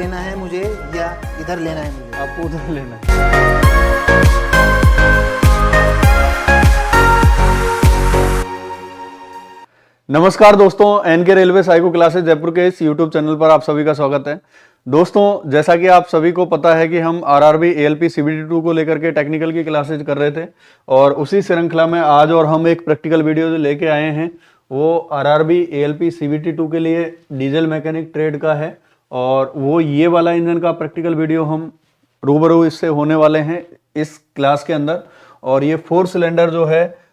लेना है मुझे या इधर लेना है मुझे? आपको उधर लेना है। नमस्कार दोस्तों, NK railway psycho classes Jaipur के इस यूट्यूब चैनल पर आप सभी का स्वागत है। दोस्तों, जैसा कि आप सभी को पता है कि हम आरआरबी एएलपी सीबीटी 2 को लेकर के टेक्निकल की क्लासेज कर रहे थे और उसी श्रृंखला में आज और हम एक प्रैक्टिकल वीडियो जो लेके आए हैं वो आरआरबी एएलपी सीबीटी 2 के लिए डीजल मैकेनिक ट्रेड का है और वो ये वाला इंजन का प्रैक्टिकल वीडियो हम रूबरू इससे होने वाले हैं इस क्लास के अंदर। और ये 4 सिलेंडर जो है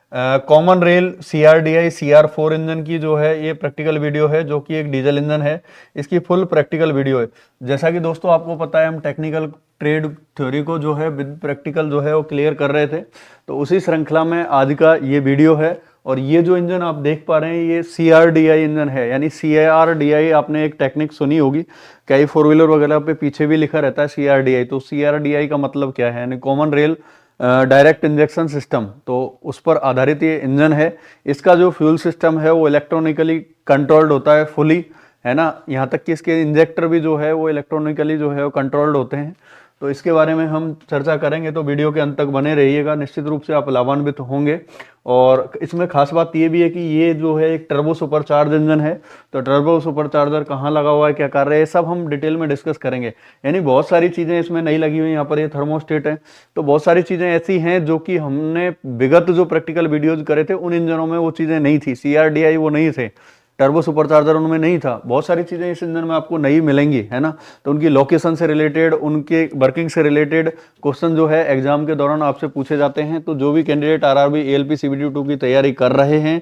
common rail CRDI CR4 engine की जो है ये प्रैक्टिकल वीडियो है, जो कि एक डीजल इंजन है। इसकी फुल प्रैक्टिकल वीडियो है। जैसा कि दोस्तों आपको पता है, हम टेक्निकल ट्रेड थ्योरी को जो है विद प्रैक्टिकल जो है वो क्लियर कर रहे थे, तो उसी श्रृंखला में आज का ये वीडियो है। और ये जो इंजन आप देख पा रहे हैं ये CRDI इंजन है, यानी CRDI आपने एक टेक्निक सुनी होगी, कई 4 व्हीलर वगैरह पे पीछे भी लिखा रहता है CRDI। तो CRDI का मतलब क्या है, यानी common rail direct injection system, तो उस पर आधारित ये इंजन है। इसका जो फ्यूल सिस्टम है वो इलेक्ट्रॉनिकली कंट्रोल्ड होता है फुली, है ना। यहाँ तक कि इसके इंजेक्टर भी जो है वो इलेक्ट्रॉनिकली जो है वो कंट्रोल्ड होते हैं। तो इसके बारे में हम चर्चा करेंगे, तो वीडियो के अंत तक बने रहिएगा, निश्चित रूप से आप लाभान्वित होंगे। और इसमें खास बात ये भी है कि ये जो है एक टर्बो सुपरचार्ज इंजन है। तो टर्बो सुपरचार्जर कहाँ लगा हुआ है, क्या कर रहे हैं, सब हम डिटेल में डिस्कस करेंगे। यानी बहुत सारी चीज़ें इसमें नई लगी हुई हैं। यहाँ पर ये थर्मोस्टेट है, तो बहुत सारी चीज़ें ऐसी हैं जो कि हमने विगत जो प्रैक्टिकल वीडियोज करे थे उन इंजनों में वो चीज़ें नहीं थी। CRDI वो नहीं थे, टर्बो सुपरचार्जर उनमें नहीं था। बहुत सारी चीज़ें इस इंजन में आपको नई मिलेंगी, है ना। तो उनकी लोकेशन से रिलेटेड, उनके वर्किंग से रिलेटेड क्वेश्चन जो है एग्जाम के दौरान आपसे पूछे जाते हैं। तो जो भी कैंडिडेट आरआरबी एएलपी सीबीटी 2 की तैयारी कर रहे हैं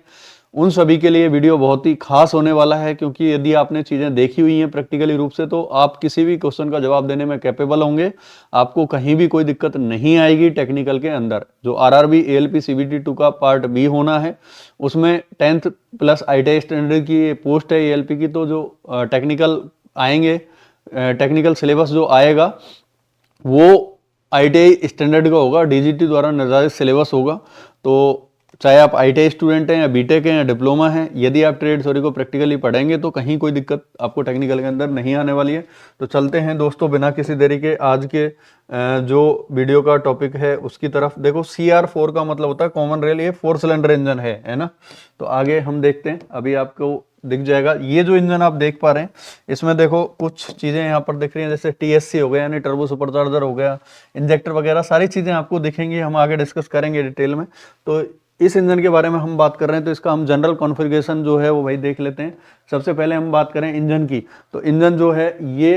उन सभी के लिए वीडियो बहुत ही खास होने वाला है, क्योंकि यदि आपने चीज़ें देखी हुई हैं प्रैक्टिकली रूप से तो आप किसी भी क्वेश्चन का जवाब देने में कैपेबल होंगे। आपको कहीं भी कोई दिक्कत नहीं आएगी टेक्निकल के अंदर। जो आरआरबी एएलपी सीबीटी 2 का पार्ट बी होना है उसमें 10th प्लस ITI स्टैंडर्ड की पोस्ट है एएलपी की। तो जो टेक्निकल आएंगे, टेक्निकल सिलेबस जो आएगा वो ITI स्टैंडर्ड का होगा, DGT द्वारा निर्धारित सिलेबस होगा। तो चाहे आप ITI स्टूडेंट हैं या बीटेक हैं या डिप्लोमा हैं, यदि आप ट्रेड थ्योरी को प्रैक्टिकली पढ़ेंगे तो कहीं कोई दिक्कत आपको टेक्निकल के अंदर नहीं आने वाली है। तो चलते हैं दोस्तों बिना किसी देरी के आज के जो वीडियो का टॉपिक है उसकी तरफ। देखो, CR4 का मतलब होता है कॉमन रेल, ये 4 सिलेंडर इंजन है ना। तो आगे हम देखते हैं, अभी आपको दिख जाएगा। ये जो इंजन आप देख पा रहे हैं इसमें देखो कुछ चीज़ें यहाँ पर दिख रही हैं, जैसे TSC हो गया यानी टर्बो सुपरचार्जर हो गया, इंजेक्टर वगैरह सारी चीज़ें आपको दिखेंगी। हम आगे डिस्कस करेंगे डिटेल में। तो इस इंजन के बारे में हम बात कर रहे हैं, तो इसका हम जनरल कॉन्फ़िगरेशन जो है वो भाई देख लेते हैं। सबसे पहले हम बात करें इंजन की, तो इंजन जो है ये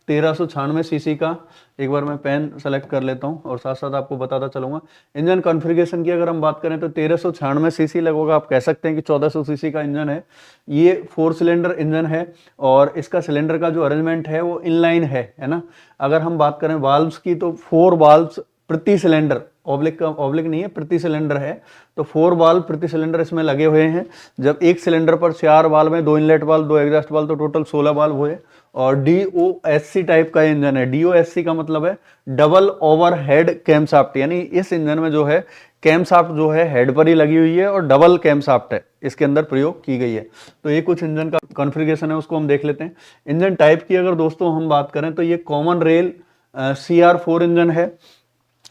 1396 सीसी का, एक बार मैं पेन सेलेक्ट कर लेता हूं और साथ साथ आपको बताता चलूंगा। इंजन कॉन्फ़िगरेशन की अगर हम बात करें तो 1396 सीसी लगभग आप कह सकते हैं कि 1400 सीसी का इंजन है। ये 4 सिलेंडर इंजन है और इसका सिलेंडर का जो अरेंजमेंट है वो इनलाइन है ना। अगर हम बात करें वाल्व्स की तो 4 वाल्व्स प्रति सिलेंडर, ऑब्लिक नहीं है, प्रति सिलेंडर है। तो 4 वाल्व प्रति सिलेंडर इसमें लगे हुए हैं। जब एक सिलेंडर पर 4 वाल्व में 2 इनलेट वाल्व 2 एग्जॉस्ट वाल्व, तो टोटल 16 वाल्व हुए। और DOSC टाइप का इंजन है। DOSC का मतलब है डबल ओवरहेड कैमशाफ्ट, यानी इस इंजन में जो है कैमशाफ्ट जो है हेड पर ही लगी हुई है और डबल कैमशाफ्ट है इसके अंदर प्रयोग की गई है। तो ये कुछ इंजन का कॉन्फ़िगरेशन है, उसको हम देख लेते हैं। इंजन टाइप की अगर दोस्तों हम बात करें तो ये कॉमन रेल CR4 इंजन है।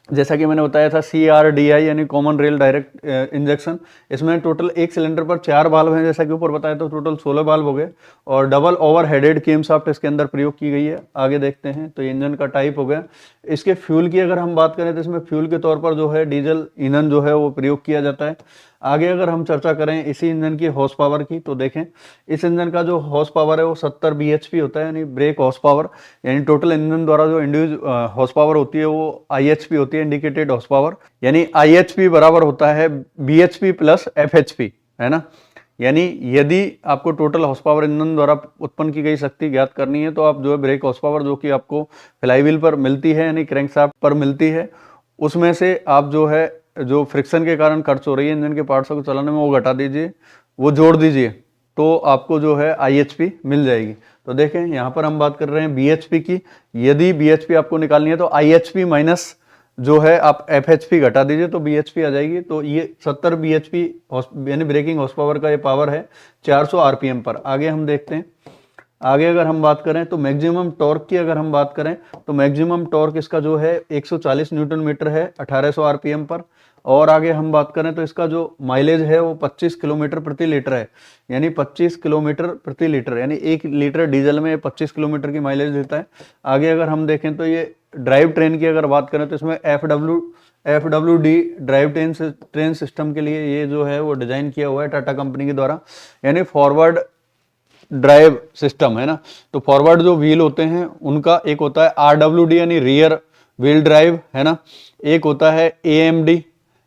जैसा कि मैंने बताया था CRDI यानी कॉमन रेल डायरेक्ट इंजेक्शन। इसमें टोटल एक सिलेंडर पर 4 वाल्व हैं, जैसा कि ऊपर बताया, तो टोटल 16 वाल्व हो गए और डबल ओवर हेडेड कैमशाफ्ट इसके अंदर प्रयोग की गई है। आगे देखते हैं, तो इंजन का टाइप हो गया। इसके फ्यूल की अगर हम बात करें तो इसमें फ्यूल के तौर पर जो है डीजल ईंधन जो है वो प्रयोग किया जाता है। आगे अगर हम चर्चा करें इसी इंजन की हॉर्स पावर की, तो देखें इस इंजन का जो हॉर्स पावर है वो 70 bhp होता है, यानी ब्रेक हॉर्स पावर। यानी टोटल इंजन द्वारा जो इंड्यूस हॉर्स पावर होती है वो IHP होती है, इंडिकेटेड हॉर्स पावर। यानी IHP बराबर होता है BHP प्लस FHP, है ना। यानी यदि आपको टोटल हॉर्स पावर इंजन द्वारा उत्पन्न की गई शक्ति ज्ञात करनी है तो आप जो है ब्रेक हॉर्स पावर जो कि आपको फ्लाईव्हील पर मिलती है यानी क्रैंकशाफ्ट पर मिलती है, उसमें से आप जो है जो फ्रिक्शन के कारण खर्च हो रही है इंजन के पार्ट्सों को चलाने में वो घटा दीजिए, वो जोड़ दीजिए, तो आपको जो है IHP मिल जाएगी। तो देखें यहाँ पर हम बात कर रहे हैं BHP की। यदि BHP आपको निकालनी है तो IHP माइनस जो है आप FHP घटा दीजिए तो BHP आ जाएगी। तो ये 70 BHP यानी ब्रेकिंग हॉर्स पावर का ये पावर है 400 RPM पर। आगे हम देखते हैं, आगे अगर हम बात करें तो मैक्सिमम टॉर्क की अगर हम बात करें तो मैक्सिमम टॉर्क इसका जो है 140 न्यूटन मीटर है 1800 आरपीएम पर। और आगे हम बात करें तो इसका जो माइलेज है वो 25 किलोमीटर प्रति लीटर है, यानी 25 किलोमीटर प्रति लीटर, यानी 1 लीटर डीजल में 25 किलोमीटर की माइलेज देता है। आगे अगर हम देखें तो ये ड्राइव ट्रेन की अगर बात करें तो इसमें FWD ड्राइव ट्रेन सिस्टम के लिए ये जो है वो डिजाइन किया हुआ है टाटा कंपनी के द्वारा, यानी फॉरवर्ड ड्राइव सिस्टम है ना। तो फॉरवर्ड जो व्हील होते हैं उनका एक होता है RWD यानी रियर व्हील ड्राइव है ना, एक होता है AMD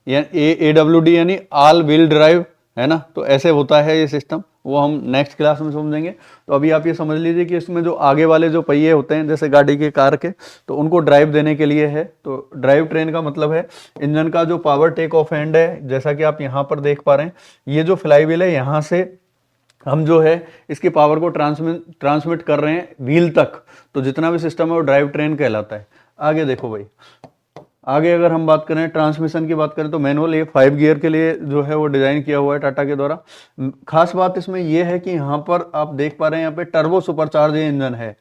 या AWD यानी ऑल व्हील ड्राइव है ना। तो ऐसे होता है ये सिस्टम, वो हम नेक्स्ट क्लास में समझेंगे। तो अभी आप ये समझ लीजिए कि इसमें जो आगे वाले जो पहिए होते हैं जैसे गाड़ी के, कार के, तो उनको ड्राइव देने के लिए है। तो ड्राइव ट्रेन का मतलब है इंजन का जो पावर टेक ऑफ एंड है, जैसा कि आप यहाँ पर देख पा रहे हैं, ये जो फ्लाई व्हील है यहाँ से हम जो है इसकी पावर को ट्रांसमिट कर रहे हैं व्हील तक। तो जितना भी सिस्टम है वो ड्राइव ट्रेन कहलाता है। आगे देखो भाई, आगे अगर हम बात करें ट्रांसमिशन की बात करें तो मैनुअल ये 5 गियर के लिए जो है वो डिजाइन किया हुआ है टाटा के द्वारा। खास बात इसमें ये है कि यहाँ पर आप देख पा रहे हैं यहाँ पे टर्बो सुपरचार्ज इंजन है।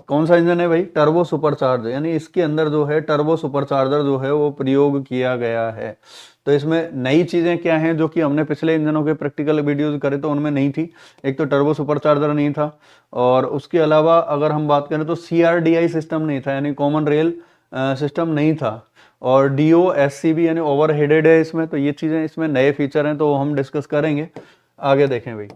कौन सा इंजन है भाई? टर्बो सुपरचार्ज, यानी इसके अंदर जो है टर्बो सुपरचार्जर जो है वो प्रयोग किया गया है। तो इसमें नई चीजें क्या हैं जो कि हमने पिछले इंजनों के प्रैक्टिकल वीडियोज करे तो उनमें नहीं थी। एक तो टर्बो सुपरचार्जर नहीं था, और उसके अलावा अगर हम बात करें तो CRDI सिस्टम नहीं था, यानी कॉमन रेल सिस्टम नहीं था, और DOSCB यानी ओवर हेडेड है इसमें। तो ये चीज़ें इसमें नए फीचर हैं, तो हम डिस्कस करेंगे। आगे देखें भाई,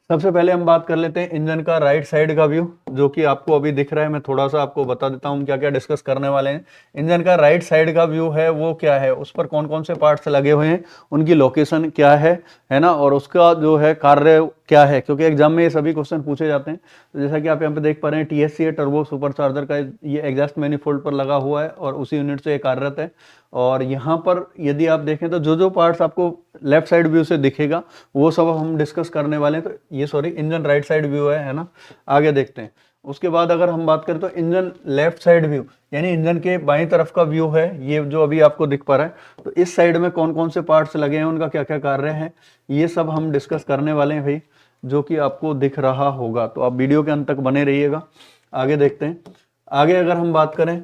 सबसे पहले हम बात कर लेते हैं इंजन का राइट साइड का व्यू, जो कि आपको अभी दिख रहा है। मैं थोड़ा सा आपको बता देता हूँ क्या क्या डिस्कस करने वाले हैं। इंजन का राइट साइड का व्यू है वो क्या है, उस पर कौन कौन से पार्ट्स लगे हुए हैं, उनकी लोकेशन क्या है ना, और उसका जो है कार्य क्या है, क्योंकि एग्जाम में ये सभी क्वेश्चन पूछे जाते हैं। तो जैसा कि आप यहाँ पे देख पा रहे हैं TSC है, टर्बो सुपरचार्जर का ये एग्जॉस्ट मैनिफोल्ड पर लगा हुआ है और उसी यूनिट से कार्यरत है। और यहाँ पर यदि आप देखें तो जो जो पार्ट्स आपको लेफ्ट साइड व्यू से दिखेगा वो सब हम डिस्कस करने वाले हैं। तो ये sorry engine right side view है ना। आगे देखते हैं। उसके बाद अगर हम बात करें तो इंजन लेफ्ट साइड व्यू, यानी इंजन के बाईं तरफ का व्यू है, ये जो अभी आपको दिख पा रहा है। तो इस साइड में कौन कौन से पार्ट्स लगे हैं, उनका क्या क्या कार्य है, ये सब हम डिस्कस करने वाले हैं भाई, जो कि आपको दिख रहा होगा। तो आप वीडियो के अंत तक बने रहिएगा। आगे देखते हैं। आगे अगर हम बात करें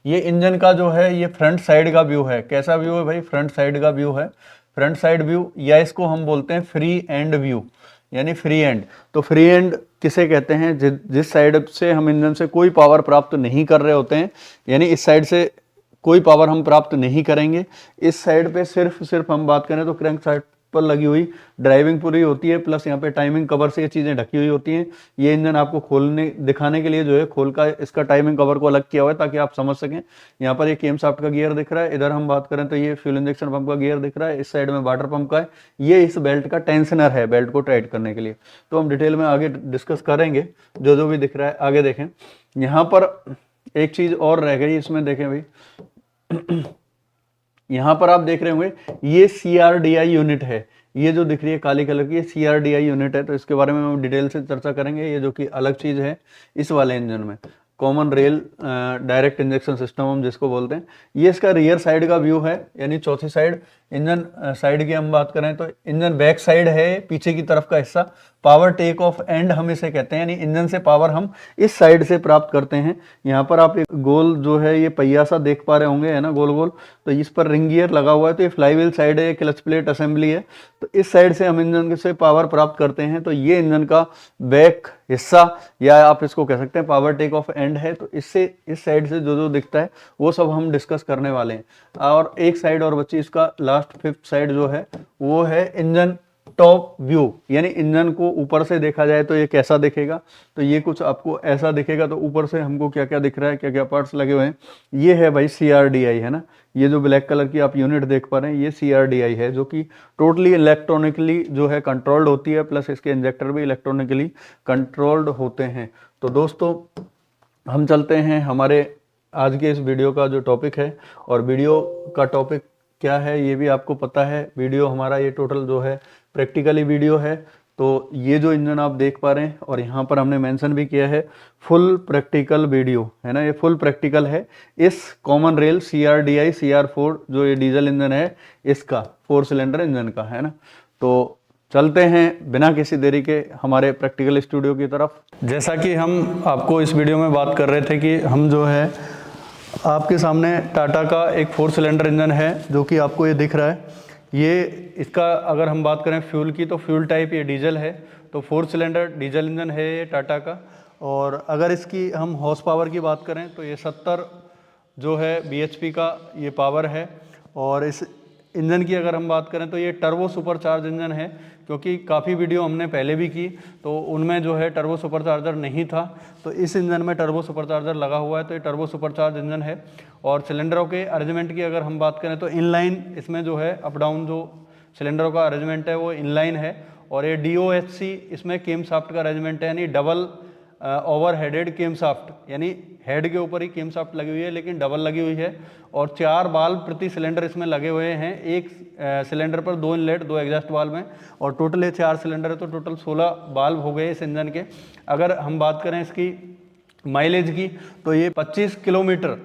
ये इंजन का जो है ये फ्रंट साइड का व्यू है। कैसा व्यू है भाई? फ्रंट साइड का व्यू है। फ्रंट साइड व्यू, या इसको हम बोलते हैं फ्री एंड व्यू, यानी फ्री एंड। तो फ्री एंड किसे कहते हैं? जिस साइड से हम इंजन से कोई पावर प्राप्त नहीं कर रहे होते हैं, यानी इस साइड से कोई पावर हम प्राप्त नहीं करेंगे। इस साइड पे सिर्फ हम बात करें तो क्रैंक साइड पर लगी हुई ड्राइविंग पूरी होती है, प्लस यहाँ पे टाइमिंग कवर से ये चीजें ढकी हुई होती हैं। ये इंजन आपको खोलने दिखाने के लिए जो है खोल का इसका टाइमिंग कवर को अलग किया हुआ है ताकि आप समझ सकें। यहाँ पर ये केम शाफ्ट का गियर दिख रहा है, इधर हम बात करें तो ये फ्यूल इंजेक्शन पंप का गियर दिख रहा है, इस साइड में वाटर पंप का है, ये इस बेल्ट का टेंशनर है बेल्ट को टाइट करने के लिए। तो हम डिटेल में आगे डिस्कस करेंगे जो जो भी दिख रहा है। आगे देखें, यहाँ पर एक चीज और रह गई इसमें, देखें भाई यहाँ पर आप देख रहे होंगे ये CRDI यूनिट है, ये जो दिख रही है काली कलर की, ये CRDI यूनिट है। तो इसके बारे में हम डिटेल से चर्चा करेंगे। ये जो कि अलग चीज है इस वाले इंजन में, common rail direct injection system हम जिसको बोलते हैं। ये इसका रियर साइड का व्यू है, यानी चौथी साइड। इंजन साइड की हम बात करें तो इंजन बैक साइड है, पीछे की तरफ का हिस्सा। पावर टेक ऑफ एंड हम इसे कहते हैं, यानी इंजन से पावर हम इस साइड से प्राप्त करते हैं। यहाँ पर आप एक गोल जो है ये पहिया सा देख पा रहे होंगे, है ना, गोल गोल। तो इस पर रिंग गियर लगा हुआ है, तो ये फ्लाईव्हील साइड है, क्लच प्लेट असेंबली है। तो इस साइड से हम इंजन से पावर प्राप्त करते हैं। तो ये इंजन का बैक हिस्सा, या आप इसको कह सकते हैं पावर टेक ऑफ एंड है। तो इससे इस साइड से जो जो दिखता है वो सब हम डिस्कस करने वाले हैं। और एक साइड और बच्ची, इसका लास्ट फिफ्थ साइड जो है वो है इंजन टॉप व्यू, यानी इंजन को ऊपर से देखा जाए तो ये कैसा दिखेगा। तो ये कुछ आपको ऐसा दिखेगा। तो ऊपर से हमको क्या क्या दिख रहा है, क्या क्या पार्ट्स लगे हुए हैं, ये है भाई CRDI, है ना। ये जो ब्लैक कलर की आप यूनिट देख पा रहे हैं ये CRDI है, जो कि टोटली इलेक्ट्रॉनिकली जो है कंट्रोल्ड होती है, प्लस इसके इंजेक्टर भी इलेक्ट्रॉनिकली कंट्रोल्ड होते हैं। तो दोस्तों हम चलते हैं हमारे आज के इस वीडियो का जो टॉपिक है, और वीडियो का टॉपिक क्या है ये भी आपको पता है। वीडियो हमारा ये टोटल जो है प्रैक्टिकली वीडियो है। तो ये जो इंजन आप देख पा रहे हैं, और यहाँ पर हमने मेंशन भी किया है फुल प्रैक्टिकल वीडियो, है ना, ये फुल प्रैक्टिकल है इस कॉमन रेल CRDI CR4 जो ये डीजल इंजन है इसका, 4 सिलेंडर इंजन का, है ना। तो चलते हैं बिना किसी देरी के हमारे प्रैक्टिकल स्टूडियो की तरफ। जैसा कि हम आपको इस वीडियो में बात कर रहे थे कि हम जो है आपके सामने टाटा का एक 4 सिलेंडर इंजन है जो कि आपको ये दिख रहा है। ये इसका अगर हम बात करें फ्यूल की तो फ्यूल टाइप ये डीजल है, तो 4 सिलेंडर डीजल इंजन है ये टाटा का। और अगर इसकी हम हॉर्स पावर की बात करें तो ये 70 जो है bhp का ये पावर है। और इस इंजन की अगर हम बात करें तो ये टर्बो सुपरचार्ज इंजन है, क्योंकि काफ़ी वीडियो हमने पहले भी की तो उनमें जो है टर्बो सुपरचार्जर नहीं था, तो इस इंजन में टर्बो सुपरचार्जर लगा हुआ है, तो ये टर्बो सुपरचार्ज इंजन है। और सिलेंडरों के अरेंजमेंट की अगर हम बात करें तो इनलाइन इसमें जो है अप डाउन जो सिलेंडरों का अरेंजमेंट है वो इनलाइन है। और ये DOHC इसमें केम शाफ्ट का अरेंजमेंट है, यानी डबल ओवर हेडेड केम शाफ्ट, यानी हेड के ऊपर ही केम शाफ्ट लगी हुई है लेकिन डबल लगी हुई है। और 4 बाल्ब प्रति सिलेंडर इसमें लगे हुए हैं, एक सिलेंडर पर 2 इनलेट 2 एग्जॉस्ट वाल्व में, और टोटल ये 4 सिलेंडर है तो टोटल 16 बाल्ब हो गए इस इंजन के। अगर हम बात करें इसकी माइलेज की तो ये 25 किलोमीटर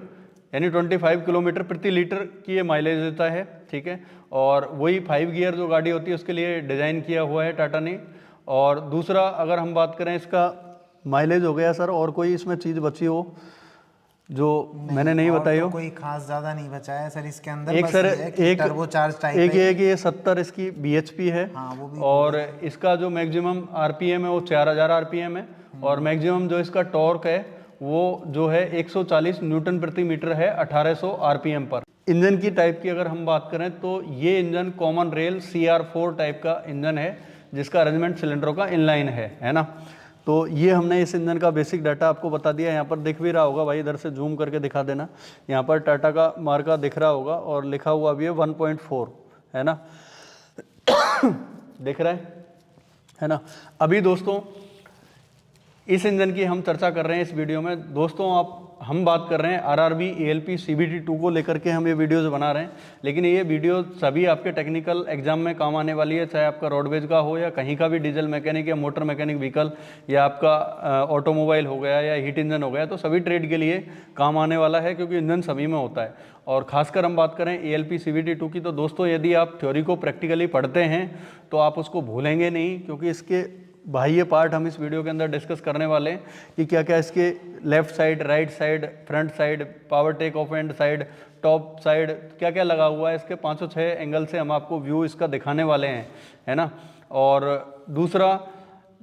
यानी 25 किलोमीटर प्रति लीटर की ये माइलेज देता है, ठीक है। और वही 5 गियर जो गाड़ी होती है उसके लिए डिज़ाइन किया हुआ है टाटा ने। और दूसरा अगर हम बात करें इसका माइलेज हो गया सर, और कोई इसमें चीज़ बची हो जो मैंने नहीं बताई हो? कोई खास ज़्यादा नहीं बचा है सर इसके अंदर। एक बस सर ये है कि एक टर्बोचार्ज टाइप एक है। ये है कि ये 70 इसकी bhp है। हाँ, वो भी। और इसका जो मैक्सिमम RPM है वो 4000 RPM है। और मैक्सिमम जो इसका टॉर्क है वो जो है 140 न्यूटन प्रति मीटर है 1800 RPM पर। इंजन की टाइप की अगर हम बात करें तो ये engine common rail CR4 type का इंजन है जिसका अरेंजमेंट सिलेंडरों का इनलाइन है ना। तो ये हमने इस इंजन का बेसिक डाटा आपको बता दिया। यहाँ पर दिख भी रहा होगा भाई, इधर से जूम करके दिखा देना, यहाँ पर टाटा का मार्का दिख रहा होगा और लिखा हुआ भी है 1.4, है ना दिख रहा है ना। अभी दोस्तों इस इंजन की हम चर्चा कर रहे हैं इस वीडियो में। दोस्तों हम बात कर रहे हैं RRB ALP CBT2 को लेकर के हम ये वीडियोस बना रहे हैं, लेकिन ये वीडियो सभी आपके टेक्निकल एग्जाम में काम आने वाली है, चाहे आपका रोडवेज का हो या कहीं का भी डीजल मैकेनिक या मोटर मैकेनिक व्हीकल या आपका ऑटोमोबाइल हो गया या हीट इंजन हो गया, तो सभी ट्रेड के लिए काम आने वाला है क्योंकि इंजन सभी में होता है। और खासकर हम बात करें ALP CBT2 की तो दोस्तों यदि आप थ्योरी को प्रैक्टिकली पढ़ते हैं तो आप उसको भूलेंगे नहीं, क्योंकि इसके बाह्य पार्ट हम इस वीडियो के अंदर डिस्कस करने वाले हैं कि क्या क्या इसके left side, right side, front side, power take off end side, top side क्या क्या लगा हुआ है, इसके 506 एंगल से हम आपको व्यू इसका दिखाने वाले हैं, है ना। और दूसरा,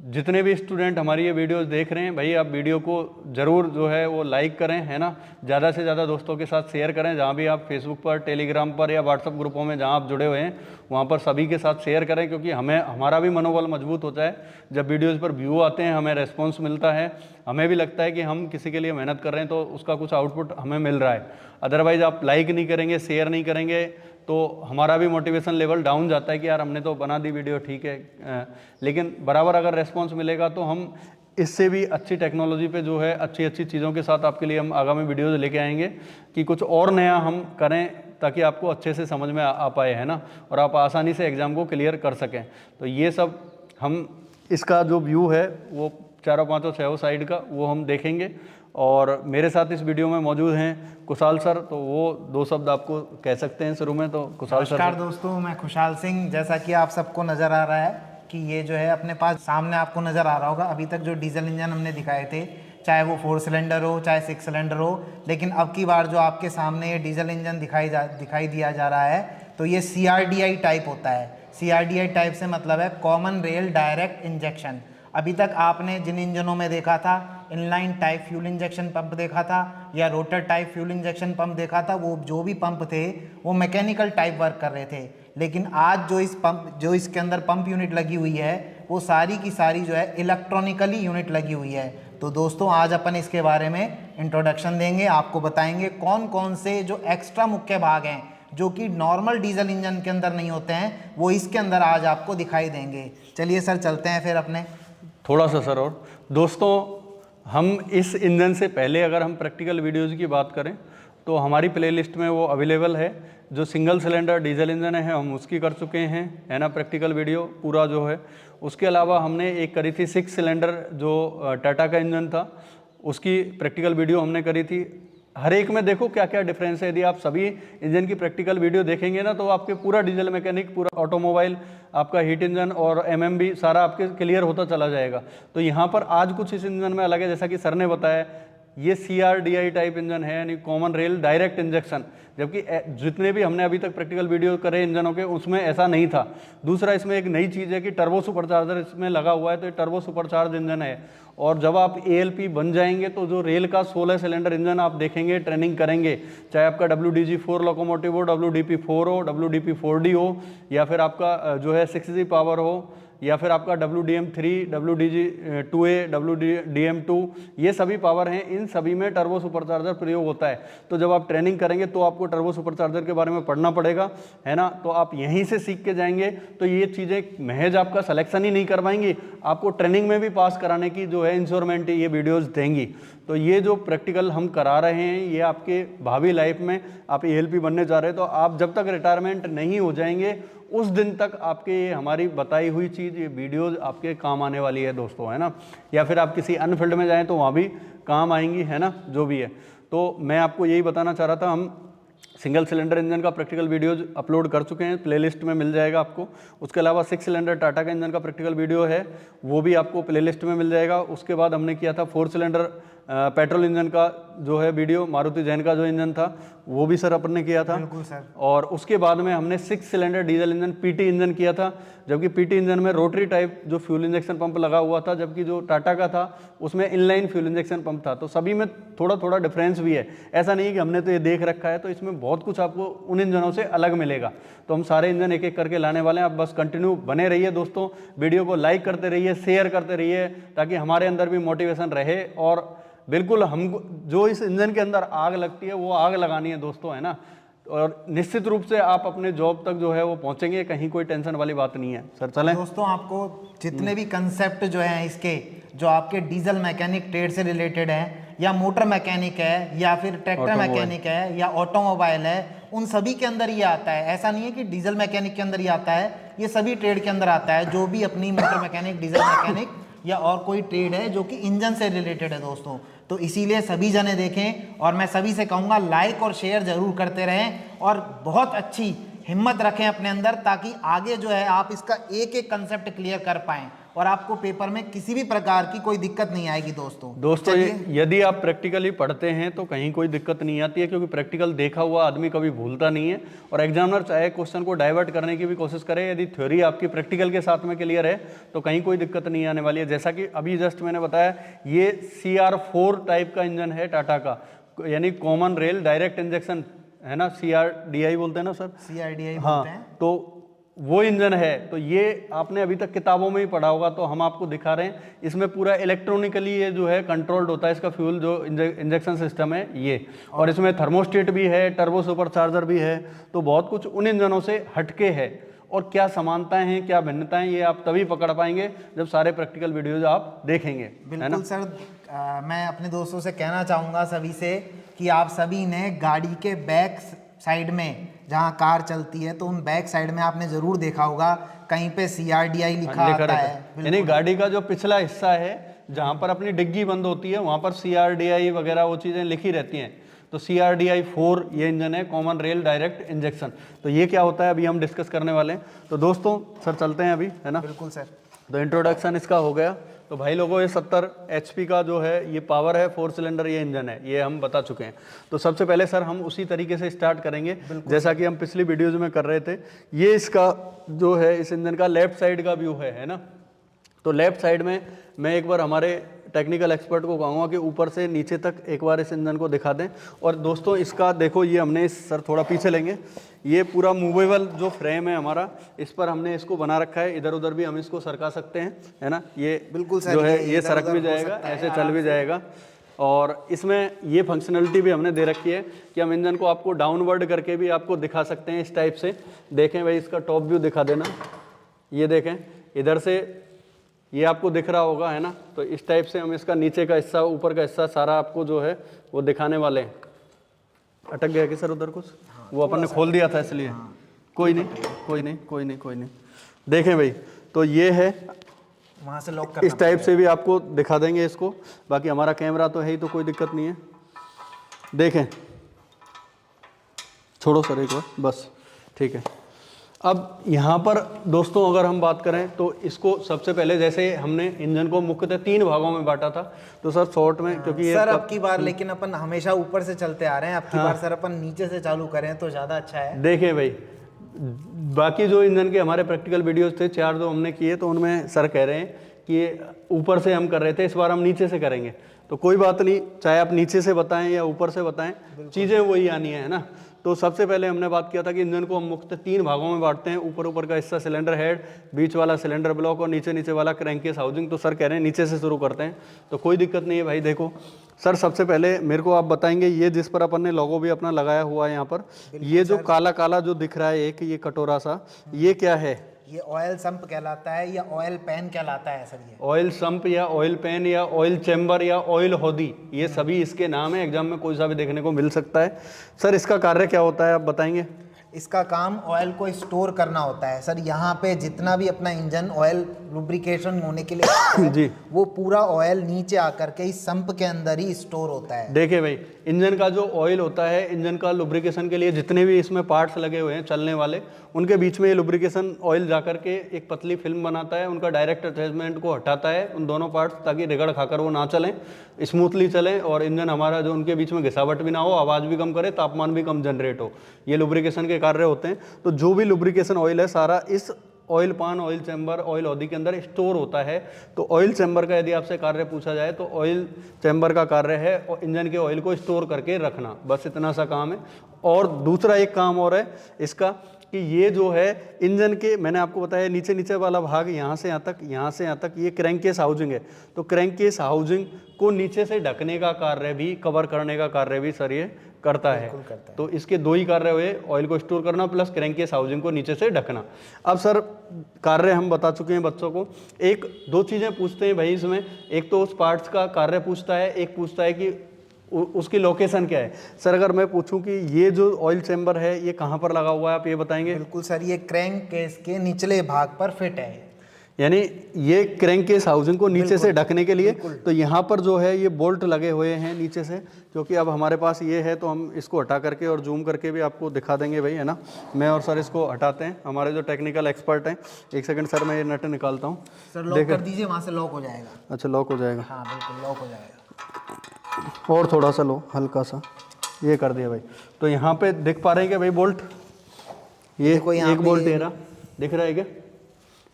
जितने भी स्टूडेंट हमारी ये वीडियोस देख रहे हैं भाई, आप वीडियो को ज़रूर जो है वो लाइक करें, है ना। ज़्यादा से ज़्यादा दोस्तों के साथ शेयर करें, जहाँ भी आप फेसबुक पर, टेलीग्राम पर या व्हाट्सअप ग्रुपों में जहाँ आप जुड़े हुए हैं वहाँ पर सभी के साथ शेयर करें, क्योंकि हमारा भी मनोबल मजबूत होता है जब वीडियोज़ पर व्यू आते हैं, हमें रेस्पॉन्स मिलता है, हमें भी लगता है कि हम किसी के लिए मेहनत कर रहे हैं तो उसका कुछ आउटपुट हमें मिल रहा है। अदरवाइज़ आप लाइक नहीं करेंगे, शेयर नहीं करेंगे तो हमारा भी मोटिवेशन लेवल डाउन जाता है कि यार हमने तो बना दी वीडियो, ठीक है, लेकिन बराबर अगर रेस्पॉन्स मिलेगा तो हम इससे भी अच्छी टेक्नोलॉजी पे जो है अच्छी चीज़ों के साथ आपके लिए हम आगामी वीडियोज़ लेके आएंगे कि कुछ और नया हम करें ताकि आपको अच्छे से समझ में आ पाए, है ना, और आप आसानी से एग्ज़ाम को क्लियर कर सकें। तो ये सब हम इसका जो व्यू है वो 4-5-6 साइड का वो हम देखेंगे। और मेरे साथ इस वीडियो में मौजूद हैं कुशाल सर, तो वो 2 शब्द आपको कह सकते हैं शुरू में। तो कुशाल सर। नमस्कार दोस्तों, मैं खुशहाल सिंह। जैसा कि आप सबको नज़र आ रहा है कि ये जो है अपने पास सामने आपको नज़र आ रहा होगा, अभी तक जो डीजल इंजन हमने दिखाए थे, चाहे वो 4 सिलेंडर हो चाहे 6 सिलेंडर हो, लेकिन अब की बार जो आपके सामने ये डीजल इंजन दिखाई दिया जा रहा है तो ये CRDI टाइप होता है। CRDI टाइप से मतलब है कॉमन रेल डायरेक्ट इंजेक्शन। अभी तक आपने जिन इंजनों में देखा था, inline type fuel injection pump देखा था या rotor type fuel injection pump देखा था, वो जो भी पंप थे वो मैकेनिकल टाइप वर्क कर रहे थे। लेकिन आज जो इसके अंदर पंप यूनिट लगी हुई है वो सारी की सारी जो है इलेक्ट्रॉनिकली यूनिट लगी हुई है। तो दोस्तों आज अपन इसके बारे में इंट्रोडक्शन देंगे, आपको बताएंगे कौन कौन से जो एक्स्ट्रा मुख्य भाग हैं जो कि नॉर्मल डीजल इंजन के अंदर नहीं होते हैं, वो इसके अंदर आज आपको दिखाई देंगे। चलिए सर चलते हैं फिर अपने थोड़ा सा सर। और दोस्तों हम इस इंजन से पहले अगर हम प्रैक्टिकल वीडियोज़ की बात करें तो हमारी प्लेलिस्ट में वो अवेलेबल है। जो सिंगल सिलेंडर डीजल इंजन है हम उसकी कर चुके हैं, है ना, प्रैक्टिकल वीडियो पूरा जो है। उसके अलावा हमने एक करी थी 6 सिलेंडर जो टाटा का इंजन था, उसकी प्रैक्टिकल वीडियो हमने करी थी हर एक में देखो क्या क्या डिफरेंस है। यदि आप सभी इंजन की प्रैक्टिकल वीडियो देखेंगे ना तो आपके पूरा डीजल मैकेनिक, पूरा ऑटोमोबाइल, आपका हीट इंजन और एमएमबी सारा आपके क्लियर होता चला जाएगा। तो यहाँ पर आज कुछ इस इंजन में अलग है, जैसा कि सर ने बताया ये CRDI टाइप इंजन है, यानी कॉमन रेल डायरेक्ट इंजेक्शन, जबकि जितने भी हमने अभी तक प्रैक्टिकल वीडियो करे इंजनों के उसमें ऐसा नहीं था। दूसरा इसमें एक नई चीज़ है कि टर्बो सुपरचार्जर इसमें लगा हुआ है, तो ये टर्बो सुपरचार्ज इंजन है। और जब आप ALP बन जाएंगे तो जो रेल का 16 सिलेंडर इंजन आप देखेंगे, ट्रेनिंग करेंगे, चाहे आपका WDG4 लोकोमोटिव हो, WDP4 हो, WDP4D हो, या फिर आपका जो है 6G पावर हो, या फिर आपका WDM3, WDG2A, WDM2, ये सभी पावर हैं। इन सभी में टर्बो सुपरचार्जर प्रयोग होता है। तो जब आप ट्रेनिंग करेंगे तो आपको टर्बो सुपरचार्जर के बारे में पढ़ना पड़ेगा, है ना। तो आप यहीं से सीख के जाएंगे। तो ये चीज़ें महज आपका सिलेक्शन ही नहीं करवाएंगी, आपको ट्रेनिंग में भी पास कराने की जो है इंश्योरमेंट ये वीडियोज़ देंगी। तो ये जो प्रैक्टिकल हम करा रहे हैं ये आपके भावी लाइफ में आप ALP बनने जा रहे हैं, तो आप जब तक रिटायरमेंट नहीं हो जाएंगे उस दिन तक आपके ये हमारी बताई हुई चीज़, ये वीडियोज़ आपके काम आने वाली है दोस्तों, है ना। या फिर आप किसी अन्य फील्ड में जाएं तो वहाँ भी काम आएंगी, है ना, जो भी है। तो मैं आपको यही बताना चाह रहा था, हम सिंगल सिलेंडर इंजन का प्रैक्टिकल वीडियोज अपलोड कर चुके हैं, प्लेलिस्ट में मिल जाएगा आपको। उसके अलावा 6 सिलेंडर टाटा का इंजन का प्रैक्टिकल वीडियो है, वो भी आपको प्लेलिस्ट में मिल जाएगा। उसके बाद हमने किया था 4 सिलेंडर पेट्रोल इंजन का जो है वीडियो, मारुति जैन का जो इंजन था वो भी सर अपन ने किया था। बिल्कुल सर। और उसके बाद में हमने 6 cylinder diesel engine PT engine किया था, जबकि PT इंजन में रोटरी टाइप जो फ्यूल इंजेक्शन पंप लगा हुआ था, जबकि जो टाटा का था उसमें इनलाइन फ्यूल इंजेक्शन पंप था। तो सभी में थोड़ा थोड़ा डिफरेंस भी है, ऐसा नहीं कि हमने तो ये देख रखा है। तो इसमें बहुत कुछ आपको उन इंजनों से अलग मिलेगा। तो हम सारे इंजन एक एक करके लाने वाले हैं। आप बस कंटिन्यू बने रहिए दोस्तों, वीडियो को लाइक करते रहिए, शेयर करते रहिए, ताकि हमारे अंदर भी मोटिवेशन रहे। और बिल्कुल हम जो इस इंजन के अंदर आग लगती है वो आग लगानी है दोस्तों, है ना। और निश्चित रूप से आप अपने जॉब तक जो है वो पहुंचेंगे, कहीं कोई टेंशन वाली बात नहीं है। सर चलें दोस्तों, आपको जितने भी कंसेप्ट जो हैं इसके, जो आपके डीजल मैकेनिक ट्रेड से रिलेटेड हैं, या मोटर मैकेनिक है, या फिर ट्रैक्टर मैकेनिक है, या ऑटोमोबाइल है, उन सभी के अंदर ये आता है। ऐसा नहीं है कि डीजल मैकेनिक के अंदर ही आता है, ये सभी ट्रेड के अंदर आता है। जो भी अपनी मोटर मैकेनिक, डीजल मैकेनिक या और कोई ट्रेड है जो कि इंजन से रिलेटेड है दोस्तों, तो इसीलिए सभी जने देखें। और मैं सभी से कहूँगा लाइक और शेयर जरूर करते रहें, और बहुत अच्छी हिम्मत रखें अपने अंदर, ताकि आगे जो है आप इसका एक एक कंसेप्ट क्लियर कर पाएं और आपको पेपर में किसी भी प्रकार की कोई दिक्कत नहीं आएगी दोस्तों। यदि आप प्रैक्टिकली पढ़ते हैं तो कहीं कोई दिक्कत नहीं आती है, क्योंकि प्रैक्टिकल देखा हुआ आदमी कभी भूलता नहीं है। और एग्जामिनर चाहे क्वेश्चन को डाइवर्ट करने की भी कोशिश करे, यदि थ्योरी आपकी प्रैक्टिकल के साथ में क्लियर है तो कहीं कोई दिक्कत नहीं आने वाली है। जैसा कि अभी जस्ट मैंने बताया, ये CR4 टाइप का इंजन है टाटा का, यानी कॉमन रेल डायरेक्ट इंजेक्शन, है ना, CRDI बोलते हैं ना सर, CRDI हाँ, बोलते हैं। तो वो इंजन है। तो ये आपने अभी तक किताबों में ही पढ़ा होगा, तो हम आपको दिखा रहे हैं। इसमें पूरा इलेक्ट्रॉनिकली ये जो है कंट्रोल्ड होता है, इसका फ्यूल जो इंजेक्शन सिस्टम है ये। और इसमें थर्मोस्टेट भी है, टर्बो सुपरचार्जर भी है। तो बहुत कुछ उन इंजनों से हटके है। और क्या समानताएं हैं, क्या भिन्नताएं, ये आप तभी पकड़ पाएंगे जब सारे प्रैक्टिकल वीडियोज आप देखेंगे। बिल्कुल सर। मैं अपने दोस्तों से कहना चाहूँगा सभी से कि आप सभी ने गाड़ी के बैक साइड में जहाँ कार चलती है, तो उन बैक साइड में आपने जरूर देखा होगा कहीं पे CRDI लिखा आता है। यानी गाड़ी का जो पिछला हिस्सा है जहाँ पर अपनी डिग्गी बंद होती है वहाँ पर CRDI वगैरह वो चीज़ें लिखी रहती हैं। तो CRDI4 ये इंजन है, कॉमन रेल डायरेक्ट इंजेक्शन। तो ये क्या होता है अभी हम डिस्कस करने वाले हैं। तो दोस्तों सर चलते हैं अभी, है ना। बिल्कुल सर। तो इंट्रोडक्शन इसका हो गया। तो भाई लोगों, ये 70 HP का जो है ये पावर है, 4 सिलेंडर ये इंजन है, ये हम बता चुके हैं। तो सबसे पहले सर हम उसी तरीके से स्टार्ट करेंगे जैसा कि हम पिछली वीडियोज में कर रहे थे। ये इसका जो है इस इंजन का लेफ्ट साइड का व्यू है ना। तो लेफ्ट साइड में मैं एक बार हमारे टेक्निकल एक्सपर्ट को कहूँगा कि ऊपर से नीचे तक एक बार इस इंजन को दिखा दें। और दोस्तों इसका देखो, ये हमने सर थोड़ा पीछे लेंगे, ये पूरा मूवेबल जो फ्रेम है हमारा, इस पर हमने इसको बना रखा है। इधर उधर भी हम इसको सरका सकते हैं, है ना। ये बिल्कुल सर, जो है ये सरक भी जाएगा, ऐसे चल भी जाएगा। और इसमें ये फंक्शनलिटी भी हमने दे रखी है कि हम इंजन को आपको डाउनवर्ड करके भी आपको दिखा सकते हैं इस टाइप से। देखें भाई, इसका टॉप व्यू दिखा देना, ये देखें इधर से ये आपको दिख रहा होगा, है ना। तो इस टाइप से हम इसका नीचे का हिस्सा, ऊपर का हिस्सा सारा आपको जो है वो दिखाने वाले हैं। अटक गया कि सर उधर कुछ? वो अपन ने खोल दिया था इसलिए। कोई नहीं। देखें भाई, तो ये है, वहाँ से लॉक करना इस टाइप से भी आपको दिखा देंगे इसको। बाकी हमारा कैमरा तो है ही, तो कोई दिक्कत नहीं है। देखें, छोड़ो सर एक बार, बस ठीक है। अब यहाँ पर दोस्तों अगर हम बात करें तो इसको सबसे पहले जैसे हमने इंजन को मुख्यतः 3 भागों में बांटा था, तो सर शॉर्ट में क्योंकि ये सर अब की बार लेकिन अपन हमेशा ऊपर से चलते आ रहे हैं, अब की बार सर अपन नीचे से चालू करें तो ज़्यादा अच्छा है। देखें भाई, बाकी जो इंजन के हमारे प्रैक्टिकल वीडियोस थे 4 जो हमने किए, तो उनमें सर कह रहे हैं कि ये ऊपर से हम कर रहे थे, इस बार हम नीचे से करेंगे। तो कोई बात नहीं, चाहे आप नीचे से बताएं या ऊपर से बताएं, चीज़ें वही आनी है ना। तो सबसे पहले हमने बात किया था कि इंजन को हम मुख्य 3 भागों में बांटते हैं। ऊपर का हिस्सा सिलेंडर हेड, बीच वाला सिलेंडर ब्लॉक और नीचे वाला क्रैंककेस हाउसिंग। तो सर कह रहे हैं नीचे से शुरू करते हैं, तो कोई दिक्कत नहीं है भाई। देखो सर, सबसे पहले मेरे को आप बताएंगे, ये जिस पर अपन ने लोगो भी अपना लगाया हुआ है यहाँ पर, ये जो काला काला जो दिख रहा है एक ये कटोरा सा, ये क्या है? ये ऑयल संप कहलाता है या ऑयल पैन कहलाता है सर। ये ऑयल संप या ऑयल पैन या ऑयल चैम्बर या ऑयल होदी, ये सभी इसके नाम है। एग्जाम में कोई सा भी देखने को मिल सकता है। सर इसका कार्य क्या होता है, आप बताएंगे? इसका काम ऑयल को स्टोर करना होता है सर। यहाँ पे जितना भी अपना इंजन ऑयल लुब्रिकेशन होने के लिए जी, वो पूरा ऑयल नीचे आकर के इस संप के अंदर ही स्टोर होता है। देखिए भाई, इंजन का जो ऑयल होता है, इंजन का लुब्रिकेशन के लिए जितने भी इसमें पार्ट्स लगे हुए हैं चलने वाले, उनके बीच में ये लुब्रिकेशन ऑयल जाकर के एक पतली फिल्म बनाता है, उनका डायरेक्ट अटैचमेंट को हटाता है उन दोनों पार्ट्स, ताकि रिगड़ खाकर वो ना चलें, स्मूथली चलें और इंजन हमारा जो उनके बीच में घिसावट भी ना हो, आवाज़ भी कम करे, तापमान भी कम जनरेट हो। ये लुब्रिकेशन के कार्य होते हैं। तो जो भी लुब्रिकेशन ऑयल है सारा इस ऑयल पान, ऑयल चैम्बर, ऑयल हौदी के अंदर स्टोर होता है। तो ऑयल चैम्बर का यदि आपसे कार्य पूछा जाए तो ऑयल चैम्बर का कार्य है इंजन के ऑयल को स्टोर करके रखना, बस इतना सा काम है। और दूसरा एक काम और है इसका कि ये जो है इंजन के, मैंने आपको बताया नीचे वाला भाग यहाँ से यहाँ तक, ये क्रैंककेस हाउसिंग है। तो क्रैंककेस हाउसिंग को नीचे से ढकने का कार्य भी, कवर करने का कार्य भी सर ये करता है। तो इसके 2 ही कार्य हुए, ऑयल को स्टोर करना प्लस क्रैंककेस हाउसिंग को नीचे से ढकना। अब सर कार्य हम बता चुके हैं बच्चों को। 1-2 चीज़ें पूछते हैं भाई इसमें, एक तो उस पार्ट्स का कार्य पूछता है, एक पूछता है कि उसकी लोकेशन क्या है। सर अगर मैं पूछूं कि ये जो ऑयल चैम्बर है ये कहाँ पर लगा हुआ है, आप ये बताएंगे? बिल्कुल सर, ये क्रैंककेस के निचले भाग पर फिट है, यानी ये क्रैंककेस हाउसिंग को नीचे से ढकने के लिए। तो यहाँ पर जो है ये बोल्ट लगे हुए हैं नीचे से, क्योंकि अब हमारे पास ये है तो हम इसको हटा करके और जूम करके भी आपको दिखा देंगे भाई, है ना। मैं और सर इसको हटाते हैं, हमारे जो टेक्निकल एक्सपर्ट हैं। 1 सेकंड सर, मैं ये नट निकालता हूँ। सर लॉक कर दीजिए, वहाँ से लॉक हो जाएगा। अच्छा, लॉक हो जाएगा? हाँ बिल्कुल लॉक हो जाएगा। और थोड़ा सा लो, हल्का सा, ये कर दिया भाई। तो यहाँ पे देख पा रहे हैं क्या भाई बोल्ट? ये एक बोल्ट ये रहा, दिख रहा है क्या?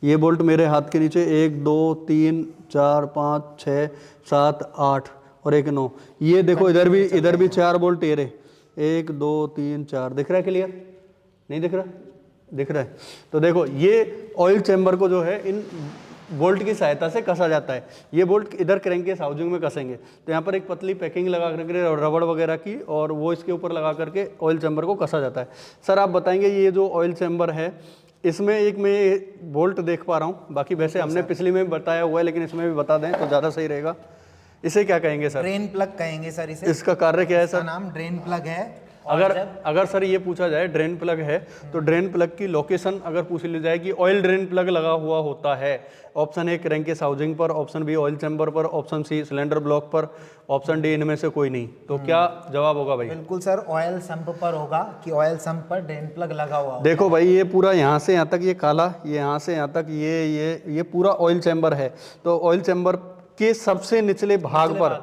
ये बोल्ट मेरे हाथ के नीचे 1 2 3 4 5 6 7 8 और 1 9। ये देखो इधर भी 4 बोल्ट ये रहे, 1 2 3 4। दिख रहा है क्लियर? नहीं दिख रहा? दिख रहा है। तो देखो ये ऑयल चैम्बर को जो है इन बोल्ट की सहायता से कसा जाता है। ये बोल्ट इधर क्रैंककेस हाउसिंग में कसेंगे, तो यहाँ पर एक पतली पैकिंग लगा करके रबड़ वगैरह की, और वो इसके ऊपर लगा करके ऑयल चैम्बर को कसा जाता है। सर आप बताएंगे ये जो ऑयल चैम्बर है इसमें एक मैं बोल्ट देख पा रहा हूँ, बाकी वैसे हमने पिछली में बताया हुआ है लेकिन इसमें भी बता दें तो ज़्यादा सही रहेगा। इसे क्या कहेंगे सर? ड्रेन प्लग कहेंगे सर इसे। इसका कार्य क्या है सर? नाम ड्रेन प्लग है। अगर सर ये पूछा जाए ड्रेन प्लग है, तो ड्रेन प्लग की लोकेशन अगर पूछ ली जाए कि ऑयल ड्रेन प्लग लगा हुआ होता है, ऑप्शन ए क्रैंककेस हाउसिंग पर, ऑप्शन बी ऑयल चैम्बर पर, ऑप्शन सी सिलेंडर ब्लॉक पर, ऑप्शन डी इनमें से कोई नहीं, तो क्या जवाब होगा भाई? बिल्कुल सर, ऑयल संप पर होगा कि ऑयल संप पर ड्रेन प्लग लगा हुआ होगा। देखो भाई ये पूरा यहाँ से यहाँ तक ये काला, ये यहाँ से यहाँ तक ये पूरा ऑयल चैम्बर है। तो ऑयल चैम्बर के सबसे निचले भाग पर,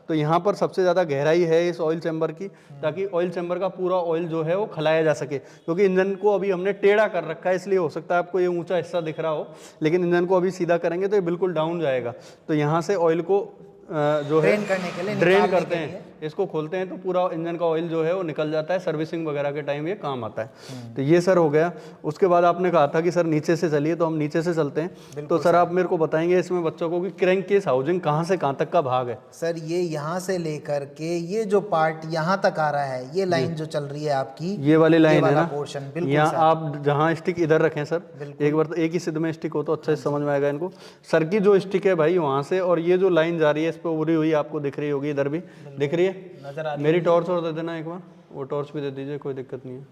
तो यहाँ पर सबसे ज़्यादा गहराई है इस ऑयल चैम्बर की, ताकि ऑयल चैम्बर का पूरा ऑयल जो है वो खलाया जा सके। क्योंकि इंजन को अभी हमने टेढ़ा कर रखा है, इसलिए हो सकता है आपको ये ऊंचा हिस्सा दिख रहा हो, लेकिन इंजन को अभी सीधा करेंगे तो ये बिल्कुल डाउन जाएगा। तो यहाँ से ऑयल को जो है ड्रेन करने के लिए, ड्रेन करते हैं, इसको खोलते हैं तो पूरा इंजन का ऑयल जो है वो निकल जाता है। सर्विसिंग वगैरह के टाइम ये काम आता है। तो ये सर हो गया। उसके बाद आपने कहा था कि सर नीचे से चलिए, तो हम नीचे से चलते हैं। तो सर आप मेरे को बताएंगे इसमें बच्चों को कि क्रैंककेस हाउसिंग कहाँ से कहाँ तक का भाग है? सर ये यहाँ से लेकर के ये जो पार्ट यहाँ तक आ रहा है, ये लाइन जो चल रही है आपकी, ये वाली लाइन है ना, पोर्शन। यहाँ आप जहाँ स्टिक इधर रखें सर, एक बार तो एक ही सिद्ध में स्टिक हो तो अच्छा से समझ में आएगा इनको। सर की जो स्टिक है भाई वहाँ से, और ये जो लाइन जा रही है इस पर उभरी हुई आपको दिख रही होगी, इधर भी दिख रही है, नजर आ रही है। मेरी टॉर्च और दे देना एक बार, वो टॉर्च भी दे दीजिए, कोई दिक्कत नहीं है।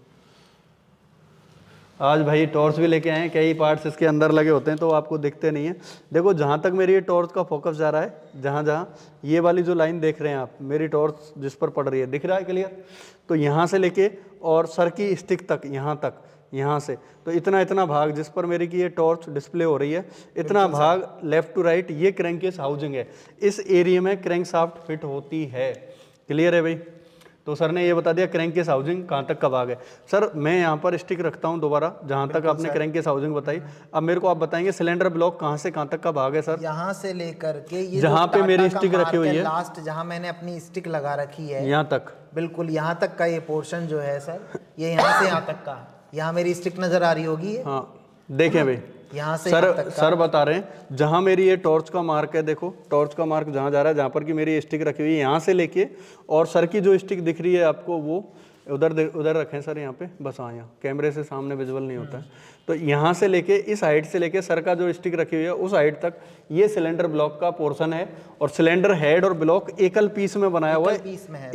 आज भाई टॉर्च भी लेके आए हैं, कई पार्ट्स इसके अंदर लगे होते हैं तो आपको दिखते नहीं है। देखो जहाँ तक मेरी ये टॉर्च का फोकस जा रहा है, जहाँ जहाँ ये वाली जो लाइन देख रहे हैं आप, मेरी टॉर्च जिस पर पड़ रही है, दिख रहा है क्लियर? तो यहाँ से लेके और सर की स्टिक तक, यहाँ तक, यहाँ से तो इतना इतना भाग जिस पर मेरी की ये टॉर्च डिस्प्ले हो रही है, इतना भाग लेफ्ट टू राइट ये क्रैंकेस हाउसिंग है। इस एरिया में क्रैंक शाफ्ट फिट होती है। क्लियर है भाई? तो सर ने ये बता दिया क्रैंकेस हाउसिंग कहाँ तक का भाग है। सर मैं यहाँ पर स्टिक रखता हूँ दोबारा, जहाँ तक आपने क्रैंकेस हाउसिंग बताई। अब मेरे को आप बताएंगे सिलेंडर ब्लॉक कहाँ से कहाँ तक का भाग है सर? यहाँ से लेकर के ये जहाँ पे मेरी स्टिक रखी हुई है, लास्ट जहाँ मैंने अपनी स्टिक लगा रखी है, यहाँ तक, बिल्कुल यहाँ तक का ये पोर्शन जो है सर, ये यहाँ से यहाँ तक का, यहाँ मेरी स्टिक नजर आ रही होगी। हाँ देखें भाई, यहाँ से सर बता रहे हैं जहां मेरी ये टॉर्च का मार्क है, देखो टॉर्च का मार्क जहां जा रहा है, जहां पर की मेरी स्टिक रखी हुई है, यहाँ से लेके और सर की जो स्टिक दिख रही है आपको वो उधर रखें सर, यहाँ पे बस। हाँ यहाँ कैमरे से सामने विजुअल नहीं होता है। तो यहाँ से लेके इस हाइट से लेके सर का जो स्टिक रखी हुई है उस हाइट तक ये सिलेंडर ब्लॉक का पोर्शन है। और सिलेंडर हेड और ब्लॉक एकल पीस में बनाया हुआ है,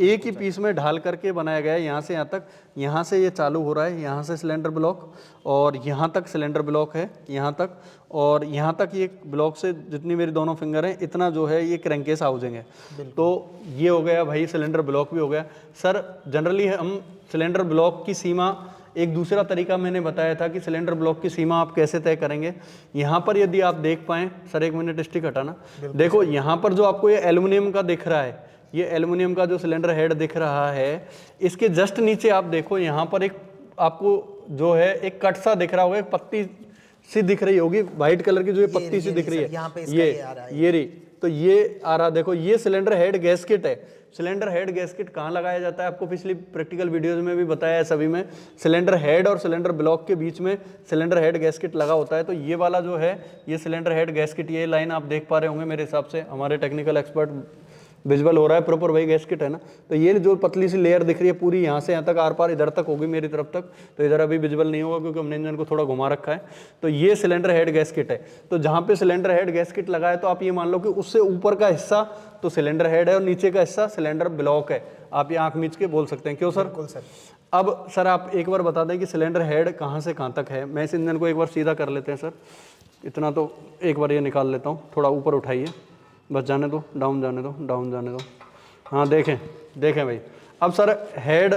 एक ही पीस में ढाल करके बनाया गया है। यहाँ से यहाँ तक, यहाँ से ये चालू हो रहा है, यहाँ से सिलेंडर ब्लॉक, और यहाँ तक सिलेंडर ब्लॉक है, यहाँ तक, और यहाँ तक ये ब्लॉक से जितनी मेरी दोनों फिंगर हैं इतना जो है ये क्रैंकेस हाउसिंग है। तो ये हो गया भाई, सिलेंडर ब्लॉक भी हो गया। सर जनरली हम सिलेंडर ब्लॉक की सीमा, एक दूसरा तरीका मैंने बताया था कि सिलेंडर ब्लॉक की सीमा आप कैसे तय करेंगे। यहाँ पर यदि आप देख पाएँ, सर एक मिनट स्टिक हटाना, देखो यहाँ पर जो आपको ये एल्युमिनियम का दिख रहा है, ये एल्युमिनियम का जो सिलेंडर हेड दिख रहा है, इसके जस्ट नीचे आप देखो यहाँ पर एक आपको जो है एक कट सा दिख रहा होगा, एक पत्ती सी दिख रही होगी वाइट कलर की, जो ये पत्ती सी दिख रही है, ये रही। तो ये आ रहा, देखो ये सिलेंडर हेड गैस्केट है। सिलेंडर हेड गैस्केट कहाँ लगाया जाता है, आपको पिछली प्रैक्टिकल वीडियोज में भी बताया है सभी में। सिलेंडर हेड और सिलेंडर ब्लॉक के बीच में सिलेंडर हेड गैस्केट लगा होता है। तो ये वाला जो है ये सिलेंडर हेड गैस्केट, ये लाइन आप देख पा रहे होंगे मेरे हिसाब से, हमारे टेक्निकल एक्सपर्ट विजुअल हो रहा है प्रॉपर, वही गैस्केट है ना। तो ये जो पतली सी लेयर दिख रही है पूरी यहाँ से यहाँ तक आर पार इधर तक होगी मेरी तरफ तक, तो इधर अभी विजुअल नहीं होगा क्योंकि हमने इंजन को थोड़ा घुमा रखा है। तो ये सिलेंडर हेड गैस्केट है। तो जहाँ पे सिलेंडर हेड गैस्केट लगा है तो आप ये मान लो कि उससे ऊपर का हिस्सा तो सिलेंडर हेड है और नीचे का हिस्सा सिलेंडर ब्लॉक है। आप ये आंख मीच के बोल सकते हैं, क्यों सर? बिल्कुल सर। अब सर आप एक बार बता दें कि सिलेंडर हेड कहाँ से कहाँ तक है। मैं इस इंजन को एक बार सीधा कर लेते हैं सर, इतना तो एक बार ये निकाल लेता हूँ, थोड़ा ऊपर उठाइए, बस जाने दो, डाउन जाने दो, डाउन जाने दो। हाँ देखें भाई। अब सर हेड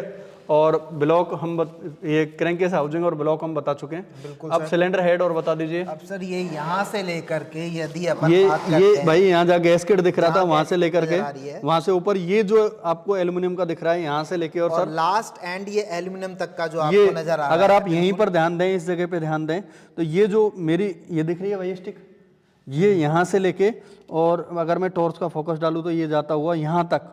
और ब्लॉक हम ये क्रैंकेस हाउसिंग और ब्लॉक हम बता चुके हैं। बिल्कुल अब सिलेंडर हेड और बता दीजिए। अब सर ये यहाँ से लेकर के यदि अपन ये भाई यहाँ जहाँ गैस्केट दिख रहा था वहां से लेकर के वहां से ऊपर ये जो आपको एल्युमिनियम का दिख रहा है यहाँ से लेके और सर लास्ट एंड ये एल्युमिनियम तक का जो आपको नजर आ रहा है, अगर आप यहीं पर ध्यान दें, इस जगह पे ध्यान दें, तो ये जो मेरी ये दिख रही है भाई स्टिक, ये यहाँ से लेके और अगर मैं टॉर्च का फोकस डालूँ तो ये जाता हुआ यहाँ तक,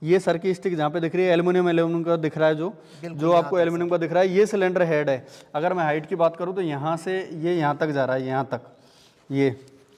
ये सर की स्टिक जहाँ पे दिख रही है एल्युमिनियम का दिख रहा है, जो आपको एल्युमिनियम का दिख रहा है, ये सिलेंडर हेड है। अगर मैं हाइट की बात करूँ तो यहाँ से ये यहाँ तक जा रहा है, यहाँ तक ये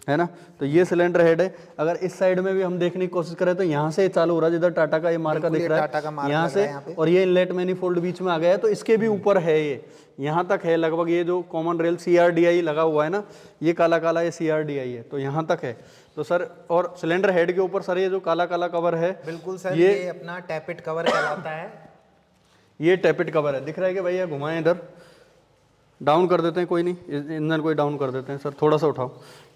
है ना। तो ये सिलेंडर हेड है। अगर इस साइड में भी हम देखने की कोशिश करें तो यहाँ से चालू हो रहा है, जिधर टाटा का ये मार्का दिख रहा है यहाँ से, और ये इनलेट मैनिफोल्ड बीच में आ गया है, तो इसके भी ऊपर है, ये यहाँ तक है लगभग। ये जो कॉमन रेल CRDI लगा हुआ है ना, ये काला काला ये CRDI है, तो यहाँ तक है। तो सर और सिलेंडर हेड के ऊपर सर ये जो काला काला कवर है, बिल्कुल सर, ये अपना टैपिट कवर कहलाता है। ये टैपिट कवर है, दिख रहा है कि भैया घुमाएं इधर, डाउन कर देते हैं, कोई नहीं, इंजन को ही डाउन कर देते हैं सर, थोड़ा सा उठाओ,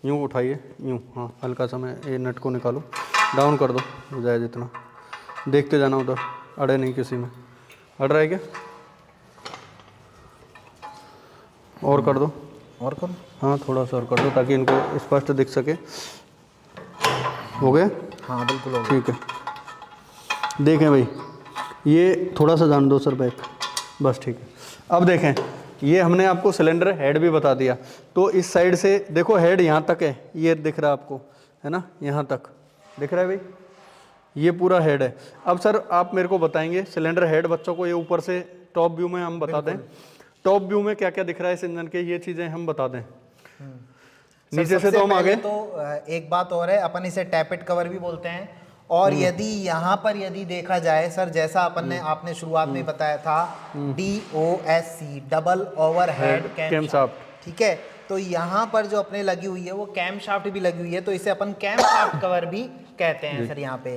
यूँ उठाइए, यूँ, हाँ हल्का सा, मैं ये नट को निकालूँ, डाउन कर दो जाए जितना, देखते जाना उधर, अड़े नहीं किसी में, अड़ रहा है क्या? और कर दो, और करो, हाँ थोड़ा सा और कर दो ताकि इनको स्पष्ट दिख सके। हो गए? हाँ बिल्कुल हो गया। ठीक है, देखें भाई, ये थोड़ा सा जान दो सर बैक, बस ठीक है। अब देखें, ये हमने आपको सिलेंडर हेड भी बता दिया। तो इस साइड से देखो हेड यहाँ तक है, ये दिख रहा है आपको, है ना, यहाँ तक दिख रहा है भाई, ये पूरा हेड है। अब सर आप मेरे को बताएंगे सिलेंडर हेड बच्चों को ये ऊपर से टॉप व्यू में हम बता दें, टॉप व्यू में क्या क्या दिख रहा है इस इंजन के, ये चीज़ें हम बता दें। नीचे से तो हम आगे, तो एक बात और है, अपन इसे टैपिट कवर भी बोलते हैं। और यदि यहाँ पर यदि देखा जाए सर, जैसा अपन ने आपने शुरुआत में बताया था, DOSC double overhead cam shaft, ठीक है। तो यहाँ पर जो अपने लगी हुई है वो कैम शाफ्ट भी लगी हुई है, तो इसे अपन कैम शाफ्ट कवर भी कहते हैं सर यहाँ पे,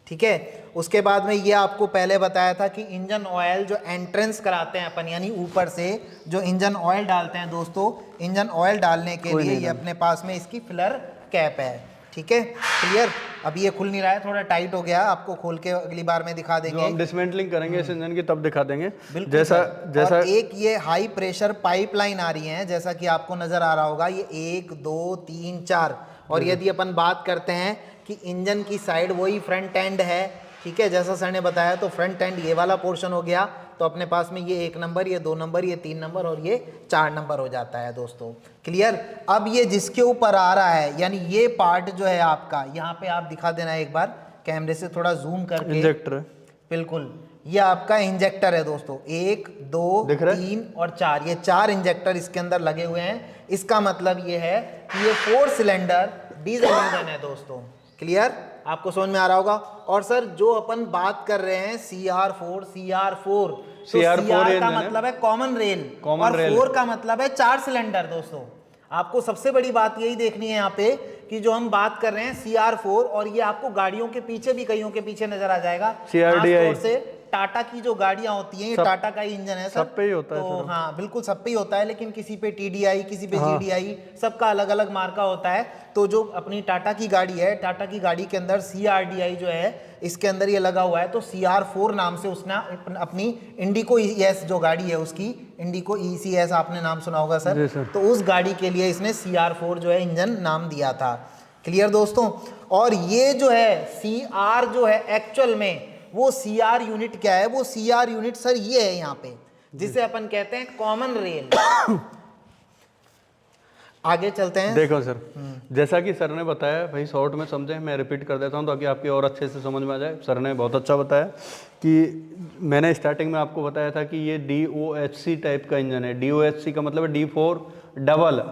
ठीक है। उसके बाद में ये आपको पहले बताया था कि इंजन ऑयल जो एंट्रेंस कराते हैं अपन, यानी ऊपर से जो इंजन ऑयल डालते हैं दोस्तों, इंजन ऑयल डालने के लिए ये अपने पास में इसकी फिलर कैप है। ठीक है, क्लियर। अब ये खुल नहीं रहा है, थोड़ा टाइट हो गया, आपको खोल के अगली बार में दिखा देंगे। हम डिसमेंटलिंग करेंगे इस इंजन की तब दिखा देंगे। जैसा जैसा एक ये हाई प्रेशर पाइपलाइन आ रही है, जैसा कि आपको नजर आ रहा होगा, ये 1 2 3 4। और यदि अपन बात करते हैं कि इंजन की साइड वही फ्रंट एंड है, ठीक है, जैसा सर ने बताया, तो फ्रंट एंड ये वाला पोर्शन हो गया, तो अपने पास में ये 1 नंबर, ये 2 नंबर, ये 3 नंबर और ये 4 नंबर हो जाता है दोस्तों। क्लियर। अब ये जिसके ऊपर आ रहा है, यानी ये पार्ट जो है आपका, यहाँ पे आप दिखा देना एक बार कैमरे से थोड़ा जूम करके। इंजेक्टर, बिल्कुल, ये आपका इंजेक्टर है दोस्तों। 1 2 3 और 4, ये 4 इंजेक्टर इसके अंदर लगे हुए हैं। इसका मतलब ये है कि ये 4 सिलेंडर डीजल इंजन है दोस्तों। क्लियर, आपको समझ में आ रहा होगा। और सर जो अपन बात कर रहे हैं CR4, CR4 का मतलब है कॉमन रेल, और 4 का मतलब है 4 सिलेंडर दोस्तों। आपको सबसे बड़ी बात यही देखनी है यहाँ पे कि जो हम बात कर रहे हैं CR4, और ये आपको गाड़ियों के पीछे भी, कईयों के पीछे नजर आ जाएगा। खासतौर से टाटा की जो गाड़ियां होती हैं, ये टाटा का ही इंजन है सर, सब पे ही होता है। तो हाँ बिल्कुल सब पे ही होता है, लेकिन किसी पे TDI, किसी पे GDI, सबका अलग अलग मार्का होता है। तो जो अपनी टाटा की गाड़ी है, टाटा की गाड़ी के अंदर CRDI जो है, इसके अंदर ये लगा हुआ है, तो CR4 नाम से उसने अपनी इंडिको ES जो गाड़ी है उसकी, इंडिको ECS आपने नाम सुना होगा सर, तो उस गाड़ी के लिए इसने CR4 जो है इंजन नाम दिया था। क्लियर दोस्तों। और ये जो है CR जो है एक्चुअल में वो CR यूनिट क्या है, वो CR यूनिट सर ये है यहाँ पे, जिसे अपन कहते हैं कॉमन रेल। आगे चलते हैं। देखो सर, जैसा कि सर ने बताया, भाई शॉर्ट में समझे, मैं रिपीट कर देता हूँ ताकि आपके और अच्छे से समझ में आ जाए। सर ने बहुत अच्छा बताया कि मैंने स्टार्टिंग में आपको बताया था कि ये DOHC टाइप का इंजन है। DOHC का मतलब है D फॉर डबल,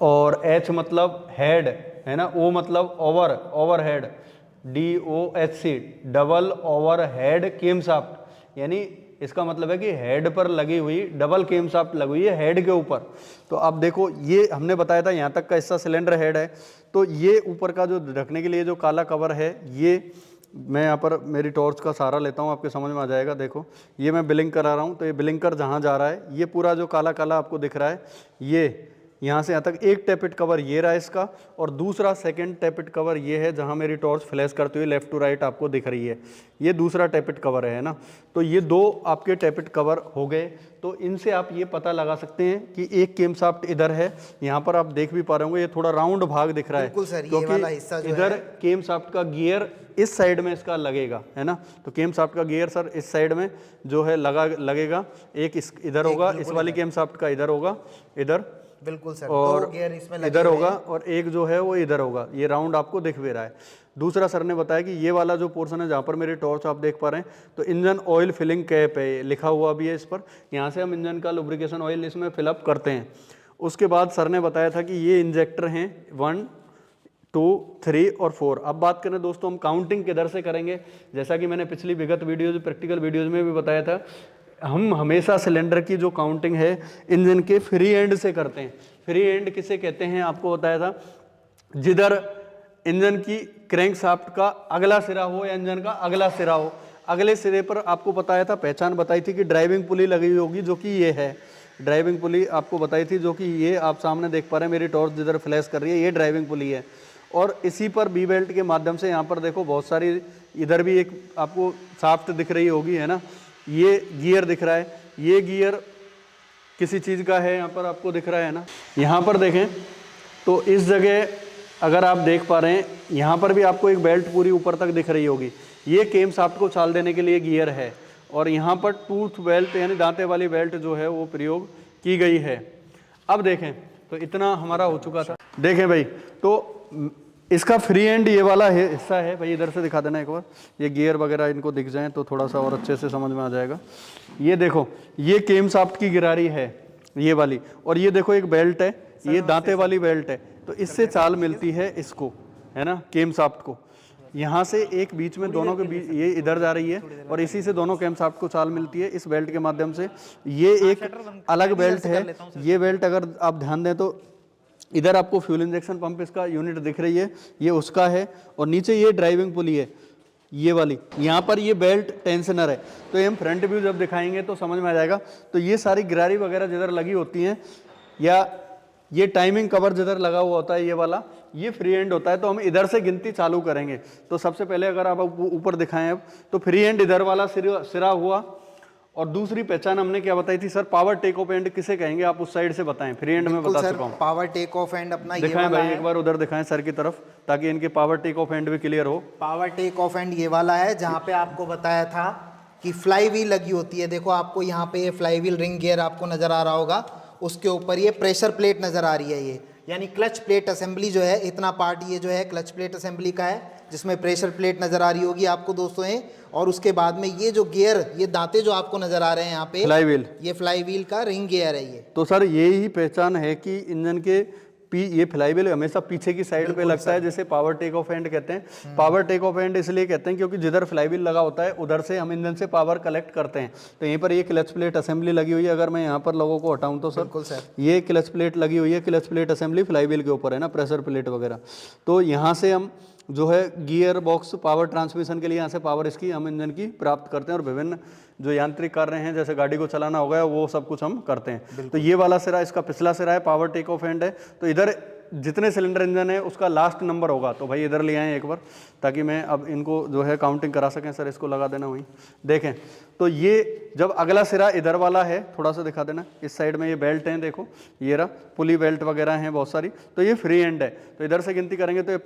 और H मतलब हेड है ना, O मतलब over head, DOHC double over head camshaft, यानी इसका मतलब है कि हेड पर लगी हुई डबल केमशाफ्ट लगी हुई है हेड के ऊपर। तो आप देखो, ये हमने बताया था यहाँ तक का हिस्सा सिलेंडर हेड है, तो ये ऊपर का जो ढकने के लिए जो काला कवर है, ये मैं यहाँ पर मेरी टॉर्च का सहारा लेता हूँ, आपके समझ में आ जाएगा। देखो ये मैं ब्लिंक करा रहा हूँ, तो ये ब्लिंकर जहाँ जा रहा है, ये पूरा जो काला काला आपको दिख रहा है, ये यहाँ से यहाँ तक एक टैपिट कवर ये रहा इसका, और दूसरा सेकंड टैपिट कवर ये है जहाँ मेरी टॉर्च फ्लैश करती हुई लेफ्ट टू राइट आपको दिख रही है, ये दूसरा टैपिट कवर है ना। तो ये 2 आपके टैपिट कवर हो गए। तो इनसे आप ये पता लगा सकते हैं कि एक केमशाफ्ट इधर है, यहाँ पर आप देख भी पा रहे होंगे, ये थोड़ा राउंड भाग दिख रहा है क्योंकि इधर केमशाफ्ट का गियर इस साइड में इसका लगेगा, है ना। तो केमशाफ्ट का गियर सर इस साइड में जो है लगेगा, एक इधर होगा, इस वाली केमशाफ्ट का इधर होगा, इधर बिल्कुल सर, और 2 गियर इसमें लगे इधर होगा, और एक जो है वो इधर होगा। ये राउंड आपको दिख भी रहा है। दूसरा सर ने बताया कि ये वाला जो पोर्शन है जहाँ पर मेरी टॉर्च आप देख पा रहे हैं, तो इंजन ऑयल फिलिंग कैप है, लिखा हुआ भी है इस पर। यहाँ से हम इंजन का लुब्रिकेशन ऑयल इसमें फिलअप करते हैं। उसके बाद सर ने बताया था कि ये इंजेक्टर हैं 1 2 3 और 4। अब बात करें दोस्तों हम काउंटिंग किधर से करेंगे, जैसा कि मैंने पिछली विगत वीडियोज, प्रैक्टिकल वीडियोज में भी बताया था, हम हमेशा सिलेंडर की जो काउंटिंग है इंजन के फ्री एंड से करते हैं। फ्री एंड किसे कहते हैं आपको बताया था, जिधर इंजन की क्रैंकशाफ्ट का अगला सिरा हो या इंजन का अगला सिरा हो। अगले सिरे पर आपको बताया था, पहचान बताई थी कि ड्राइविंग पुली लगी हुई होगी, जो कि ये है ड्राइविंग पुली आपको बताई थी, जो कि ये आप सामने देख पा रहे हैं, मेरी टॉर्च जिधर फ्लैश कर रही है, ये ड्राइविंग पुली है। और इसी पर बी बेल्ट के माध्यम से यहाँ पर देखो बहुत सारी, इधर भी एक आपको शाफ्ट दिख रही होगी, है ना। ये गियर दिख रहा है, ये गियर किसी चीज़ का है, यहाँ पर आपको दिख रहा है ना। यहाँ पर देखें तो इस जगह अगर आप देख पा रहे हैं, यहाँ पर भी आपको एक बेल्ट पूरी ऊपर तक दिख रही होगी, ये केमशाफ्ट को चाल देने के लिए गियर है। और यहाँ पर टूथ बेल्ट यानी दांते वाली बेल्ट जो है वो प्रयोग की गई है। अब देखें तो इतना हमारा हो चुका था। देखें भाई, तो इसका फ्री एंड ये वाला हिस्सा है भाई, इधर से दिखा देना एक बार, ये गियर वगैरह इनको दिख जाएं तो थोड़ा सा और अच्छे से समझ में आ जाएगा। ये देखो, ये केमशाफ्ट की गिरारी है ये वाली, और ये देखो एक बेल्ट है, ये दांते वाली बेल्ट है, तो इससे चाल मिलती है इसको, है ना, केमशाफ्ट को। यहाँ से एक बीच में दोनों के बीच ये इधर जा रही है, और इसी से दोनों केमशाफ्ट को चाल मिलती है इस बेल्ट के माध्यम से। ये एक अलग बेल्ट है, ये बेल्ट अगर आप ध्यान दें तो इधर आपको फ्यूल इंजेक्शन पंप इसका यूनिट दिख रही है, ये उसका है, और नीचे ये ड्राइविंग पुली है। ये वाली, यहाँ पर ये बेल्ट टेंशनर है। तो ये हम फ्रंट व्यू जब दिखाएंगे तो समझ में आ जाएगा। तो ये सारी गिरारी वगैरह जिधर लगी होती हैं, या ये टाइमिंग कवर जिधर लगा हुआ होता है, ये वाला ये फ्री एंड होता है। तो हम इधर से गिनती चालू करेंगे। तो सबसे पहले अगर आप ऊपर दिखाएं अब, तो फ्री एंड इधर वाला सिरा हुआ। और दूसरी पहचान हमने क्या बताई थी sir, power take off end किसे कहेंगे, आप उस साइड से बताएं। फ्री एंड में बता चुका हूं। पावर टेक ऑफ एंड अपना ये दिखाएं वाला भाई, है। एक बार उधर दिखाएं सर की तरफ, ताकि इनके पावर टेक ऑफ एंड भी क्लियर हो। पावर टेक ऑफ एंड ये वाला है, जहाँ पे आपको बताया था कि फ्लाई व्हील लगी होती है। देखो आपको यहाँ पे ये फ्लाई व्हील रिंग गियर आपको नजर आ रहा होगा, उसके ऊपर ये प्रेशर प्लेट नजर आ रही है। ये यानी क्लच प्लेट असेंबली जो है, इतना पार्ट ये जो है क्लच प्लेट असेंबली का है, जिसमें प्रेशर प्लेट नजर आ रही होगी आपको दोस्तों ये। और उसके बाद में ये जो गियर, ये दांते जो आपको नजर आ रहे हैं यहाँ पे, फ्लाई व्हील, ये फ्लाई व्हील का रिंग गियर है ये। तो सर ये ही पहचान है कि इंजन के ये फ्लाई व्हील हमेशा पीछे की साइड पे लगता है, जिसे पावर टेक ऑफ एंड कहते हैं। पावर टेक ऑफ एंड इसलिए कहते हैं क्योंकि जिधर फ्लाई व्हील लगा होता है उधर से हम इंजन से पावर कलेक्ट करते हैं। तो यहीं पर ये क्लच प्लेट असेंबली लगी हुई है। अगर मैं यहाँ पर लोगों को हटाऊं तो सर, बिल्कुल सर, ये क्लच प्लेट लगी हुई है। Clutch plate assembly fly wheel के ऊपर है ना, प्रेशर प्लेट वगैरह। तो यहाँ से हम जो है गियर बॉक्स पावर ट्रांसमिशन के लिए यहाँ से पावर इसकी हम इंजन की प्राप्त करते हैं। और विभिन्न जो यांत्रिक कार्य हैं, जैसे गाड़ी को चलाना होगा, वो सब कुछ हम करते हैं। तो ये वाला सिरा इसका पिछला सिरा है, पावर टेक ऑफ एंड है। तो इधर जितने सिलेंडर इंजन है उसका लास्ट नंबर होगा। तो भाई इधर ले आए एक बार, ताकि मैं अब इनको जो है काउंटिंग करा सकें। सर इसको लगा देना वहीं, देखें। तो ये जब अगला सिरा इधर वाला है, थोड़ा सा दिखा देना, इस साइड में ये बेल्ट हैं, देखो ये रहा, पुली बेल्ट वगैरह हैं बहुत सारी। तो ये फ्री एंड है। तो इधर से गिनती करेंगे तो ये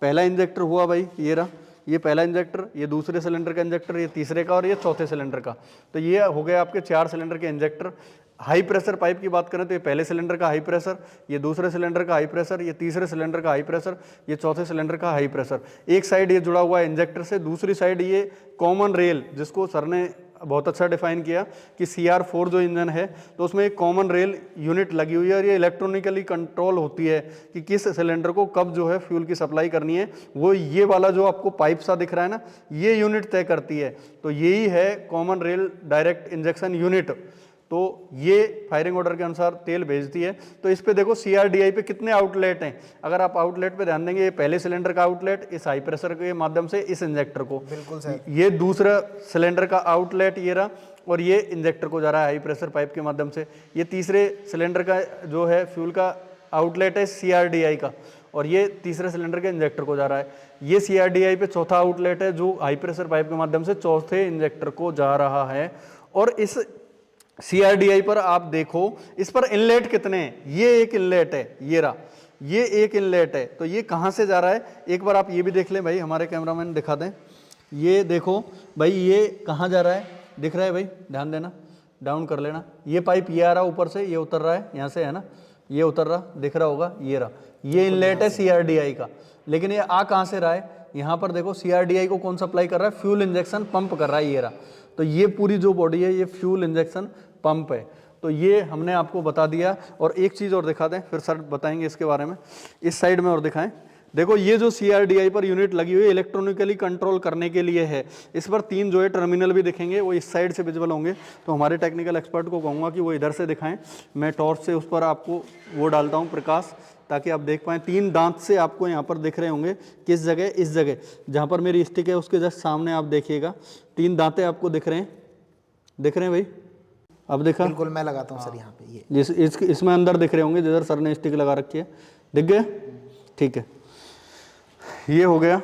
पहला इंजेक्टर हुआ भाई, ये रहा, ये पहला इंजेक्टर, ये दूसरे सिलेंडर का इंजेक्टर, ये तीसरे का, और ये चौथे सिलेंडर का। तो ये हो गए आपके 4 सिलेंडर के इंजेक्टर। हाई प्रेशर पाइप की बात करें तो ये पहले सिलेंडर का हाई प्रेशर, ये दूसरे सिलेंडर का हाई प्रेशर, ये तीसरे सिलेंडर का हाई प्रेशर, ये चौथे सिलेंडर का हाई प्रेशर। एक साइड ये जुड़ा हुआ है इंजेक्टर से, दूसरी साइड ये कॉमन रेल, जिसको सर ने बहुत अच्छा डिफाइन किया कि CR4 जो इंजन है, तो उसमें एक कॉमन रेल यूनिट लगी हुई है। और ये इलेक्ट्रॉनिकली कंट्रोल होती है कि किस सिलेंडर को कब जो है फ्यूल की सप्लाई करनी है। वो ये वाला जो आपको पाइप सा दिख रहा है ना, ये यूनिट तय करती है। तो यही है common rail direct injection unit. तो ये फायरिंग ऑर्डर के अनुसार तेल भेजती है। तो इस पे देखो CRDI पे कितने आउटलेट हैं। अगर आप आउटलेट पे ध्यान देंगे, ये पहले सिलेंडर का आउटलेट इस हाई प्रेशर के माध्यम से इस इंजेक्टर को, बिल्कुल सर, ये दूसरा सिलेंडर का आउटलेट ये रहा, और ये इंजेक्टर को जा रहा है हाई प्रेशर पाइप के माध्यम से। ये तीसरे सिलेंडर का जो है फ्यूल का आउटलेट है CRDI का, और ये तीसरे सिलेंडर के इंजेक्टर को जा रहा है। ये CRDI पे चौथा आउटलेट है, जो हाई प्रेशर पाइप के माध्यम से चौथे इंजेक्टर को जा रहा है। और इस CRDI पर आप देखो, इस पर इनलेट कितने हैं। ये एक इनलेट है, ये रहा, ये एक इनलेट है। तो ये कहाँ से जा रहा है, एक बार आप ये भी देख लें भाई, हमारे कैमरामैन दिखा दें। ये देखो भाई, ये कहाँ जा रहा है, दिख रहा है भाई, ध्यान देना, डाउन कर लेना। ये पाइप ये आ रहा ऊपर से, ये उतर रहा है, यहाँ से है ना, ये उतर रहा, दिख रहा होगा, ये रहा, ये इनलेट है CRDI का। लेकिन ये आ कहाँ से रहा है, यहाँ पर देखो CRDI को कौन सप्लाई कर रहा है, फ्यूल इंजेक्शन पंप कर रहा है, ये रहा। तो ये पूरी जो बॉडी है, ये फ्यूल इंजेक्शन पंप है। तो ये हमने आपको बता दिया। और एक चीज़ और दिखा दें, फिर सर बताएंगे इसके बारे में। इस साइड में और दिखाएं, देखो ये जो CRDI पर यूनिट लगी हुई है, इलेक्ट्रॉनिकली कंट्रोल करने के लिए है। इस पर 3 जो है टर्मिनल भी दिखेंगे, वो इस साइड से विजिबल होंगे। तो हमारे टेक्निकल एक्सपर्ट को कहूँगा कि वो इधर से दिखाएं। मैं टॉर्च से उस पर आपको वो डालता हूँ प्रकाश, ताकि आप देख पाएँ। 3 दांत से आपको यहाँ पर दिख रहे होंगे, किस जगह, इस जगह जहाँ पर मेरी स्टिक है उसके जस्ट सामने आप देखिएगा, 3 दांतें आपको दिख रहे हैं, दिख रहे हैं भाई, अब देखा, बिल्कुल मैं लगाता हूँ सर यहाँ पे। ये इसमें अंदर दिख रहे होंगे जिधर सर ने स्टिक लगा रखी है, दिख गए, ठीक है। ये हो गया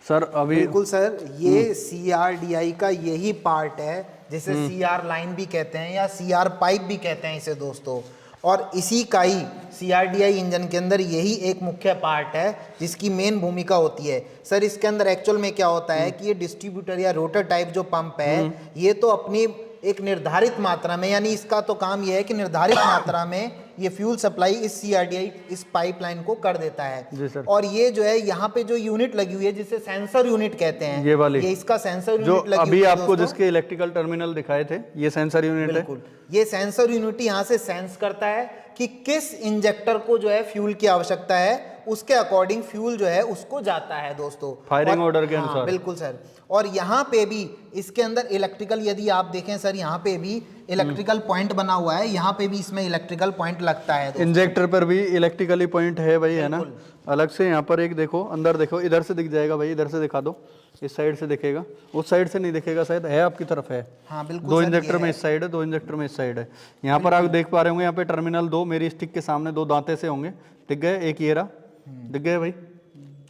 सर अभी। बिल्कुल सर, ये CRDI का यही पार्ट है, जिसे CR लाइन भी कहते हैं या CR पाइप भी कहते हैं इसे दोस्तों। और इसी का ही CRDI इंजन के अंदर यही एक मुख्य पार्ट है, जिसकी मेन भूमिका होती है। सर इसके अंदर एक्चुअल में क्या होता है कि ये डिस्ट्रीब्यूटर या रोटर टाइप जो पंप है, ये तो अपनी एक निर्धारित मात्रा में, यानी इसका तो काम यह है कि निर्धारित मात्रा में ये फ्यूल सप्लाई इस CRDI इस पाइपलाइन को कर देता है। और ये जो है यहाँ पे जो यूनिट लगी हुई है, जिसे सेंसर यूनिट कहते हैं, ये वाली, ये इसका सेंसर यूनिट जो लगी हुई अभी है आपको जिसके इलेक्ट्रिकल टर्मिनल दिखाए थे, ये सेंसर यूनिट है। ये सेंसर यूनिट यहाँ से सेंस करता है कि किस इंजेक्टर को जो है फ्यूल की आवश्यकता है, उसके अकॉर्डिंग फ्यूल जो है उसको जाता है दोस्तों, फायरिंग ऑर्डर के अनुसार। बिल्कुल सर। और यहाँ पे भी इसके अंदर इलेक्ट्रिकल, यदि आप देखें सर, यहाँ पे भी इलेक्ट्रिकल पॉइंट बना हुआ है, यहाँ पे भी इसमें इलेक्ट्रिकल पॉइंट लगता है दोस्तों। इंजेक्टर पर भी इलेक्ट्रिकली पॉइंट है भाई, है ना, अलग से। यहाँ पर एक देखो, अंदर देखो, इधर से दिख जाएगा भाई, इधर से दिखा दो, इस साइड से दिखेगा, उस साइड से नहीं दिखेगा शायद, है आपकी तरफ है। हाँ बिल्कुल दो सर, इंजेक्टर ये में है। इस साइड है, दो इंजेक्टर में इस साइड है। यहाँ पर आप देख पा रहे होंगे, यहाँ पे टर्मिनल 2 मेरी स्टिक के सामने 2 दांते से होंगे, दिख गए, एक ये रहा, दिख गए भाई,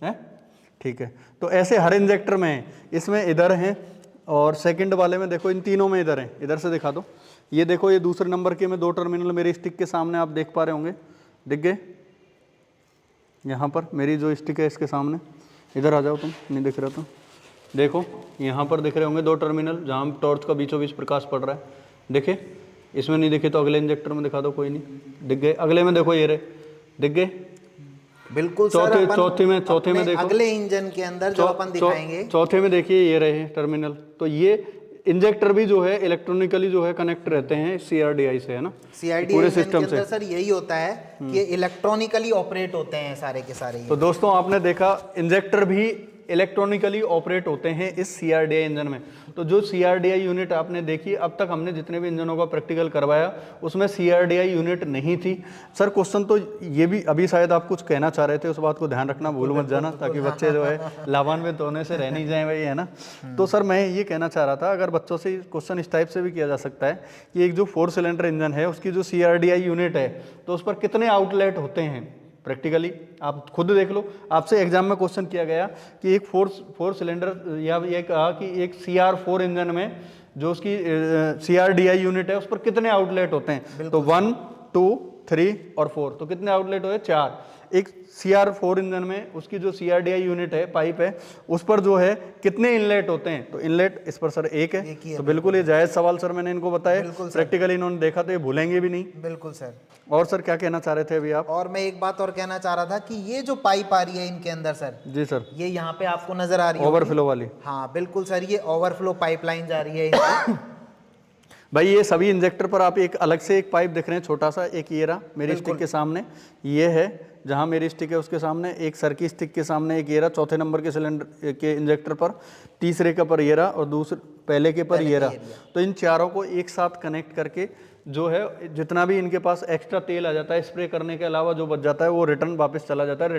है, ठीक है। तो ऐसे हर इंजेक्टर में है, इसमें इधर है, और सेकंड वाले में देखो इन तीनों में इधर है, इधर से दिखा दो, ये देखो, ये दूसरे नंबर के में 2 टर्मिनल मेरी स्टिक के सामने आप देख पा रहे होंगे, दिख गए, यहाँ पर मेरी जो स्टिक है इसके सामने, इधर आ जाओ तुम, नहीं दिख रहा तो देखो, यहाँ पर दिख रहे होंगे 2 टर्मिनल जहाँ टॉर्च का बीचों बीच प्रकाश पड़ रहा है, देखे, इसमें नहीं दिखे तो अगले इंजेक्टर में दिखा दो, कोई नहीं, दिख गए, अगले में देखो ये रहे, दिख गए, बिल्कुल सर। चौथे में अपने देखो, अगले इंजन के अंदर जो अपन दिखाएंगे, चौथे में देखिए ये रहे टर्मिनल। तो ये इंजेक्टर भी जो है इलेक्ट्रॉनिकली जो है कनेक्ट रहते हैं CRDI से, है ना, CRDI पूरे इंजन सिस्टम के अंदर से। सर यही होता है कि इलेक्ट्रॉनिकली ऑपरेट होते हैं सारे के सारे। तो दोस्तों आपने देखा, इंजेक्टर भी इलेक्ट्रॉनिकली ऑपरेट होते हैं इस CRDI इंजन में। तो जो CRDI यूनिट आपने देखी, अब तक हमने जितने भी इंजनों का प्रैक्टिकल करवाया उसमें CRDI यूनिट नहीं थी। सर क्वेश्चन तो ये भी, अभी शायद आप कुछ कहना चाह रहे थे, उस बात को ध्यान रखना, भूल मत जाना, ताकि बच्चे जो है लाभान्वित होने से रह नहीं जाए भाई, है ना। तो सर मैं ये कहना चाह रहा था, अगर बच्चों से क्वेश्चन इस टाइप से भी किया जा सकता है कि एक जो 4 सिलेंडर इंजन है उसकी जो CRDI यूनिट है तो उस पर कितने आउटलेट होते हैं, प्रैक्टिकली आप खुद देख लो। आपसे एग्जाम में क्वेश्चन किया गया कि एक फोर सिलेंडर, या ये कहा कि एक CR4 इंजन में जो उसकी CRDI यूनिट है उस पर कितने आउटलेट होते हैं, तो 1, 2, 3 और 4, तो कितने आउटलेट हुए, 4। एक CR4 इंजन में उसकी जो CRDI यूनिट है, पाइप है, उस पर जो है कितने इनलेट होते हैं, तो इनलेट इस पर सर एक है। तो बिल्कुल ये जायज़ सवाल सर मैंने इनको बताया, प्रैक्टिकली इन्होंने देखा तो ये भूलेंगे भी नहीं। बिल्कुल सर। और सर क्या कहना चाह रहे थे अभी आप? और मैं एक बात और कहना चाह रहा था कि ये जो पाइप आ रही है इनके अंदर सर, जी सर, ये यहाँ पे आपको नजर आ रही है ओवरफ्लो वाली। हाँ बिल्कुल सर, ये ओवरफ्लो पाइपलाइन जा रही है इनकी। भाई ये सभी इंजेक्टर पर आप एक अलग से एक पाइप देख रहे हैं, छोटा सा, एक ये रहा मेरी स्टिक के सामने, ये है जहां मेरी स्टिक है उसके सामने, एक सर की स्टिक के सामने एक ये रहा, चौथे नंबर के सिलेंडर के इंजेक्टर पर, तीसरे के पर ये रहा, और दूसरे पहले के पर ये रहा। तो इन चारों को एक साथ कनेक्ट करके जो है जितना भी इनके पास एक्स्ट्रा तेल आ जाता है स्प्रे करने के अलावा जो बच जाता है वो रिटर्न वापस चला जाता है,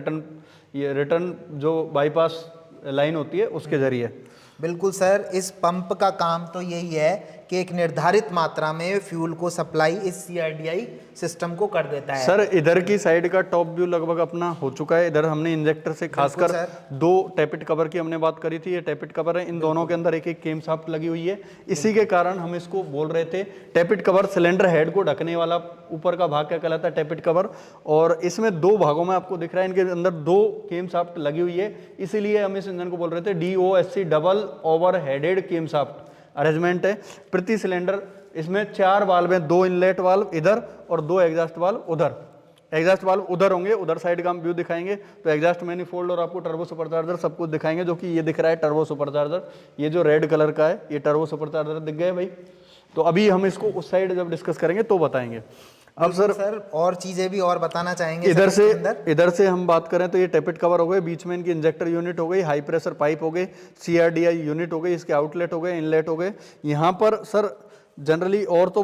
रिटर्न जो बाईपास लाइन होती है उसके जरिए। बिल्कुल सर, इस पंप का काम तो यही है कि एक निर्धारित मात्रा में फ्यूल को सप्लाई इस CRDI सिस्टम को कर देता है। सर इधर की साइड का टॉप व्यू लगभग अपना हो चुका है। इधर हमने इंजेक्टर से खासकर 2 टैपिट कवर की हमने बात करी थी, ये टैपिट कवर है, इन दोनों के अंदर एक एक केम शाफ्ट लगी हुई है। इसी के कारण हम इसको बोल रहे थे टैपिट कवर, सिलेंडर हेड को ढकने वाला ऊपर का भाग क्या कहलाता है, टैपिट कवर। और इसमें 2 भागों में आपको दिख रहा है, इनके अंदर 2 केम शाफ्ट लगी हुई है, इसीलिए हम इस इंजन को बोल रहे थे DOSC, डबल ओवर हेडेड केम शाफ्ट अरेंजमेंट है। प्रति सिलेंडर इसमें 4 वाल्व हैं, 2 इनलेट वाल्व इधर और 2 एग्जॉस्ट वाल्व उधर। एग्जॉस्ट वाल्व उधर होंगे, उधर साइड का हम व्यू दिखाएंगे तो एग्जॉस्ट मैनिफोल्ड और आपको टर्बो सुपरचार्जर सब कुछ दिखाएंगे, जो कि ये दिख रहा है टर्बो सुपरचार्जर, ये जो रेड कलर का है ये टर्बो सुपरचार्जर दिख गए भाई। तो अभी हम इसको उस साइड जब डिस्कस करेंगे तो बताएंगे। अब सर और चीजें भी और बताना चाहेंगे इधर से हम बात करें तो ये टैपिट कवर हो गए, बीच में इनकी इंजेक्टर यूनिट हो गई, हाई प्रेशर पाइप हो गई, CRDI यूनिट हो गई, इसके आउटलेट हो गए, इनलेट हो गए। यहाँ पर सर जनरली और तो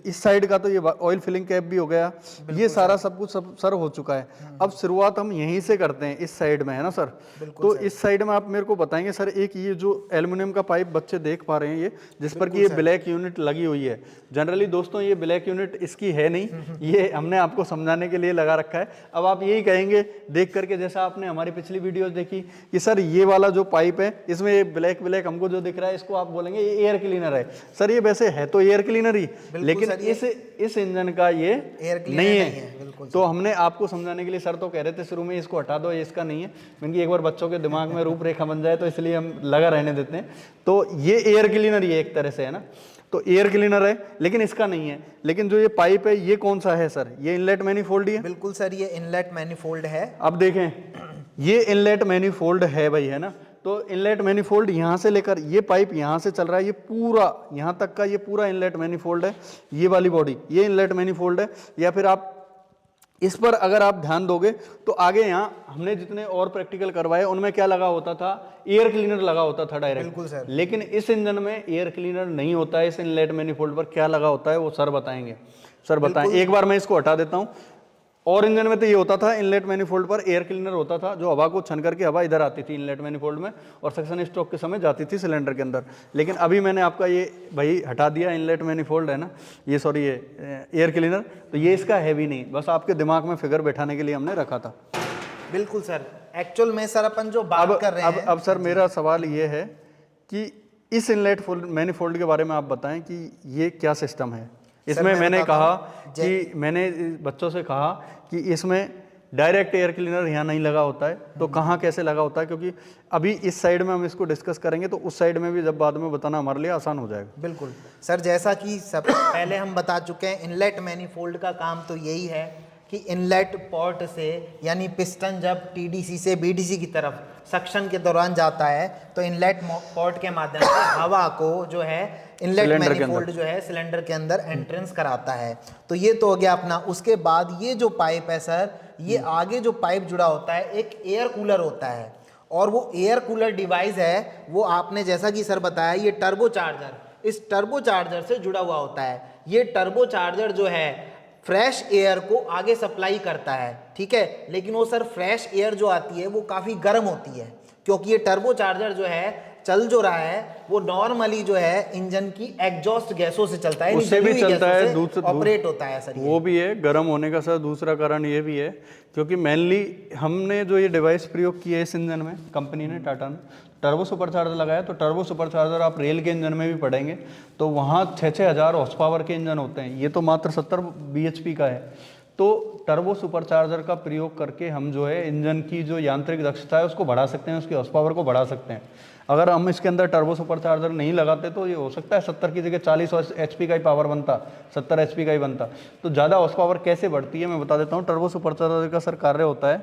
इस साइड का तो ये ऑयल फिलिंग कैप भी हो गया, ये सारा सब कुछ सर हो चुका है। अब शुरुआत हम यहीं से करते हैं, इस साइड में, है ना सर। तो इस साइड में आप मेरे को बताएंगे सर, एक ये जो एल्युमिनियम का पाइप बच्चे देख पा रहे हैं ये, जिस पर कि ये ब्लैक यूनिट लगी हुई है। जनरली दोस्तों ये ब्लैक यूनिट इसकी है नहीं, ये हमने आपको समझाने के लिए लगा रखा है। अब आप यही कहेंगे देख करके, जैसा आपने हमारी पिछली वीडियोज देखी कि सर ये वाला जो पाइप है इसमें ये ब्लैक ब्लैक हमको जो दिख रहा है इसको आप बोलेंगे ये एयर क्लीनर है। सर ये वैसे है तो एयर क्लीनर ही, लेकिन इस इंजन का ये नहीं है। तो हमने आपको समझाने के लिए, सर तो कह रहे थे शुरू में इसको हटा दो, ये इसका नहीं है, क्योंकि एक बार बच्चों के दिमाग में रूपरेखा बन जाए तो इसलिए हम लगा रहने देते हैं। तो ये एयर क्लीनर ही एक तरह से, है ना, तो एयर क्लीनर है लेकिन इसका नहीं है। लेकिन जो ये पाइप है ये कौन सा है सर, ये इनलेट मैनिफोल्ड ही है। बिल्कुल सर, ये इनलेट मैनिफोल्ड है। अब देखें ये इनलेट मैनिफोल्ड है भाई, है ना। तो इनलेट मैनिफोल्ड यहाँ से लेकर ये पाइप यहाँ से चल रहा है, ये पूरा यहाँ तक का ये पूरा इनलेट मैनिफोल्ड है। ये वाली बॉडी ये इनलेट मैनिफोल्ड है, या फिर आप इस पर अगर आप ध्यान दोगे तो आगे यहाँ हमने जितने और प्रैक्टिकल करवाए उनमें क्या लगा होता था, एयर क्लीनर लगा होता था डायरेक्ट। बिल्कुल सर। लेकिन इस इंजन में एयर क्लीनर नहीं होता है। इस इनलेट मैनिफोल्ड पर क्या लगा होता है वो सर बताएंगे। सर बताएं, एक बार मैं इसको हटा देता हूं। और इंजन में तो ये होता था, इनलेट मैनिफोल्ड पर एयर क्लीनर होता था जो हवा को छन करके हवा इधर आती थी इनलेट मैनिफोल्ड में और सक्शन स्ट्रोक के समय जाती थी सिलेंडर के अंदर। लेकिन अभी मैंने आपका ये भाई हटा दिया, इनलेट मैनिफोल्ड है ना ये, सॉरी ये एयर क्लीनर, तो ये इसका है भी नहीं, बस आपके दिमाग में फिगर बैठाने के लिए हमने रखा था। बिल्कुल सर। एक्चुअल में सर अपन जो बात कर रहे हैं, अब सर मेरा सवाल ये है कि इस इनलेट मैनिफोल्ड के बारे में आप बताएं कि ये क्या सिस्टम है इसमें। मैंने कहा कि मैंने बच्चों से कहा कि इसमें डायरेक्ट एयर क्लीनर यहाँ नहीं लगा होता है, तो कहाँ कैसे लगा होता है, क्योंकि अभी इस साइड में हम इसको डिस्कस करेंगे तो उस साइड में भी जब बाद में बताना हमारे लिए आसान हो जाएगा। बिल्कुल सर, जैसा कि सब पहले हम बता चुके हैं, इनलेट मैनिफोल्ड का काम तो यही है कि इनलेट पोर्ट से, यानी पिस्टन जब टीडीसी से बीडीसी की तरफ सक्शन के दौरान जाता है तो इनलेट पोर्ट के माध्यम से हवा को जो है इनलेट मैनिफोल्ड जो है सिलेंडर के अंदर एंट्रेंस कराता है। तो ये तो हो गया अपना। उसके बाद ये जो पाइप है सर, ये आगे जो पाइप जुड़ा होता है एक एयर कूलर होता है, और वो एयर कूलर डिवाइस है वो आपने जैसा कि सर बताया, ये टर्बो चार्जर, इस टर्बो चार्जर से जुड़ा हुआ होता है। ये टर्बो चार्जर जो है फ्रेश एयर को आगे सप्लाई करता है, ठीक है। लेकिन वो सर फ्रेश एयर जो आती है वो काफ़ी गर्म होती है, क्योंकि ये टर्बो चार्जर जो है चल जो रहा है वो नॉर्मली जो है इंजन की एग्जॉस्ट गैसों से चलता है, उससे भी चलता है, ऑपरेट होता है सर। वो भी है गर्म होने का सर। दूसरा कारण ये भी है क्योंकि मेनली हमने जो ये डिवाइस प्रयोग किया है इस इंजन में, कंपनी ने, टाटा ने टर्बो सुपरचार्जर लगाया। तो टर्बो सुपरचार्जर आप रेल के इंजन में भी पढ़ेंगे तो वहाँ 6-6 हज़ार हॉर्स पावर के इंजन होते हैं, ये तो मात्र 70 bhp का है। तो टर्बो सुपरचार्जर का प्रयोग करके हम जो है इंजन की जो यांत्रिक दक्षता है उसको बढ़ा सकते हैं, उसकी हॉर्स पावर को बढ़ा सकते हैं। अगर हम इसके अंदर टर्बो सुपरचार्जर नहीं लगाते तो ये हो सकता है 70 की जगह 40 HP का ही पावर बनता, 70 HP का ही बनता। तो ज़्यादा हॉर्स पावर कैसे बढ़ती है मैं बता देता हूँ। टर्बो सुपरचार्जर का सर कार्य होता है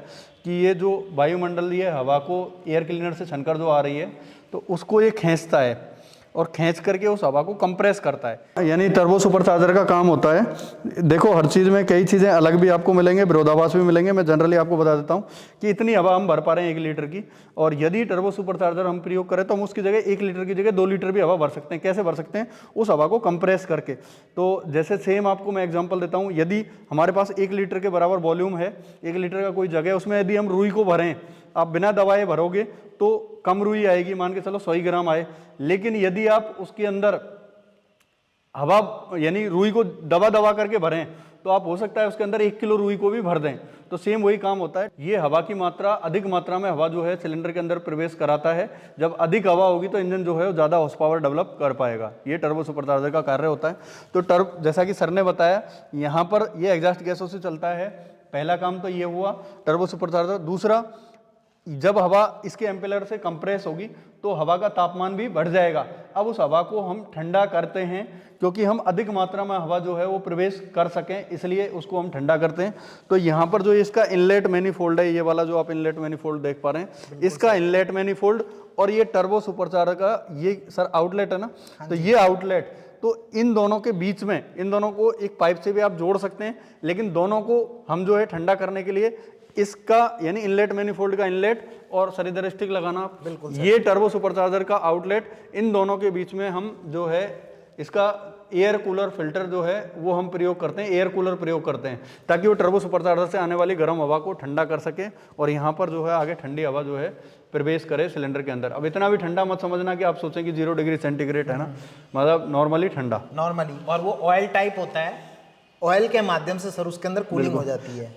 कि ये जो वायुमंडलीय हवा को एयर क्लीनर से छनकर जो आ रही है तो उसको ये खींचता है और खींच करके उस हवा को कंप्रेस करता है। यानी टर्बो सुपरचार्जर का काम होता है। देखो हर चीज़ में कई चीज़ें अलग भी आपको मिलेंगे, विरोधाभास भी मिलेंगे। मैं जनरली आपको बता देता हूँ कि इतनी हवा हम भर पा रहे हैं 1 लीटर की, और यदि टर्बो सुपरचार्जर हम प्रयोग करें तो हम उसकी जगह 1 लीटर की जगह 2 लीटर भी हवा भर सकते हैं। कैसे भर सकते हैं? उस हवा को कंप्रेस करके। तो जैसे सेम आपको मैं एग्जाम्पल देता हूँ, यदि हमारे पास 1 लीटर के बराबर वॉल्यूम है, 1 लीटर का कोई जगह, उसमें यदि हम रुई को भरें, आप बिना दबाए भरोगे तो कम रुई आएगी, मान के चलो 100 ग्राम आए। लेकिन यदि आप उसके अंदर हवा यानी रुई को दबा दबा करके भरें तो आप हो सकता है उसके अंदर 1 किलो रुई को भी भर दें। तो सेम वही काम होता है। ये हवा की मात्रा, अधिक मात्रा में हवा जो है सिलेंडर के अंदर प्रवेश कराता है। जब अधिक हवा होगी तो इंजन जो है वो ज़्यादा हॉर्स पावर डेवलप कर पाएगा। ये टर्बो सुपरचार्जर का कार्य होता है। तो जैसा कि सर ने बताया, यहाँ पर ये एग्जॉस्ट गैसों से चलता है। पहला काम तो ये हुआ टर्बो सुपरचार्जर। दूसरा, जब हवा इसके एम्पेलर से कंप्रेस होगी तो हवा का तापमान भी बढ़ जाएगा। अब उस हवा को हम ठंडा करते हैं, क्योंकि हम अधिक मात्रा में हवा जो है वो प्रवेश कर सकें, इसलिए उसको हम ठंडा करते हैं। तो यहाँ पर जो इसका इनलेट मैनिफोल्ड है, ये वाला जो आप इनलेट मैनिफोल्ड देख पा रहे हैं, इसका इनलेट मैनिफोल्ड और ये टर्बो सुपरचार्जर का ये सर आउटलेट है ना, तो ये आउटलेट, तो इन दोनों के बीच में, इन दोनों को एक पाइप से भी आप जोड़ सकते हैं। लेकिन दोनों को हम जो है ठंडा करने के लिए इसका यानी इनलेट मैनिफोल्ड का इनलेट और सर इधर स्टिक लगाना, बिल्कुल ये टर्बो सुपरचार्जर का आउटलेट, इन दोनों के बीच में हम जो है इसका एयर कूलर फिल्टर जो है वो हम प्रयोग करते हैं, एयर कूलर प्रयोग करते हैं, ताकि वो टर्बो सुपरचार्जर से आने वाली गर्म हवा को ठंडा कर सके और यहाँ पर जो है आगे ठंडी हवा जो है प्रवेश करे सिलेंडर के अंदर। अब इतना भी ठंडा मत समझना कि आप सोचें कि 0 डिग्री सेंटीग्रेड है ना, मतलब नॉर्मली ठंडा, नॉर्मली। और वो ऑयल टाइप होता है, ऑयल के माध्यम से सर उसके अंदर कूलिंग हो जाती है।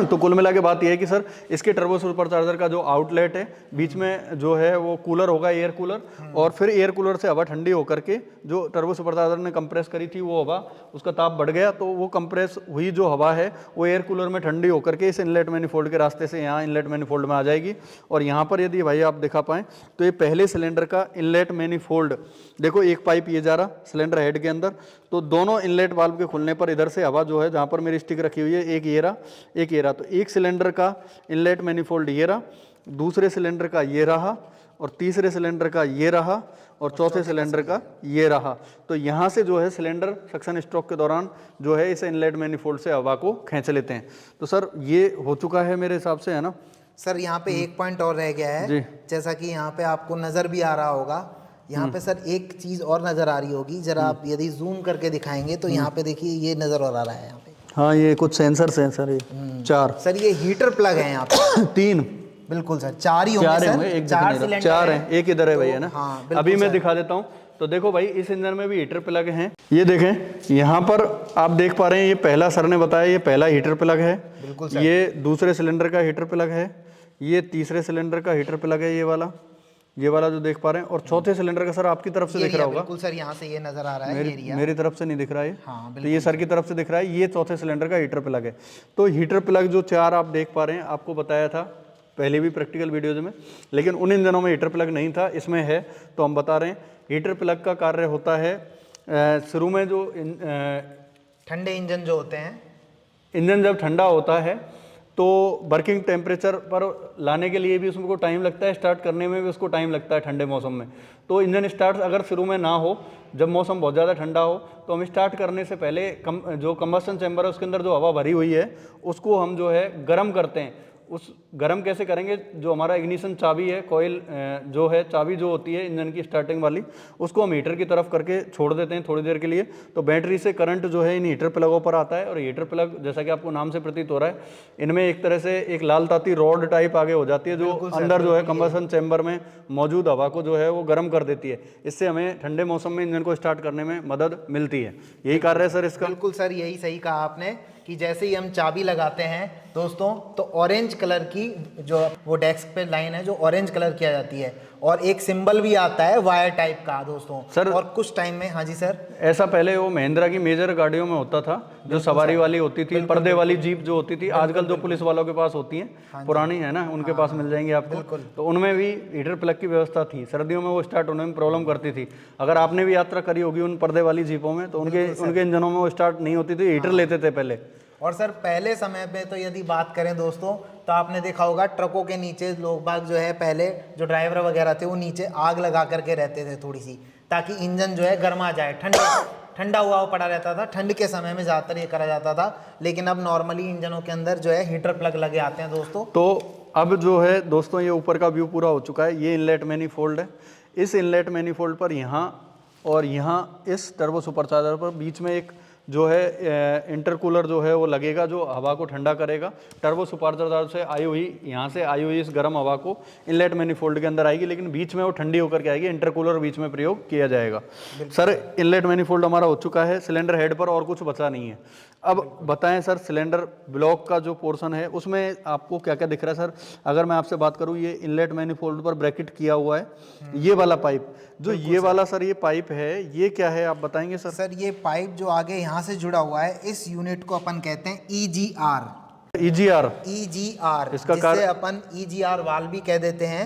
तो कुल मिला के बात यह है कि सर इसके टर्बो सुपरचार्जर का जो आउटलेट है, बीच में जो है वो कूलर होगा, एयर कूलर, और फिर एयर कूलर से हवा ठंडी होकर के जो टर्बो सुपरचार्जर ने कंप्रेस करी थी वो हवा, उसका ताप बढ़ गया, तो वो कंप्रेस हुई जो हवा है वो एयर कूलर में ठंडी होकर के इस इनलेट मैनिफोल्ड के रास्ते से यहाँ इनलेट मैनिफोल्ड में आ जाएगी। और यहाँ पर यदि भाई आप दिखा पाएँ तो ये पहले सिलेंडर का इनलेट मैनिफोल्ड, देखो एक पाइप ये जा रहा सिलेंडर हेड के अंदर, तो दोनों इनलेट वाल्व के खुलने पर इधर से हवा जो है, जहाँ पर मेरी स्टिक रखी हुई है, एक ये रहा, एक ये रहा, तो एक सिलेंडर का इनलेट मैनिफोल्ड ये रहा दूसरे सिलेंडर का ये रहा, और तीसरे सिलेंडर का ये रहा, और चौथे सिलेंडर का ये रहा। तो यहाँ से जो है सिलेंडर सक्शन स्ट्रोक के दौरान जो है इस इनलेट मैनिफोल्ड से हवा को खींच लेते हैं। तो सर ये हो चुका है मेरे हिसाब से, है ना? सर यहाँ पे एक पॉइंट और रह गया है, जैसा कि यहाँ पे आपको नज़र भी आ रहा होगा। यहाँ पे सर एक चीज़ और नज़र आ रही होगी, जरा आप यदि जूम करके दिखाएंगे तो यहाँ पे देखिए ये नज़र और आ रहा है यहाँ पे। हाँ, ये कुछ सेंसर्स हैं सर, ये 4। सर ये हीटर प्लग है यहाँ पे 3 बिल्कुल सर, 4 ही होंगे सर, एक 4 सिलेंडर 4 हैं, एक इधर है भाई, है ना? हाँ, अभी मैं दिखा देता हूँ। तो देखो भाई, इस इंजन में भी हीटर प्लग हैं। ये देखें, यहाँ पर आप देख पा रहे हैं, ये पहला सर ने बताया ये पहला हीटर प्लग है। बिल्कुल सर। ये दूसरे सिलेंडर का हीटर प्लग है, ये तीसरे सिलेंडर का हीटर प्लग है, ये वाला जो देख पा रहे हैं, और चौथे सिलेंडर का सर आपकी तरफ से दिख रहा होगा। बिल्कुल सर, यहाँ से ये नजर आ रहा है, मेरी तरफ से नहीं दिख रहा है। हाँ, तो ये सर की तरफ से दिख रहा है, ये चौथे सिलेंडर का हीटर प्लग है। तो हीटर प्लग जो 4 आप देख पा रहे हैं, आपको बताया था पहले भी प्रैक्टिकल वीडियोज में, लेकिन उन इंजनों में हीटर प्लग नहीं था, इसमें है। तो हम बता रहे हैं, हीटर प्लग का कार्य होता है शुरू में जो ठंडे इंजन जो होते हैं, इंजन जब ठंडा होता है तो वर्किंग टेम्परेचर पर लाने के लिए भी उसको टाइम लगता है, स्टार्ट करने में भी उसको टाइम लगता है ठंडे मौसम में। तो इंजन स्टार्ट अगर शुरू में ना हो, जब मौसम बहुत ज़्यादा ठंडा हो, तो हम स्टार्ट करने से पहले जो कंबस्शन चैम्बर है उसके अंदर जो हवा भरी हुई है उसको हम जो है गर्म करते हैं। उस गर्म कैसे करेंगे, जो हमारा इग्निशन चाबी है, कॉइल जो है, चाबी जो होती है इंजन की स्टार्टिंग वाली, उसको हम हीटर की तरफ करके छोड़ देते हैं थोड़ी देर के लिए। तो बैटरी से करंट जो है इन हीटर प्लगों पर आता है, और हीटर प्लग जैसा कि आपको नाम से प्रतीत हो रहा है, इनमें एक तरह से एक लाल ताती रॉड टाइप आगे हो जाती है, जो अंदर जो है कंबस्शन चैम्बर में मौजूद हवा को जो है वो गर्म कर देती है। इससे हमें ठंडे मौसम में इंजन को स्टार्ट करने में मदद मिलती है। यही कार्य है सर इसका। बिल्कुल सर, यही सही कहा आपने कि जैसे ही हम चाबी लगाते हैं दोस्तों, तो ऑरेंज कलर की जो वो डेस्क पे लाइन है जो ऑरेंज कलर किया जाती है, और एक सिंबल भी आता है वायर टाइप का दोस्तों सर। और कुछ टाइम में, हाँ जी सर, ऐसा पहले वो महिंद्रा की मेजर गाड़ियों में होता था, जो सवारी वाली होती थी, पर्दे वाली जीप जो होती थी, आजकल जो पुलिस वालों के पास होती हैं, पुरानी है ना, उनके पास मिल जाएंगी आपको। तो उनमें भी हीटर प्लग की व्यवस्था थी। सर्दियों में वो स्टार्ट होने में प्रॉब्लम करती थी। अगर आपने भी यात्रा करी होगी उन पर्दे वाली जीपों में, तो उनके इंजनों में वो स्टार्ट नहीं होती थी, हीटर लेते थे पहले। और सर पहले समय पे तो यदि बात करें दोस्तों, तो आपने देखा होगा ट्रकों के नीचे लोग बाग जो है, पहले जो ड्राइवर वगैरह थे वो नीचे आग लगा करके रहते थे थोड़ी सी, ताकि इंजन जो है गर्मा जाए, ठंडा हुआ पड़ा रहता था। ठंड के समय में ज़्यादातर ये करा जाता था, लेकिन अब नॉर्मली इंजनों के अंदर जो है हीटर प्लग लगे आते हैं दोस्तों। तो अब जो है दोस्तों, ये ऊपर का व्यू पूरा हो चुका है। ये इनलेट मैनिफोल्ड है। इस इनलेट मैनिफोल्ड पर यहाँ और यहाँ इस टर्बो सुपरचार्जर पर बीच में एक जो है इंटरकूलर जो है वो लगेगा, जो हवा को ठंडा करेगा। टर्बो सुपरचार्जर से आई हुई, यहाँ से आई हुई इस गर्म हवा को इनलेट मैनिफोल्ड के अंदर आएगी, लेकिन बीच में वो ठंडी होकर के आएगी। इंटरकूलर बीच में प्रयोग किया जाएगा। सर इनलेट मैनिफोल्ड हमारा हो चुका है। सिलेंडर हेड पर और कुछ बचा नहीं है। अब बताएं सर, सिलेंडर ब्लॉक का जो पोर्शन है उसमें आपको क्या क्या दिख रहा है? सर अगर मैं आपसे बात करूँ, ये इनलेट मैनिफोल्ड पर ब्रैकेट किया हुआ है, ये वाला पाइप जो ये वाला सर ये पाइप है, ये क्या है आप बताएंगे सर? सर ये पाइप जो आगे यहाँ से जुड़ा हुआ है, इस यूनिट को अपन कहते हैं EGR। इसका जिसे अपन EGR वाल्व भी कह देते हैं।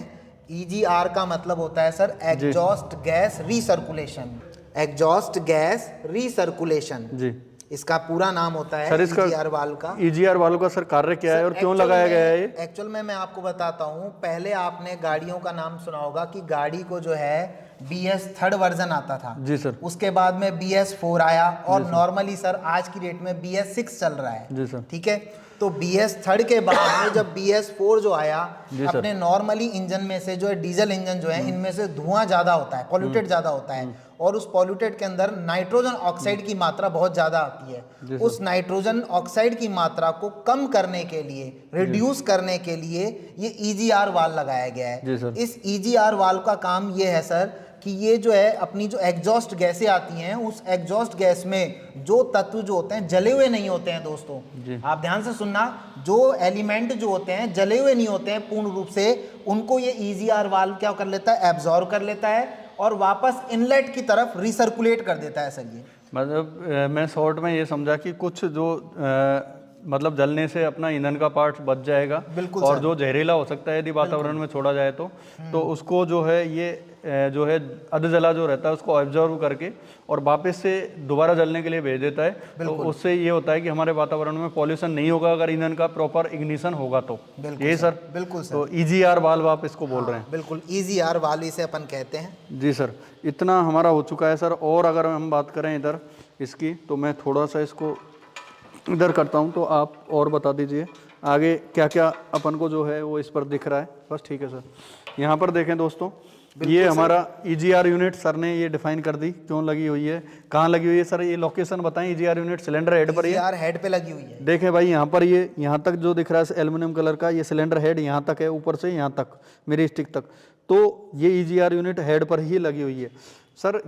EGR का मतलब होता है sir exhaust gas recirculation. Exhaust gas recirculation जी, इसका पूरा नाम होता है। सर इसका EGR वाल्व का, EGR वाल्व का सर कार्य क्या है और क्यों लगाया गया है ये? एक्चुअल में मैं आपको बताता हूँ। पहले आपने गाड़ियों का नाम सुना होगा कि गाड़ी को जो है BS 3rd वर्जन आता था जी सर। उसके बाद में BS 4 आया, और नॉर्मली सर आज की डेट में BS 6 चल रहा है जी सर। ठीक है। तो BS 3rd के बाद में जब BS 4 जो आया, अपने नॉर्मली इंजन में से जो है, डीजल इंजन जो है, इनमें से धुआं ज्यादा होता है, पॉल्यूटेड ज्यादा होता है, और उस पॉल्यूटेड के अंदर नाइट्रोजन ऑक्साइड की मात्रा बहुत ज्यादा आती है। उस नाइट्रोजन ऑक्साइड की मात्रा को कम करने के लिए, रिड्यूस करने के लिए ये EGR वाल्व लगाया गया है। इस EGR वाल्व का काम ये है सर कि ये जो है अपनी जो एग्जॉस्ट गैसें आती हैं, उस एग्जॉस्ट गैस में जो तत्व जो होते हैं जले हुए नहीं होते हैं दोस्तों। आप ध्यान से सुनना, जो एलिमेंट जो होते हैं जले हुए नहीं होते हैं पूर्ण रूप से, उनको ये EGR वाल्व क्या कर लेता है, एब्जॉर्ब कर लेता है और वापस इनलेट की तरफ रिसर्कुलेट कर देता है सर। ये मतलब मैं शॉर्ट में ये समझा कि कुछ जो मतलब जलने से अपना ईंधन का पार्ट बच जाएगा, और जो जहरीला हो सकता है यदि वातावरण में छोड़ा जाए तो उसको जो है ये जो है अध जला जो रहता है उसको ऑब्जर्व करके और वापस से दोबारा जलने के लिए भेज देता है। तो उससे ये होता है कि हमारे वातावरण में पॉल्यूशन नहीं होगा अगर ईंधन का प्रॉपर इग्निशन होगा तो। यही सर, बिल्कुल सर। तो EGR वाल्व आप इसको बोल रहे हैं। बिल्कुल, EGR वाल्व इसे अपन कहते हैं। जी सर, इतना हमारा हो चुका है सर। और अगर हम बात करें इधर इसकी, तो मैं थोड़ा सा इसको इधर करता हूँ, तो आप और बता दीजिए आगे क्या क्या अपन को जो है वो इस पर दिख रहा है। बस ठीक है सर। यहाँ पर देखें दोस्तों, ये हमारा EGR यूनिट सर ने ये डिफाइन कर दी क्यों लगी हुई है, कहाँ लगी हुई है सर, ये लोकेशन बताएं। EGR यूनिट सिलेंडर हेड पर, EGR हेड पे लगी हुई है। देखें भाई यहाँ पर, ये यहाँ तक जो दिख रहा है एल्युमिनियम कलर का, ये सिलेंडर हेड यहाँ तक है, ऊपर से यहाँ तक मेरी स्टिक तक, तो ये EGR यूनिट हेड पर ही लगी हुई है सर।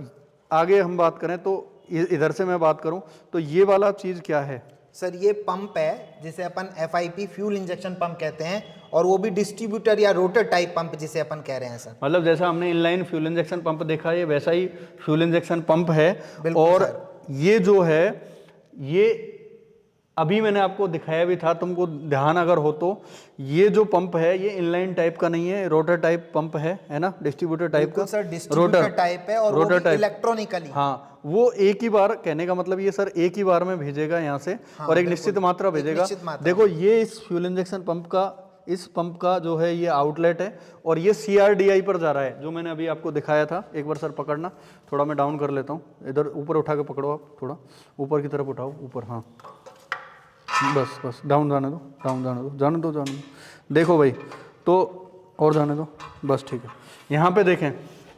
आगे हम बात करें तो इधर से मैं बात करूं तो ये वाला चीज़ क्या है सर? ये पंप है जिसे अपन FIP फ्यूल इंजेक्शन पंप कहते हैं, और वो भी डिस्ट्रीब्यूटर या रोटर टाइप पंप जिसे अपन कह रहे हैं सर। मतलब जैसा हमने इनलाइन फ्यूल इंजेक्शन पंप देखा है, ये वैसा ही फ्यूल इंजेक्शन पंप है। और ये जो है, ये अभी मैंने आपको दिखाया भी था, तुमको ध्यान अगर हो तो, ये जो पंप है ये इनलाइन टाइप का नहीं है, रोटर टाइप पंप है ना, डिस्ट्रीब्यूटर टाइप का। सर डिस्ट्रीब्यूटर टाइप है, और रोटर टाइप इलेक्ट्रॉनिकली। हाँ, वो एक ही बार, कहने का मतलब ये सर एक ही बार में भेजेगा यहाँ से, और एक निश्चित मात्रा भेजेगा। देखो ये इस फ्यूल इंजेक्शन पंप का, इस पंप का जो है ये आउटलेट है, और ये CRDI पर जा रहा है, जो मैंने अभी आपको दिखाया था। एक बार सर पकड़ना, थोड़ा मैं डाउन कर लेता हूँ, इधर ऊपर उठा के पकड़ो आप, थोड़ा ऊपर की तरफ उठाओ, ऊपर, हाँ बस डाउन जाने दो, डाउन जाने दो। देखो भाई, तो और जाने दो, बस ठीक है। यहाँ पे देखें,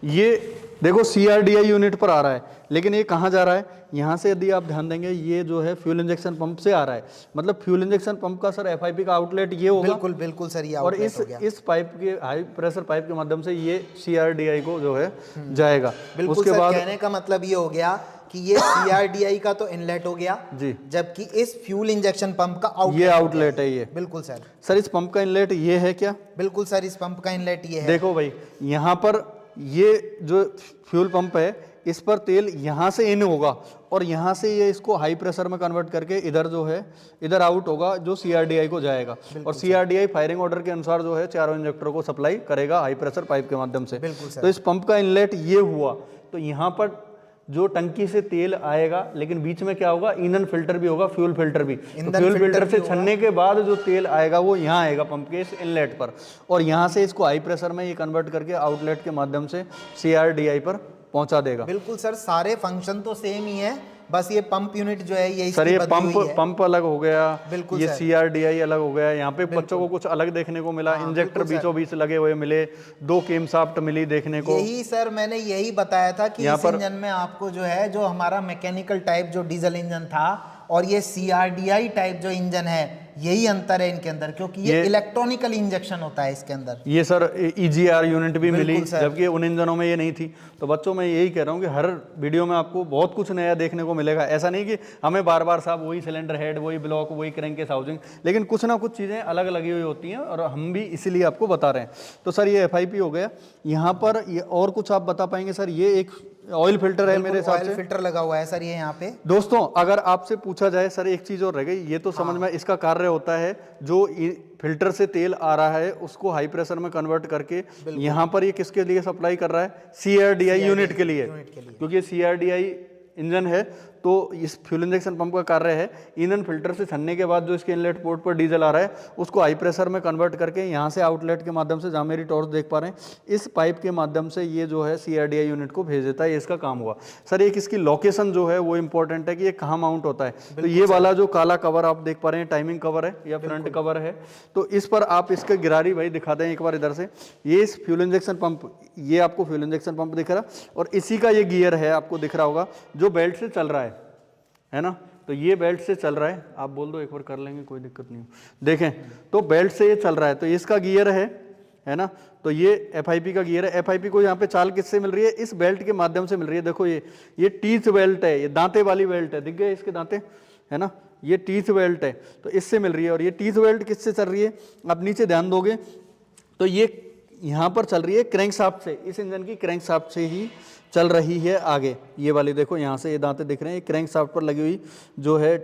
ये देखो CRDI यूनिट पर आ रहा है, लेकिन ये कहाँ जा रहा है? यहाँ से यदि आप ध्यान देंगे, ये जो है फ्यूल इंजेक्शन पंप से आ रहा है। मतलब फ्यूल इंजेक्शन पंप का सर FIP का आउटलेट ये होगा। बिल्कुल सर, ये और इस पाइप के, हाई प्रेशर पाइप के माध्यम से ये CRDI को जो है जाएगा। उसके बाद कहने का मतलब ये हो गया कि ये CRDI का तो इनलेट हो गया जी, जबकि इस फ्यूल इंजेक्शन पंप का ये आउटलेट है। ये बिल्कुल सर। सर इस पंप का इनलेट ये है क्या? बिल्कुल सर, इस पंप का इनलेट ये है। देखो भाई, यहाँ पर ये जो फ्यूल पंप है, इस पर तेल यहाँ से इन होगा, और यहाँ से ये इसको हाई प्रेशर में कन्वर्ट करके इधर जो है, इधर आउट होगा, जो CRDI को जाएगा। और CRDI फायरिंग ऑर्डर के अनुसार जो है चारों इंजेक्टरों को सप्लाई करेगा हाई प्रेशर पाइप के माध्यम से। तो इस पंप का इनलेट ये हुआ, तो यहाँ पर जो टंकी से तेल आएगा, लेकिन बीच में क्या होगा? ईंधन फिल्टर भी होगा, फ्यूल फिल्टर भी। तो फ्यूल फिल्टर से छनने के बाद जो तेल आएगा वो यहाँ आएगा पंप के इस इनलेट पर, और यहाँ से इसको हाई प्रेशर में ये कन्वर्ट करके आउटलेट के माध्यम से CRDI पर पहुंचा देगा। बिल्कुल सर, सारे फंक्शन तो सेम ही है, बस ये पंप यूनिट जो है ये सर ये पंप अलग हो गया, बिल्कुल ये CRDI अलग हो गया। यहाँ पे बच्चों को कुछ अलग देखने को मिला, इंजेक्टर बीचों बीच लगे हुए मिले, 2 केमशाफ्ट मिली देखने को। यही सर मैंने यही बताया था कि इस इंजन में आपको जो है, जो हमारा मैकेनिकल टाइप जो डीजल इंजन था और ये CRDI टाइप जो इंजन है, यही अंतर है इनके अंदर, क्योंकि ये इलेक्ट्रॉनिकल इंजेक्शन होता है इसके अंदर। ये सर EGR यूनिट भी मिली, जबकि उन इंजनों में ये नहीं थी। तो बच्चों मैं यही कह रहा हूँ कि हर वीडियो में आपको बहुत कुछ नया देखने को मिलेगा। ऐसा नहीं कि हमें बार बार साहब वही सिलेंडर हेड, वही ब्लॉक, वही क्रैंककेस हाउसिंग, लेकिन कुछ ना कुछ चीज़ें अलग लगी हुई होती हैं, और हम भी इसीलिए आपको बता रहे हैं। तो सर ये FIP हो गया। यहाँ पर ये और कुछ आप बता पाएंगे सर? ये एक ऑयल फिल्टर है मेरे हिसाब से, ऑयल फिल्टर लगा हुआ है सर ये यहाँ पे। दोस्तों अगर आपसे पूछा जाए सर, एक चीज और रह गई, ये तो समझ में, इसका कार्य होता है जो फिल्टर से तेल आ रहा है उसको हाई प्रेशर में कन्वर्ट करके यहाँ पर ये किसके लिए सप्लाई कर रहा है? CRDI यूनिट के लिए, क्योंकि ये CRDI इंजन है। तो इस फ्यूल इंजेक्शन पंप का कार्य है ईंधन फिल्टर से छनने के बाद जो इसके इनलेट पोर्ट पर डीजल आ रहा है उसको हाई प्रेशर में कन्वर्ट करके यहाँ से आउटलेट के माध्यम से, जहाँ मेरी टॉर्च देख पा रहे हैं, इस पाइप के माध्यम से ये जो है CRDI यूनिट को भेज देता है। ये इसका काम हुआ। सर एक इसकी लोकेशन जो है वो इंपॉर्टेंट है कि ये कहाँ माउंट होता है। तो ये वाला जो काला कवर आप देख पा रहे हैं, टाइमिंग कवर है या फ्रंट कवर है, तो इस पर आप इसके गिरारी भाई दिखा दें एक बार इधर से। ये इस फ्यूल इंजेक्शन पंप, ये आपको फ्यूल इंजेक्शन पंप दिख रहा, और इसी का ये गियर है, आपको दिख रहा होगा, जो बेल्ट से चल रहा है ना। तो ये बेल्ट से चल रहा है, आप बोल दो एक बार कर लेंगे, कोई दिक्कत नहीं हो। देखें तो बेल्ट से ये चल रहा है, तो इसका गियर है ना। तो ये FIP का गियर है। FIP को यहाँ पे चाल किससे मिल रही है? इस बेल्ट के माध्यम से मिल रही है। देखो ये टीथ बेल्ट है, ये दांते वाली बेल्ट है, दिख गए इसके दांते, है ना। ये टीथ बेल्ट है, तो इससे मिल रही है। और ये टीथ बेल्ट किससे चल रही है? आप नीचे ध्यान दोगे तो ये यहाँ पर चल रही है क्रैंकशाफ्ट से, इस इंजन की क्रैंकशाफ्ट से ही चल रही है आगे। ये वाली देखो यहाँ से ये दांते दिख रहे हैं, क्रैंकशाफ्ट पर लगी हुई जो है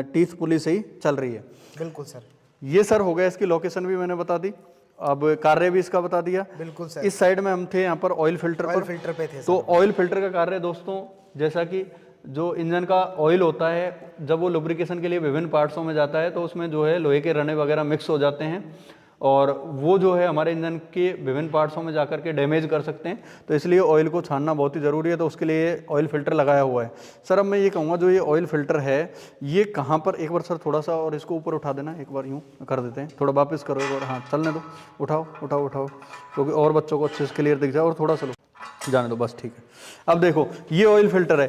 टीथ पुली से ही चल रही है। बिल्कुल सर। ये सर हो गया, इसकी लोकेशन भी मैंने बता दी। अब कार्य भी इसका बता दिया। बिल्कुल सर। इस साइड में हम थे यहाँ पर ऑयल फिल्टर ऑयल पर। फिल्टर पे थे तो ऑयल फिल्टर का कार्य दोस्तों, जैसा कि जो इंजन का ऑयल होता है जब वो लुब्रिकेशन के लिए विभिन्न पार्ट्सों में जाता है तो उसमें जो है लोहे के रने वगैरह मिक्स हो जाते हैं और वो जो है हमारे इंजन के विभिन्न पार्ट्सों में जाकर के डैमेज कर सकते हैं। तो इसलिए ऑयल को छानना बहुत ही ज़रूरी है, तो उसके लिए ऑयल फिल्टर लगाया हुआ है। सर अब मैं ये कहूँगा जो ये ऑयल फिल्टर है ये कहाँ पर, एक बार सर थोड़ा सा और इसको ऊपर उठा देना, एक बार यूँ कर देते हैं, थोड़ा वापस करो एक बार, हाँ चलने दो, उठाओ उठाओ उठाओ क्योंकि और बच्चों को अच्छे से क्लियर दिख जाए, और थोड़ा सा लो, जाने दो बस, ठीक है। अब देखो ये ऑयल फिल्टर है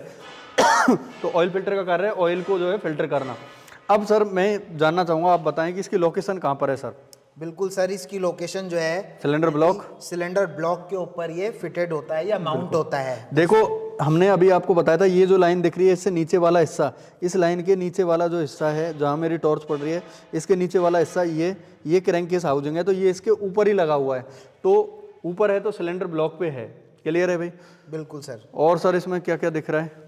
तो ऑयल फिल्टर का कार्य है ऑयल को जो है फिल्टर करना। अब सर मैं जानना चाहूँगा, आप बताएं कि इसकी लोकेशन कहाँ पर है सर? बिल्कुल सर, इसकी लोकेशन जो है सिलेंडर ब्लॉक, सिलेंडर ब्लॉक के ऊपर ये फिटेड होता है या माउंट होता है। देखो हमने अभी आपको बताया था ये जो लाइन दिख रही है इससे नीचे वाला हिस्सा, इस लाइन के नीचे वाला जो हिस्सा है जहाँ मेरी टॉर्च पड़ रही है इसके नीचे वाला हिस्सा ये क्रैंककेस हाउसिंग है, तो ये इसके ऊपर ही लगा हुआ है। तो ऊपर है तो सिलेंडर ब्लॉक पे है, क्लियर है भाई? बिल्कुल सर। और सर इसमें क्या क्या दिख रहा है?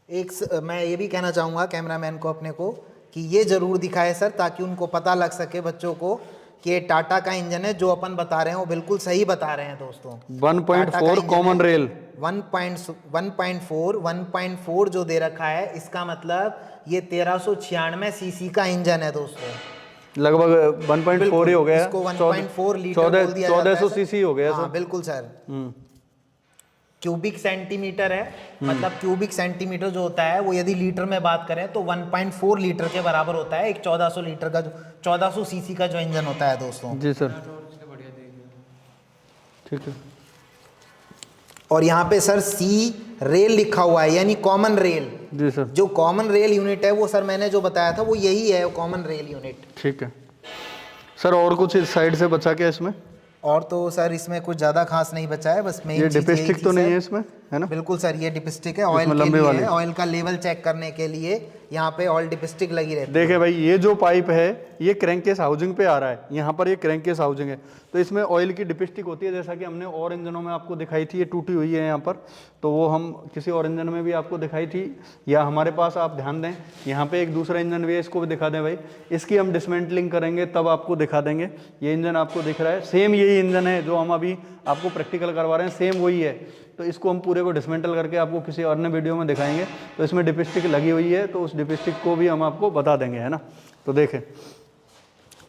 मैं ये भी कहना चाहूँगा कैमरामैन को अपने को कि ये ज़रूर दिखाए सर, ताकि उनको पता लग सके बच्चों को कि ये टाटा का इंजन है, जो अपन बता रहे हैं वो बिल्कुल सही बता रहे हैं दोस्तों। 1.4 कॉमन रेल, 1.4 जो दे रखा है, इसका मतलब ये 1396 सीसी का इंजन है दोस्तों। लगभग 1.4 ही हो गया, इसको 1.4 लीटर बोल दिया जाता है 1400 सर। सीसी हो गया हाँ, सर। बिल्कुल सर। क्यूबिक सेंटीमीटर है, मतलब क्यूबिक सेंटीमीटर जो होता है वो यदि लीटर में बात करें तो 1.4 लीटर के बराबर होता है एक 1400 लीटर का, जो 1400 सीसी का जो इंजन होता है दोस्तों। जी सर, ठीक है। और यहाँ पे सर सी रेल लिखा हुआ है, यानी कॉमन रेल। जी सर, जो कॉमन रेल यूनिट है वो सर मैंने जो बताया था वो यही है, कॉमन रेल यूनिट। ठीक है सर। और कुछ इस साइड से बचा के इसमें? और तो सर इसमें कुछ ज़्यादा खास नहीं बचा है, बस मेन ये चीज़ यही डिपिस्टिक थी तो नहीं सर। है इसमें, है ना? बिल्कुल सर, ये डिपिस्टिक है, ऑयल के लिए है, ऑयल का लेवल चेक करने के लिए यहाँ पे ऑयल डिपिस्टिक लगी रहती है। देखिए भाई ये जो पाइप है ये क्रैंककेस हाउसिंग पे आ रहा है, यहाँ पर ये क्रैंककेस हाउसिंग है, तो इसमें ऑयल की डिपिस्टिक होती है, जैसा कि हमने और इंजनों में आपको दिखाई थी, ये टूटी हुई है यहाँ पर, तो वो हम किसी और इंजन में भी आपको दिखाई थी, या हमारे पास आप ध्यान दें यहाँ पे एक दूसरा इंजन भी है, इसको भी दिखा दें भाई, इसकी हम डिसमेंटलिंग करेंगे तब आपको दिखा देंगे। ये इंजन आपको दिख रहा है, सेम यही इंजन है जो हम अभी आपको प्रैक्टिकल करवा रहे हैं, सेम वही है। तो इसको हम पूरे को डिसमेंटल करके आपको किसी अन्य वीडियो में दिखाएंगे। तो इसमें डिपिस्टिक लगी हुई है, तो उस डिपिस्टिक को भी हम आपको बता देंगे, है ना? तो देखें,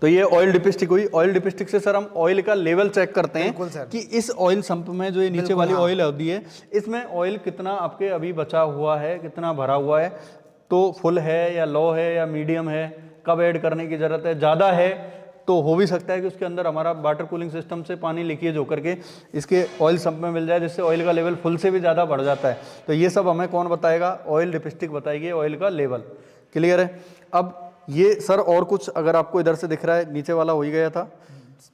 तो ये ऑयल डिपिस्टिक हुई। ऑयल डिपिस्टिक से सर हम ऑयल का लेवल चेक करते हैं कि इस ऑयल संप में जो ये नीचे वाली ऑयल होती है इसमें ऑयल कितना आपके अभी बचा हुआ है, कितना भरा हुआ है, तो फुल है या लो है या मीडियम है, कब ऐड करने की ज़रूरत है। ज़्यादा है तो हो भी सकता है कि उसके अंदर हमारा वाटर कूलिंग सिस्टम से पानी लीकेज होकर के इसके ऑयल संप में मिल जाए, जिससे ऑयल का लेवल फुल से भी ज़्यादा बढ़ जाता है। तो ये सब हमें कौन बताएगा? ऑयल डिपिस्टिक बताएगी ऑयल का लेवल। क्लियर है? अब ये सर और कुछ अगर आपको इधर से दिख रहा है, नीचे वाला हो ही गया था।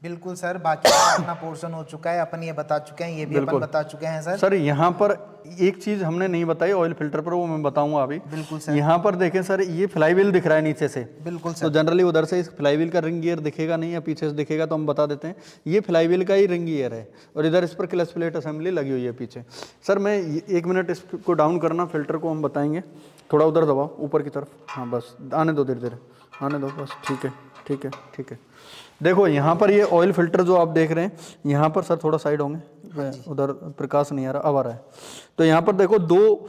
बिल्कुल सर, बाकी अपना पोर्शन हो चुका है, अपन ये बता चुके हैं, ये भी अपन बता चुके हैं सर। सर यहाँ पर एक चीज हमने नहीं बताई ऑयल फिल्टर पर, वो मैं बताऊंगा अभी। बिल्कुल सर। यहाँ पर देखें सर, ये फ्लाईव्हील दिख रहा है नीचे से। बिल्कुल सर। तो जनरली उधर से इस फ्लाईव्हील का रिंग गियर दिखेगा नहीं, या पीछे से दिखेगा तो हम बता देते हैं, ये फ्लाईव्हील का ही रिंग गियर है, और इधर इस पर क्लच प्लेट असेंबली लगी हुई है पीछे। सर मैं 1 मिनट इसको डाउन करना, फिल्टर को हम बताएंगे, थोड़ा उधर दबाओ ऊपर की तरफ, हाँ बस आने दो, धीरे धीरे आने दो बस, ठीक है ठीक है ठीक है। देखो यहाँ पर ये ऑयल फिल्टर जो आप देख रहे हैं, यहाँ पर सर थोड़ा साइड होंगे, उधर प्रकाश नहीं आ रहा, अब आ रहा है। तो यहाँ पर देखो 2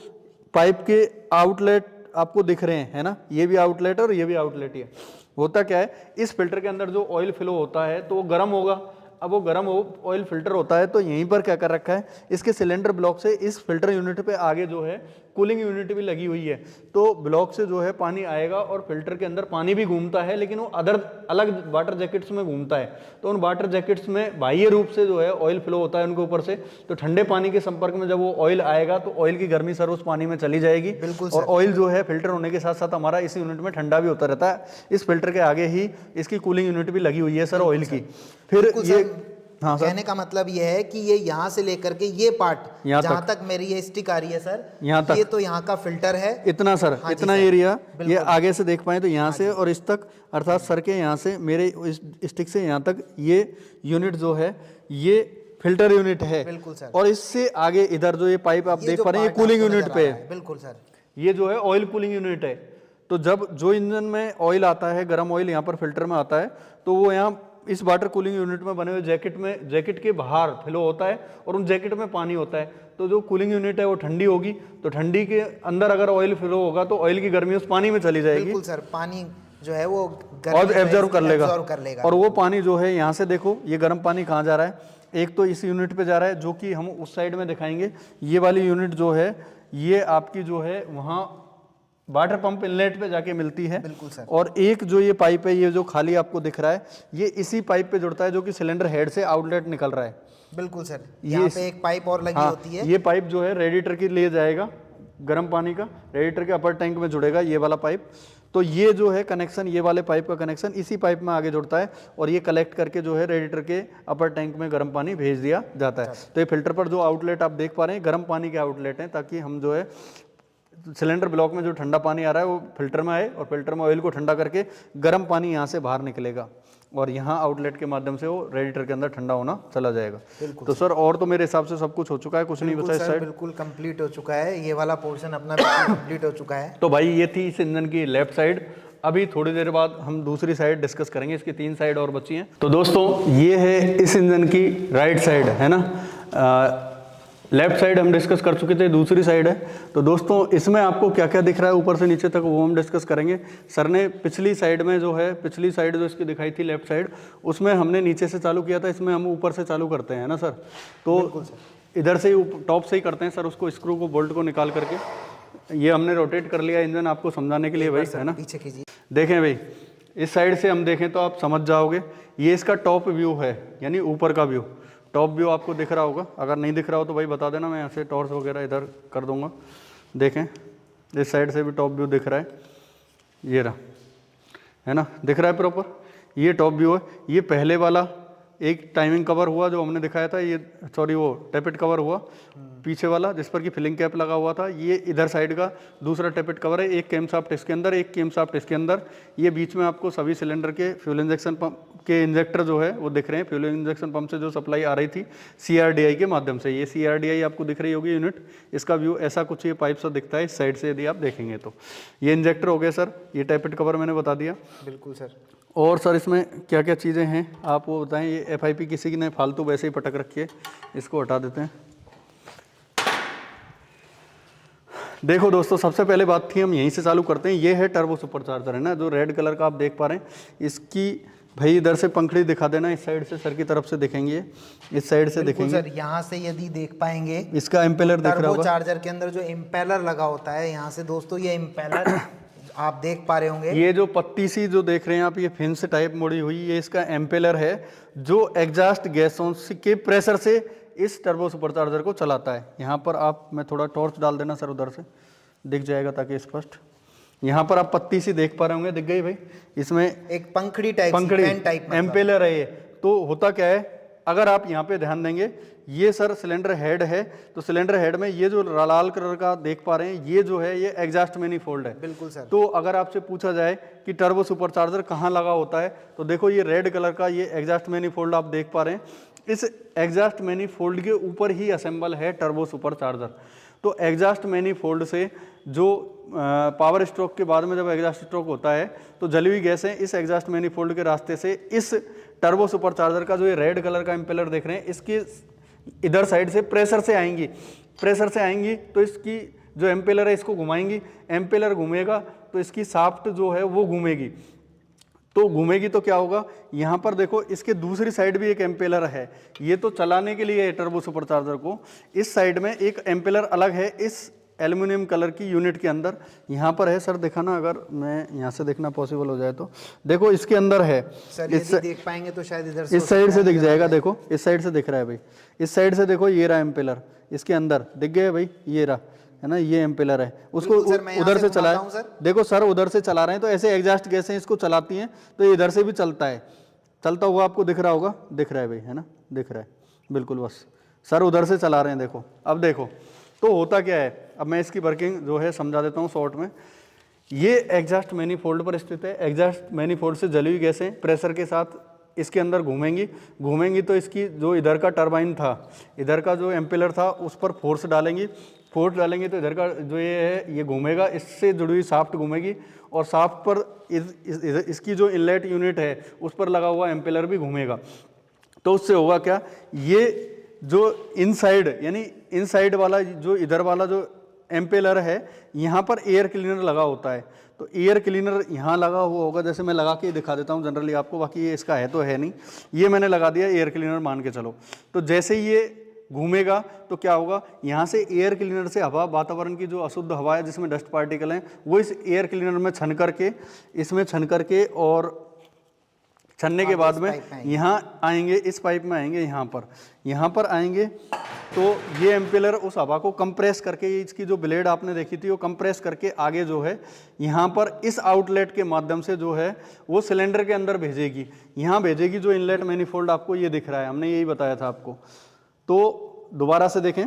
पाइप के आउटलेट आपको दिख रहे हैं, है ना? ये भी आउटलेट और ये भी आउटलेट ही है। होता क्या है, इस फिल्टर के अंदर जो ऑयल फ्लो होता है तो वो गर्म होगा। अब वो गर्म ऑयल फिल्टर होता है, तो यहीं पर क्या कर रखा है, इसके सिलेंडर ब्लॉक से इस फिल्टर यूनिट पे आगे जो है कूलिंग यूनिट भी लगी हुई है। तो ब्लॉक से जो है पानी आएगा और फिल्टर के अंदर पानी भी घूमता है, लेकिन वो अलग वाटर जैकेट्स में घूमता है। तो उन वाटर जैकेट्स में बाह्य रूप से जो है ऑयल फ्लो होता है उनके ऊपर से। तो ठंडे पानी के संपर्क में जब वो ऑयल आएगा तो ऑयल की गर्मी सर उस पानी में चली जाएगी, और ऑयल जो है फिल्टर होने के साथ साथ हमारा इस यूनिट में ठंडा भी होता रहता है। इस फिल्टर के आगे ही इसकी कूलिंग यूनिट भी लगी हुई है सर ऑयल की। फिर ये हाँ, कहने का मतलब ये है कि ये यहाँ से लेकर के ये पार्ट जहाँ तक मेरी ये स्टिक आ रही है सर, यहाँ तक, ये तो यहाँ का फिल्टर है इतना सर। हाँ, इतना एरिया ये आगे से देख पाए तो यहाँ से और इस तक, अर्थात सर के यहाँ से मेरे इस स्टिक से यहाँ तक ये यूनिट जो है ये फिल्टर यूनिट है। बिल्कुल सर। और इससे आगे इधर जो ये पाइप आप देख पा रहे हैं ये कूलिंग यूनिट पे है। बिल्कुल सर, ये जो है ऑयल कूलिंग यूनिट है। तो जब जो इंजन में ऑयल आता है, गर्म ऑयल यहाँ पर फिल्टर में आता है, तो वो यहाँ इस वाटर कूलिंग यूनिट में बने हुए जैकेट के बाहर फ्लो होता है और उन जैकेट में पानी होता है। तो जो कूलिंग यूनिट है वो ठंडी होगी, तो ठंडी के अंदर अगर ऑयल फ्लो होगा तो ऑयल की गर्मी उस पानी में चली जाएगी। बिल्कुल सर, पानी जो है वो और एब्जॉर्व कर लेगा लेगा। और वो पानी जो है यहाँ से देखो, ये गर्म पानी कहाँ जा रहा है, एक तो इस यूनिट पे जा रहा है जो कि हम उस साइड में दिखाएंगे। ये वाली यूनिट जो है ये आपकी जो है वहाँ वाटर पंप इनलेट पे जाके मिलती है। बिल्कुल सर। और एक जो ये पाइप है, ये जो खाली आपको दिख रहा है, ये इसी पाइप पे जुड़ता है जो कि सिलेंडर हेड से आउटलेट निकल रहा है। बिल्कुल सर, यहाँ पे एक पाइप और लगी होती है। ये पाइप जो है रेडिएटर के लिए जाएगा, गर्म पानी का रेडिएटर के अपर टैंक में जुड़ेगा ये वाला पाइप। तो ये जो है कनेक्शन, ये वाले पाइप का कनेक्शन इसी पाइप में आगे जुड़ता है और ये कलेक्ट करके जो है रेडिएटर के अपर टैंक में गर्म पानी भेज दिया जाता है। तो ये फिल्टर पर जो आउटलेट आप देख पा रहे हैं गर्म पानी के आउटलेट हैं, ताकि हम जो है सिलेंडर ब्लॉक में जो ठंडा पानी आ रहा है वो फिल्टर में आए और फिल्टर में ऑयल को ठंडा करके गर्म पानी यहाँ से बाहर निकलेगा और यहाँ आउटलेट के माध्यम से वो रेडिएटर के अंदर ठंडा होना चला जाएगा। तो सर और तो मेरे हिसाब से सब कुछ हो चुका है, कुछ नहीं बचा इस साइड। बिल्कुल कंप्लीट हो चुका है, ये वाला पोर्शन अपना कंप्लीट हो चुका है। तो भाई ये थी इस इंजन की लेफ्ट साइड। अभी थोड़ी देर बाद हम दूसरी साइड डिस्कस करेंगे, इसकी 3 साइड और बची हैं। तो दोस्तों ये है इस इंजन की राइट साइड, है ना। लेफ्ट साइड हम डिस्कस कर चुके थे, दूसरी साइड है। तो दोस्तों इसमें आपको क्या क्या दिख रहा है ऊपर से नीचे तक वो हम डिस्कस करेंगे। सर ने पिछली साइड में जो है, पिछली साइड जो इसकी दिखाई थी लेफ्ट साइड, उसमें हमने नीचे से चालू किया था, इसमें हम ऊपर से चालू करते हैं ना सर। तो इधर से ही टॉप से ही करते हैं सर, उसको स्क्रू को बोल्ट को निकाल करके ये हमने रोटेट कर लिया इंजन आपको समझाने के लिए भाई, है ना। पीछे कीजिए, देखें भाई इस साइड से हम देखें तो आप समझ जाओगे, ये इसका टॉप व्यू है, यानी ऊपर का व्यू। टॉप व्यू आपको दिख रहा होगा, अगर नहीं दिख रहा हो तो भाई बता देना, मैं यहाँ से टॉर्च वगैरह इधर कर दूंगा। देखें इस साइड से भी टॉप व्यू दिख रहा है, ये रहा, है ना, दिख रहा है प्रॉपर, ये टॉप व्यू है। ये पहले वाला एक टाइमिंग कवर हुआ जो हमने दिखाया था, ये सॉरी वो टेपिट कवर हुआ पीछे वाला जिस पर कि फिलिंग कैप लगा हुआ था। ये इधर साइड का दूसरा टेपिट कवर है, एक केम शाफ्ट इसके अंदर, एक केम शाफ्ट इसके अंदर। ये बीच में आपको सभी सिलेंडर के फ्यूल इंजेक्शन पंप के इंजेक्टर जो है वो दिख रहे हैं। फ्यूल इंजेक्शन पंप से जो सप्लाई आ रही थी CRDI के माध्यम से, ये CRDI आपको दिख रही होगी यूनिट। इसका व्यू ऐसा कुछ ये पाइप सा दिखता है इस साइड से, यदि आप देखेंगे तो। ये इंजेक्टर हो गया सर, ये टेपिट कवर मैंने बता दिया। बिल्कुल सर। और सर इसमें क्या क्या चीज़ें हैं आप वो बताएं। ये FIP किसी ने फालतू वैसे ही पटक रखी है, इसको हटा देते हैं। देखो दोस्तों सबसे पहले बात थी, हम यहीं से चालू करते हैं। ये है टर्बो सुपरचार्जर, है ना, जो रेड कलर का आप देख पा रहे हैं। इसकी भाई इधर से पंखड़ी दिखा देना, इस साइड से सर की तरफ से दिखेंगे, इस साइड से दिखेंगे सर। यहाँ से यदि देख पाएंगे इसका इम्पेलर दिख रहा होगा। चार्जर के अंदर जो इम्पेलर लगा होता है, यहाँ से दोस्तों ये इम्पेलर आप देख पा रहे होंगे। ये जो पत्ती सी जो देख रहे हैं आप, ये फिन्स टाइप मुड़ी हुई, ये इसका इम्पेलर है जो एग्जॉस्ट गैसों के प्रेशर से इस टर्बो सुपरचार्जर को चलाता है। यहाँ पर आप, मैं थोड़ा टॉर्च डाल देना सर, उधर से दिख जाएगा ताकि स्पष्ट। यहाँ पर आप पत्ती सी देख पा रहे होंगे, दिख गई भाई। इसमें एक पंखड़ी टाइप एम्पेलर है ये। तो होता क्या है, अगर आप यहाँ पे ध्यान देंगे, ये सर सिलेंडर हेड है। तो सिलेंडर हेड में ये जो लाल कलर का देख पा रहे हैं, ये जो है ये एग्जॉस्ट मैनिफोल्ड है। बिल्कुल सर। तो अगर आपसे पूछा जाए कि टर्बो सुपरचार्जर कहाँ लगा होता है, तो देखो ये रेड कलर का ये एग्जॉस्ट मैनिफोल्ड आप देख पा रहे हैं। इस एग्जॉस्ट मैनिफोल्ड के ऊपर ही असेंबल है टर्बो सुपरचार्जर। तो एग्जॉस्ट मैनिफोल्ड से जो पावर स्ट्रोक के बाद में जब एग्जॉस्ट स्ट्रोक होता है तो जली हुई गैसें इस एग्जॉस्ट मैनिफोल्ड के रास्ते से इस टर्बो सुपरचार्जर का जो ये रेड कलर का इम्पेलर देख रहे हैं, इसकी इधर साइड से प्रेशर से आएंगी। तो इसकी जो एम्पेलर है इसको घुमाएंगी, एम्पेलर घूमेगा तो इसकी शाफ्ट जो है वो घूमेगी। तो घूमेगी तो क्या होगा, यहाँ पर देखो इसके दूसरी साइड भी एक एम्पेलर है। ये तो चलाने के लिए है टर्बो सुपरचार्जर को। इस साइड में एक एम्पेलर अलग है इस एल्युमिनियम कलर की यूनिट के अंदर। यहाँ पर है सर, दिखाना, अगर मैं यहाँ से देखना पॉसिबल हो जाए तो देखो इसके अंदर है सर। यदि देख पाएंगे तो शायद इधर से, इस साइड से दिख जाएगा। देखो इस साइड से दिख रहा है भाई, इस साइड से देखो ये रहा एम्पेलर, इसके अंदर दिख गया भाई, ये रहा, है ना, ये एम्पेलर है। उसको उधर से चलाए, देखो सर उधर से चला रहे हैं तो ऐसे एग्जॉस्ट गैसें इसको चलाती हैं, तो ये इधर से भी चलता है, चलता हुआ आपको दिख रहा होगा, दिख रहा है भाई, है ना, दिख रहा है बिल्कुल। बस सर उधर से चला रहे हैं, देखो। अब देखो तो होता क्या है, अब मैं इसकी वर्किंग जो है समझा देता हूँ शॉर्ट में। ये एग्जॉस्ट मैनिफोल्ड पर स्थित है। एग्जॉस्ट मैनिफोल्ड से जली हुई गैसें प्रेशर के साथ इसके अंदर घूमेंगी तो इसकी जो इधर का टरबाइन था, इधर का जो एम्पेलर था, उस पर फोर्स डालेंगी। फोर्स डालेंगे तो इधर का जो ये है ये घूमेगा, इससे जुड़ी हुई शाफ्ट घूमेगी और शाफ्ट पर इसकी जो इनलेट यूनिट है उस पर लगा हुआ एम्पेलर भी घूमेगा। तो उससे होगा क्या, ये जो इनसाइड यानी इनसाइड वाला जो इधर वाला जो एम्पेलर है यहाँ पर एयर क्लीनर लगा होता है। तो एयर क्लीनर यहाँ लगा हुआ होगा, जैसे मैं लगा के दिखा देता हूँ जनरली आपको, बाकी ये इसका है तो है नहीं, ये मैंने लगा दिया एयर क्लीनर मान के चलो। तो जैसे ही ये घूमेगा तो क्या होगा, यहाँ से एयर क्लीनर से हवा, वातावरण की जो अशुद्ध हवा है जिसमें डस्ट पार्टिकल हैं वो इस एयर क्लीनर में छन करके, इसमें छन करके और छनने के बाद में यहाँ आएंगे, इस पाइप में आएंगे, यहाँ पर आएंगे। तो ये एम्पेलर उस हवा को कंप्रेस करके, इसकी जो ब्लेड आपने देखी थी वो कंप्रेस करके आगे जो है यहाँ पर इस आउटलेट के माध्यम से जो है वो सिलेंडर के अंदर भेजेगी, यहाँ भेजेगी। जो इनलेट मैनिफोल्ड आपको ये दिख रहा है, हमने यही बताया था आपको। तो दोबारा से देखें,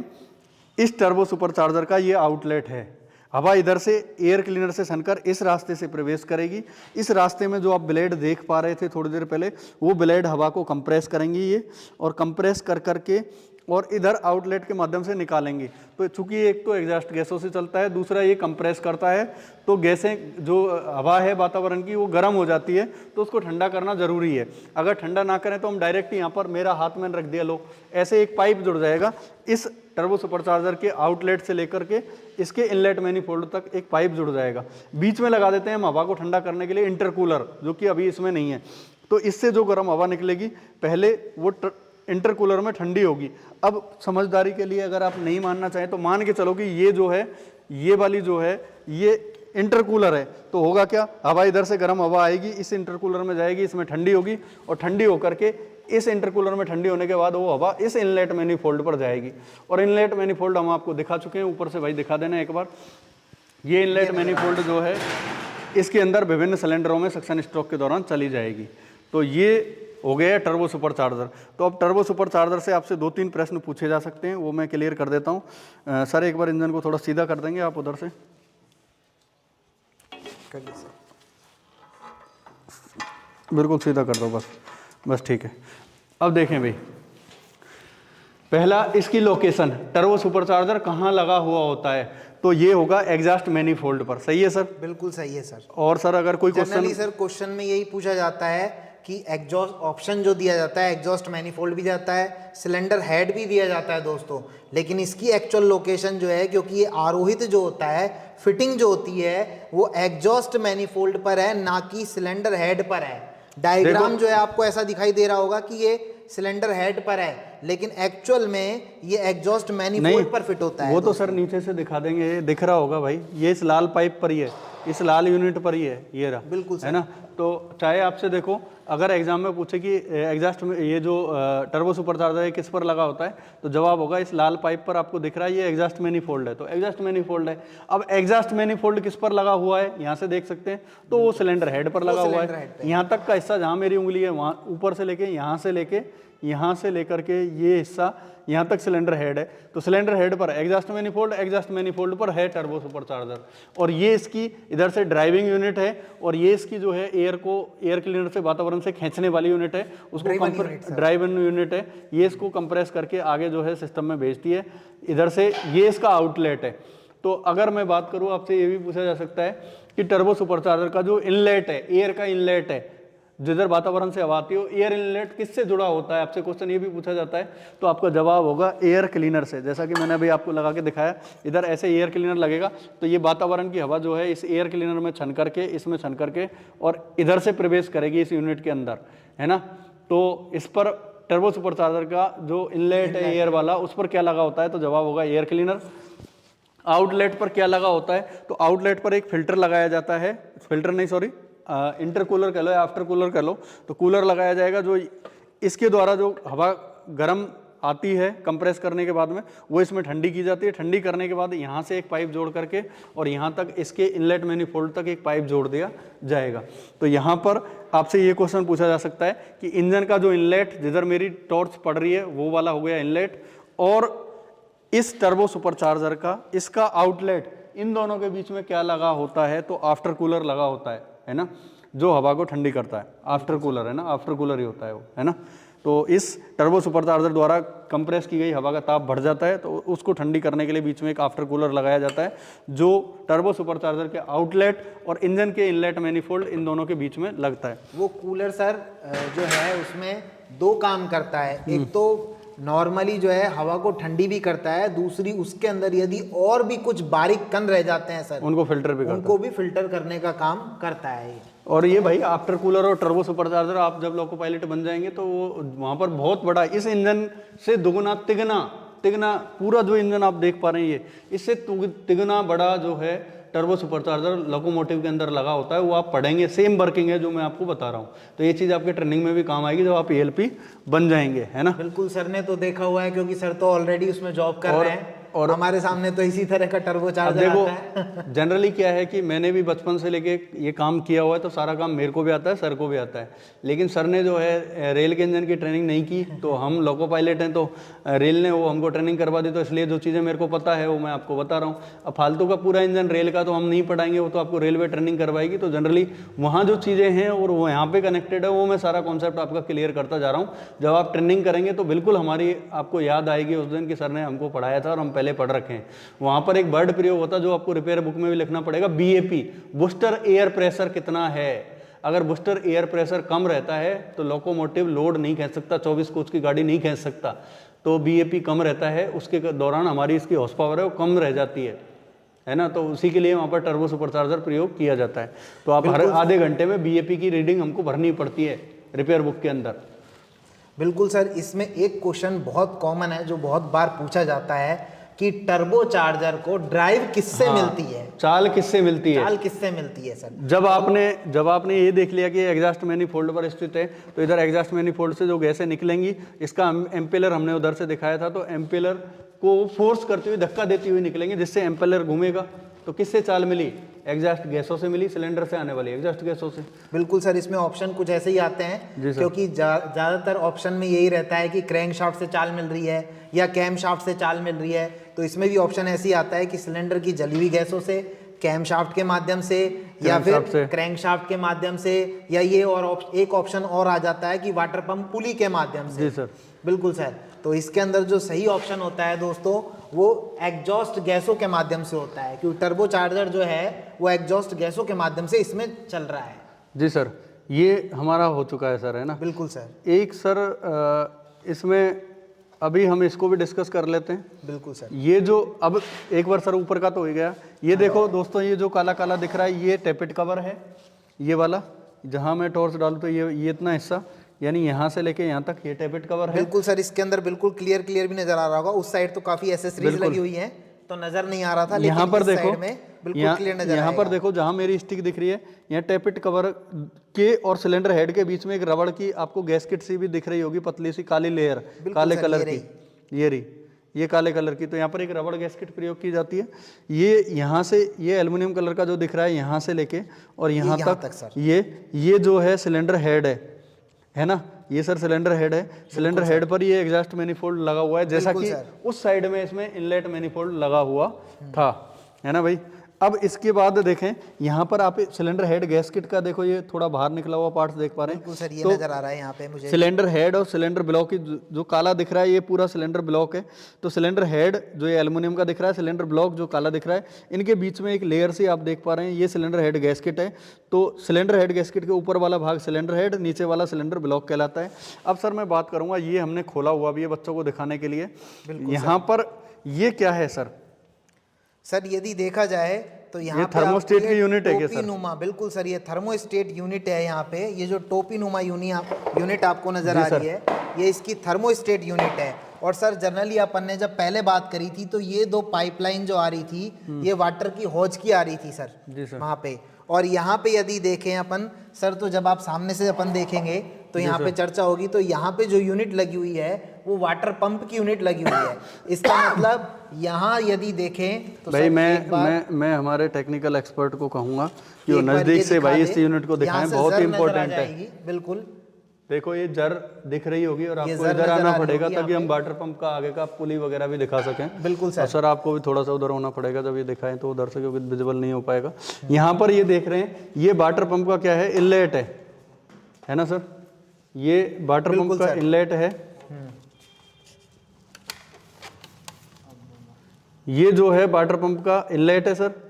इस टर्बो सुपरचार्जर का ये आउटलेट है, हवा इधर से एयर क्लीनर से छनकर इस रास्ते से प्रवेश करेगी। इस रास्ते में जो आप ब्लेड देख पा रहे थे थोड़ी देर पहले, वो ब्लेड हवा को कंप्रेस करेंगी ये, और कंप्रेस कर करके और इधर आउटलेट के माध्यम से निकालेंगी। तो चूंकि एक तो एग्जॉस्ट गैसों से चलता है, दूसरा ये कंप्रेस करता है, तो गैसें जो हवा है वातावरण की वो गर्म हो जाती है, तो उसको ठंडा करना ज़रूरी है। अगर ठंडा ना करें तो हम डायरेक्ट यहाँ पर, मेरा हाथ में रख दिया लो, ऐसे एक पाइप जुड़ जाएगा इस टर्बो सुपरचार्जर के आउटलेट से लेकर के इसके इनलेट मैनिफोल्ड तक एक पाइप जुड़ जाएगा। बीच में लगा देते हैं हम हवा को ठंडा करने के लिए इंटरकूलर, जो कि अभी इसमें नहीं है। तो इससे जो गर्म हवा निकलेगी पहले वो इंटरकूलर में ठंडी होगी। अब समझदारी के लिए अगर आप नहीं मानना चाहें तो मान के चलो कि ये जो है, ये वाली जो है ये इंटरकूलर है, तो होगा क्या, हवा इधर से गर्म हवा आएगी, इस इंटरकूलर में जाएगी, इसमें ठंडी होगी, और ठंडी होकर के इस इंटरकूलर में ठंडी होने के बाद वो हवा इस इनलेट मैनिफोल्ड पर जाएगी। और इनलेट मैनिफोल्ड हम आपको दिखा चुके हैं, ऊपर से भाई दिखा देना एक बार। ये इनलेट मैनिफोल्ड जो है इसके अंदर विभिन्न सिलेंडरों में सक्शन स्ट्रोक के दौरान चली जाएगी। तो ये हो गया टर्बो सुपरचार्जर। तो अब टर्बो सुपरचार्जर से आपसे 2-3 प्रश्न पूछे जा सकते हैं, वो मैं क्लियर कर देता हूँ। सर एक बार इंजन को थोड़ा सीधा कर देंगे आप उधर से, बिल्कुल सीधा कर दो बस ठीक है। अब देखें भाई, पहला इसकी लोकेशन, टर्बो सुपरचार्जर कहाँ लगा हुआ होता है, तो ये होगा एग्जॉस्ट मैनिफोल्ड पर। सही है सर? बिल्कुल सही है सर। और सर अगर कोई जनरली सर क्वेश्चन में यही पूछा जाता है कि एग्जॉस्ट ऑप्शन जो दिया जाता है, एग्जॉस्ट मैनिफोल्ड भी जाता है, सिलेंडर हेड भी दिया जाता है दोस्तों, लेकिन इसकी एक्चुअल लोकेशन जो है, क्योंकि ये आरोहित जो होता है, फिटिंग जो होती है वो एग्जॉस्ट मैनिफोल्ड पर है, ना कि सिलेंडर हेड पर है। डायग्राम जो है आपको ऐसा दिखाई दे रहा होगा कि ये सिलेंडर हेड पर है, लेकिन एक्चुअल में ये एग्जॉस्ट मैनिफोल्ड पर फिट होता है। वो तो सर नीचे से दिखा देंगे, ये दिख रहा होगा भाई, ये इस लाल पाइप पर ही है, इस लाल यूनिट पर ही है, ये रहा, बिल्कुल है ना। तो चाहे आपसे देखो, अगर एग्जाम में पूछे कि एग्जॉस्ट में ये जो टर्बो सुपरचार्जर है किस पर लगा होता है, तो जवाब होगा इस लाल पाइप पर आपको दिख रहा है, ये एग्जॉस्ट मैनिफोल्ड है, तो एग्जॉस्ट मैनिफोल्ड है। अब एग्जॉस्ट मैनिफोल्ड किस पर लगा हुआ है, यहाँ से देख सकते हैं, तो वो सिलेंडर हेड पर लगा हुआ है। यहाँ तक का हिस्सा जहाँ मेरी उंगली है वहाँ ऊपर से लेके यहाँ से लेकर के ये हिस्सा यहाँ तक सिलेंडर हेड है, तो सिलेंडर हेड पर एग्जॉस्ट मैनिफोल्ड पर है टर्बो सुपरचार्जर। और ये इसकी इधर से ड्राइविंग यूनिट है, और ये इसकी जो है एयर क्लीनर से, वातावरण से खींचने वाली यूनिट है, उसको ड्राइविंग यूनिट है, ये इसको कंप्रेस करके आगे जो है सिस्टम में भेजती है। इधर से ये इसका आउटलेट है। तो अगर मैं बात करूँ, आपसे ये भी पूछा जा सकता है कि टर्बो सुपरचार्जर का जो इनलेट है, एयर का इनलेट है, जिधर वातावरण से हवा आती हो, एयर इनलेट किससे जुड़ा होता है, आपसे क्वेश्चन ये भी पूछा जाता है, तो आपका जवाब होगा एयर क्लीनर से। जैसा कि मैंने अभी आपको लगा के दिखाया, इधर ऐसे एयर क्लीनर लगेगा, तो ये वातावरण की हवा जो है इस एयर क्लीनर में छन करके, इसमें छन करके और इधर से प्रवेश करेगी इस यूनिट के अंदर, है ना। तो इस पर टर्बो सुपरचार्जर का जो इनलेट है एयर वाला, उस पर क्या लगा होता है, तो जवाब होगा एयर क्लीनर। आउटलेट पर क्या लगा होता है, तो आउटलेट पर एक फिल्टर लगाया जाता है, फिल्टर नहीं सॉरी, इंटरकूलर कह लो या आफ्टर कूलर कह लो, तो कूलर लगाया जाएगा, जो इसके द्वारा जो हवा गर्म आती है कंप्रेस करने के बाद में, वो इसमें ठंडी की जाती है। ठंडी करने के बाद यहाँ से एक पाइप जोड़ करके और यहाँ तक इसके इनलेट मैनिफोल्ड तक एक पाइप जोड़ दिया जाएगा। तो यहाँ पर आपसे ये क्वेश्चन पूछा जा सकता है कि इंजन का जो इनलेट, जिधर मेरी टॉर्च पड़ रही है वो वाला हो गया इनलेट, और इस टर्बो सुपरचार्जर का इसका आउटलेट, इन दोनों के बीच में क्या लगा होता है, तो आफ्टर कूलर लगा होता है ना, जो हवा को ठंडी करता है। आफ्टर कूलर है ना, आफ्टर कूलर ही होता है वो, है ना। तो इस टर्बो सुपरचार्जर द्वारा कंप्रेस की गई हवा का ताप बढ़ जाता है, तो उसको ठंडी करने के लिए बीच में एक आफ्टर कूलर लगाया जाता है जो टर्बो सुपरचार्जर के आउटलेट और इंजन के इनलेट मैनिफोल्ड इन दोनों के बीच में लगता है। वो कूलर सर जो है उसमें दो काम करता है, एक तो नॉर्मली जो है हवा को ठंडी भी करता है, दूसरी उसके अंदर यदि और भी कुछ बारीक कन रह जाते हैं सर उनको फिल्टर भी करता है, उनको भी फिल्टर करने का काम करता है ये। और ये भाई आफ्टर कूलर और टर्बो सुपरचार्जर आप जब लोको पायलट बन जाएंगे तो वो वहाँ पर बहुत बड़ा इस इंजन से दुगुना तिगुना पूरा जो इंजन आप देख पा रहे हैं ये इससे तिगुना बड़ा जो है टर्बो सुपरचार्जर लोकोमोटिव के अंदर लगा होता है, वो आप पढ़ेंगे, सेम वर्किंग है जो मैं आपको बता रहा हूँ। तो ये चीज़ आपके ट्रेनिंग में भी काम आएगी जब आप ELP बन जाएंगे, है ना। बिल्कुल, सर ने तो देखा हुआ है क्योंकि सर तो ऑलरेडी उसमें जॉब कर रहे हैं और हमारे सामने तो इसी तरह का टर्बो चार्जर आता है। जनरली क्या है कि मैंने भी बचपन से लेके ये काम किया हुआ है, तो सारा काम मेरे को भी आता है, सर को भी आता है। लेकिन सर ने जो है रेल के इंजन की ट्रेनिंग नहीं की, तो हम लोको पायलट हैं, तो रेल ने वो हमको ट्रेनिंग करवा दी, तो इसलिए जो चीज़ें मेरे को पता है वो मैं आपको बता रहा हूँ। अब फालतू का पूरा इंजन रेल का तो हम नहीं पढ़ाएंगे, वो तो आपको रेलवे ट्रेनिंग करवाएगी। तो जनरली वहाँ जो चीज़ें हैं और वो यहाँ पे कनेक्टेड है, वो मैं सारा कॉन्सेप्ट आपका क्लियर करता जा रहा हूँ। जब आप ट्रेनिंग करेंगे तो बिल्कुल हमारी आपको याद आएगी उस दिन कि सर ने हमको पढ़ाया था और हम पहले पढ़ रखे हैं। वहाँ पर एक वर्ड प्रयोग होता है जो आपको रिपेयर बुक में भी लिखना पड़ेगा, BAP, बूस्टर एयर प्रेशर कितना है। अगर बूस्टर एयर प्रेशर कम रहता है तो लोकोमोटिव लोड नहीं खींच सकता, 24 कोच की गाड़ी नहीं खींच सकता। तो BAP कम रहता है, उसके दौरान हमारी इसकी हॉर्स पावर है वो कम रह जाती है ना। तो उसी के लिए वहाँ पर टर्बो सुपरचार्जर प्रयोग किया जाता है। तो आप हर आधे घंटे में BAP की रीडिंग हमको भरनी पड़ती है रिपेयर बुक के अंदर। बिल्कुल सर, इसमें एक क्वेश्चन बहुत कॉमन है जो बहुत बार पूछा जाता है कि टर्बो चार्जर को ड्राइव किससे मिलती है, चाल किससे मिलती है, चाल किससे मिलती है सर। जब आपने ये देख लिया कि एग्जॉस्ट मैनिफोल्ड पर स्थित है, तो इधर एग्जॉस्ट मैनिफोल्ड से जो गैसें निकलेंगी, इसका एम्पेलर हमने उधर से दिखाया था, तो एम्पेलर को फोर्स करते हुए धक्का देती हुई निकलेंगे, जिससे एम्पेलर घूमेगा। तो किससे चाल मिली, एग्जॉस्ट गैसों से मिली, सिलेंडर से आने वाली एग्जॉस्ट गैसों से। बिल्कुल सर, इसमें ऑप्शन कुछ ऐसे ही आते हैं क्योंकि ज़्यादातर ऑप्शन में यही रहता है कि क्रैंक शाफ्ट से चाल मिल रही है या कैम शाफ्ट से चाल मिल रही है। तो इसमें भी ऑप्शन ऐसे ही आता है कि सिलेंडर की जली हुई गैसों से, कैम शाफ्ट के माध्यम से या फिर क्रैंक शाफ्ट के माध्यम से, या ये और एक ऑप्शन और आ जाता है कि वाटर पंप पुली के माध्यम से। जी सर, बिल्कुल सर। तो इसके अंदर जो सही ऑप्शन होता है दोस्तों वो एग्जॉस्ट गैसों के माध्यम से होता है, क्योंकि टर्बो चार्जर जो है वो एग्जॉस्ट गैसों के माध्यम से इसमें चल रहा है। जी सर, ये हमारा हो चुका है सर, है ना। बिल्कुल सर। एक सर इसमें अभी हम इसको भी डिस्कस कर लेते हैं। बिल्कुल सर। ये जो अब एक बार सर ऊपर का तो हो ही गया, ये देखो दोस्तों, ये जो काला काला दिख रहा है ये टेपिट कवर है, ये वाला जहाँ मैं टॉर्च डालूँ तो ये इतना हिस्सा, यानी यहाँ से लेके यहाँ तक ये टेपिट कवर है। बिल्कुल सर, इसके अंदर बिल्कुल क्लियर भी नजर आ रहा होगा। उस साइड तो काफी एसेसरीज लगी हुई हैं तो नजर नहीं आ रहा था, यहाँ पर देखो, बिल्कुल क्लियर नजर यहाँ पर देखो जहाँ मेरी स्टिक दिख रही है, यहाँ टेपिट कवर के और सिलेंडर हेड के बीच में एक रबड़ की आपको गैस्केट सी भी दिख रही होगी, पतली सी काली लेयर, काले कलर की, ये काले कलर की। तो यहाँ पर एक रबड़ गैस्केट प्रयोग की जाती है। ये यहाँ से ये एल्युमिनियम कलर का जो दिख रहा है, यहाँ से लेके और यहाँ तक ये जो है सिलेंडर हेड है ना, ये सर सिलेंडर हेड है। सिलेंडर हेड पर ये एग्जॉस्ट मैनिफोल्ड लगा हुआ है, जैसा कि उस साइड में इसमें इनलेट मैनिफोल्ड लगा हुआ था, है ना भाई। अब इसके बाद देखें यहाँ पर आप सिलेंडर हेड गैस्केट का देखो, ये थोड़ा बाहर निकला हुआ पार्ट देख पा रहे हैं। सर, ये नजर आ रहा है यहाँ पे मुझे। सिलेंडर हेड और सिलेंडर ब्लॉक की जो काला दिख रहा है ये पूरा सिलेंडर ब्लॉक है। तो सिलेंडर हेड जो ये एल्युमिनियम का दिख रहा है, सिलेंडर ब्लॉक जो काला दिख रहा है, इनके बीच में एक लेयर से आप देख पा रहे हैं, ये सिलेंडर हेड गैस्केट है। तो सिलेंडर हेड गैस्केट के ऊपर वाला भाग सिलेंडर हेड, नीचे वाला सिलेंडर ब्लॉक कहलाता है। अब सर मैं बात करूंगा, ये हमने खोला हुआ भी है बच्चों को दिखाने के लिए। यहाँ पर ये क्या है सर? सर यदि देखा जाए तो यहाँ पे थर्मोस्टेट की यूनिट है क्या सर? नुमा, बिल्कुल सर, ये थर्मोस्टेट यूनिट है। यहाँ पे ये जो टोपी नुमा यूनिट आपको नजर आ रही है, ये इसकी थर्मोस्टेट यूनिट है। और सर जनरली अपन ने जब पहले बात करी थी तो ये दो पाइपलाइन जो आ रही थी ये वाटर की हौज की आ रही थी सर, वहाँ पे। और यहाँ पे यदि देखें अपन सर, तो जब आप सामने से अपन देखेंगे तो यहाँ पे चर्चा होगी, तो यहाँ पे जो यूनिट लगी हुई है वो वाटर पंप की यूनिट लगी हुई है। इसका मतलब यहाँ यदि देखें तो भाई मैं हमारे टेक्निकल एक्सपर्ट को कहूँगा कि वो नजदीक से भाई इस यूनिट को दिखाएं, बहुत ही इंपॉर्टेंट है। बिल्कुल देखो ये जर दिख रही होगी और आपको इधर आना पड़ेगा ताकि हम वाटर पंप का आगे का पुली वगैरह भी दिखा सकें। बिल्कुल सर। सर आपको भी थोड़ा सा उधर होना पड़ेगा जब ये दिखाएं तो उधर से, क्योंकि विजिबल नहीं हो पाएगा। यहाँ पर ये देख रहे हैं, ये वाटर पंप का क्या है, इनलेट है ना सर। ये वाटर पंप बिल्कुल का सर। इनलेट है। ये जो है वाटर पंप का इनलेट है सर।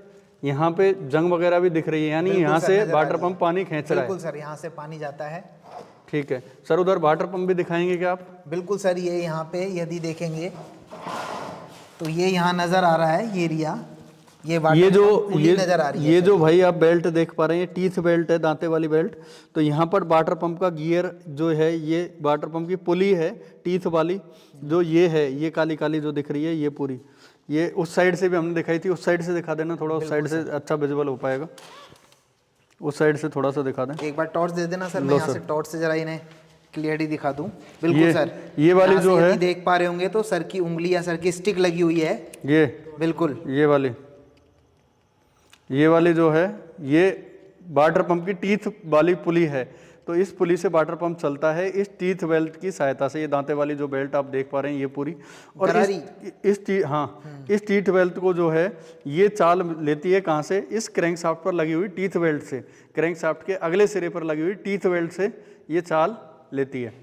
यहाँ पे जंग वगैरह भी दिख रही है, यानी बिल्कुल यहाँ सर, से नजर आ वाटर रही है। पंप पानी खींच रहा बिल्कुल है। सर, यहाँ से पानी जाता है। ठीक है सर, उधर वाटर पंप भी दिखाएंगे क्या आप? बिल्कुल सर, ये यहाँ पे यदि देखेंगे तो ये यहाँ नज़र आ रहा है, ये एरिया, ये वाटर ये जो पंप पुली नज़र आ रही है ये सर। जो भाई आप बेल्ट देख पा रहे हैं, टीथ बेल्ट है, दांते वाली बेल्ट। तो यहाँ पर वाटर पंप का गियर जो है, ये वाटर पंप की पुली है टीथ वाली, जो ये है, ये काली काली जो दिख रही है, ये पूरी, ये उस साइड से भी हमने दिखाई थी। उस साइड से दिखा देना थोड़ा, उस साइड से अच्छा विजुअल हो पाएगा। उस साइड से थोड़ा सा दिखा दें। एक बार टॉर्च दे देना सर, मैं यहाँ से टॉर्च से जरा इन्हें क्लियरिटी दिखा दूं। बिल्कुल सर, ये वाली यहाँ जो से है, यदि देख पा रहे होंगे तो सर की उंगली या सर की स्टिक लगी हुई है। ये बिल्कुल, ये वाली जो है, ये वाटर पंप की टीथ वाली पुली है। तो इस पुली से वाटर पंप चलता है इस टीथ बेल्ट की सहायता से। ये दांते वाली जो बेल्ट आप देख पा रहे हैं, ये पूरी, और इस टीथ बेल्ट को जो है, ये चाल लेती है कहाँ से? इस क्रैंक शाफ्ट पर लगी हुई टीथ बेल्ट से। क्रैंक शाफ्ट के अगले सिरे पर लगी हुई टीथ बेल्ट से ये चाल लेती है।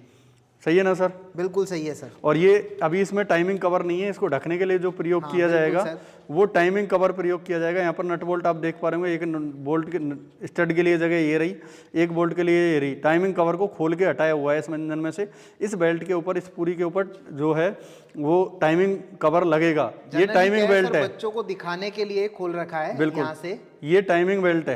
सही है ना सर? बिल्कुल सही है सर। और ये अभी इसमें टाइमिंग कवर नहीं है, इसको ढकने के लिए जो प्रयोग किया जाएगा वो टाइमिंग कवर प्रयोग किया जाएगा। यहाँ पर नट बोल्ट आप देख पा रहे होंगे, एक बोल्ट के स्टड के लिए जगह ये रही, एक बोल्ट के लिए ये रही। टाइमिंग कवर को खोल के हटाया हुआ है इस इंजन में से। इस बेल्ट के ऊपर, इस पूरी के ऊपर जो है वो टाइमिंग कवर लगेगा। ये टाइमिंग बेल्ट है, बच्चों को दिखाने के लिए खोल रखा है। बिल्कुल, यहाँ से ये टाइमिंग बेल्ट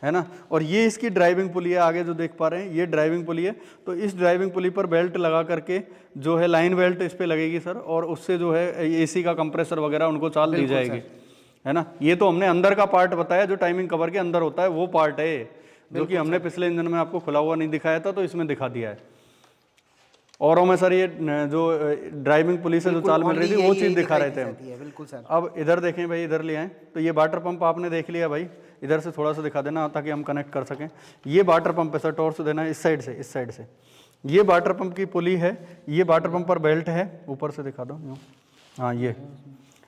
है ना। और ये इसकी ड्राइविंग पुली है, आगे जो देख पा रहे हैं ये ड्राइविंग पुली है। तो इस ड्राइविंग पुली पर बेल्ट लगा करके जो है लाइन बेल्ट इस पे लगेगी सर, और उससे जो है एसी का कंप्रेसर वगैरह उनको चाल दी जाएगी, है ना। ये तो हमने अंदर का पार्ट बताया, जो टाइमिंग कवर के अंदर होता है वो पार्ट है, जो कि हमने पिछले इंजन में आपको खुला हुआ नहीं दिखाया था, तो इसमें दिखा दिया है। औरों में सर ये जो ड्राइविंग पुली से जो चाल मिल रही थी वो चीज़ दिखा रहे थे हम। बिल्कुल सर। अब इधर देखें भाई, इधर ले आए तो ये वाटर पंप आपने देख लिया भाई। इधर से थोड़ा सा दिखा देना ताकि हम कनेक्ट कर सकें। ये वाटर पंप है सर, टॉर्च देना इस साइड से, इस साइड से। ये वाटर पंप की पुली है, ये वाटर पंप पर बेल्ट है, ऊपर से दिखा दो। हाँ, ये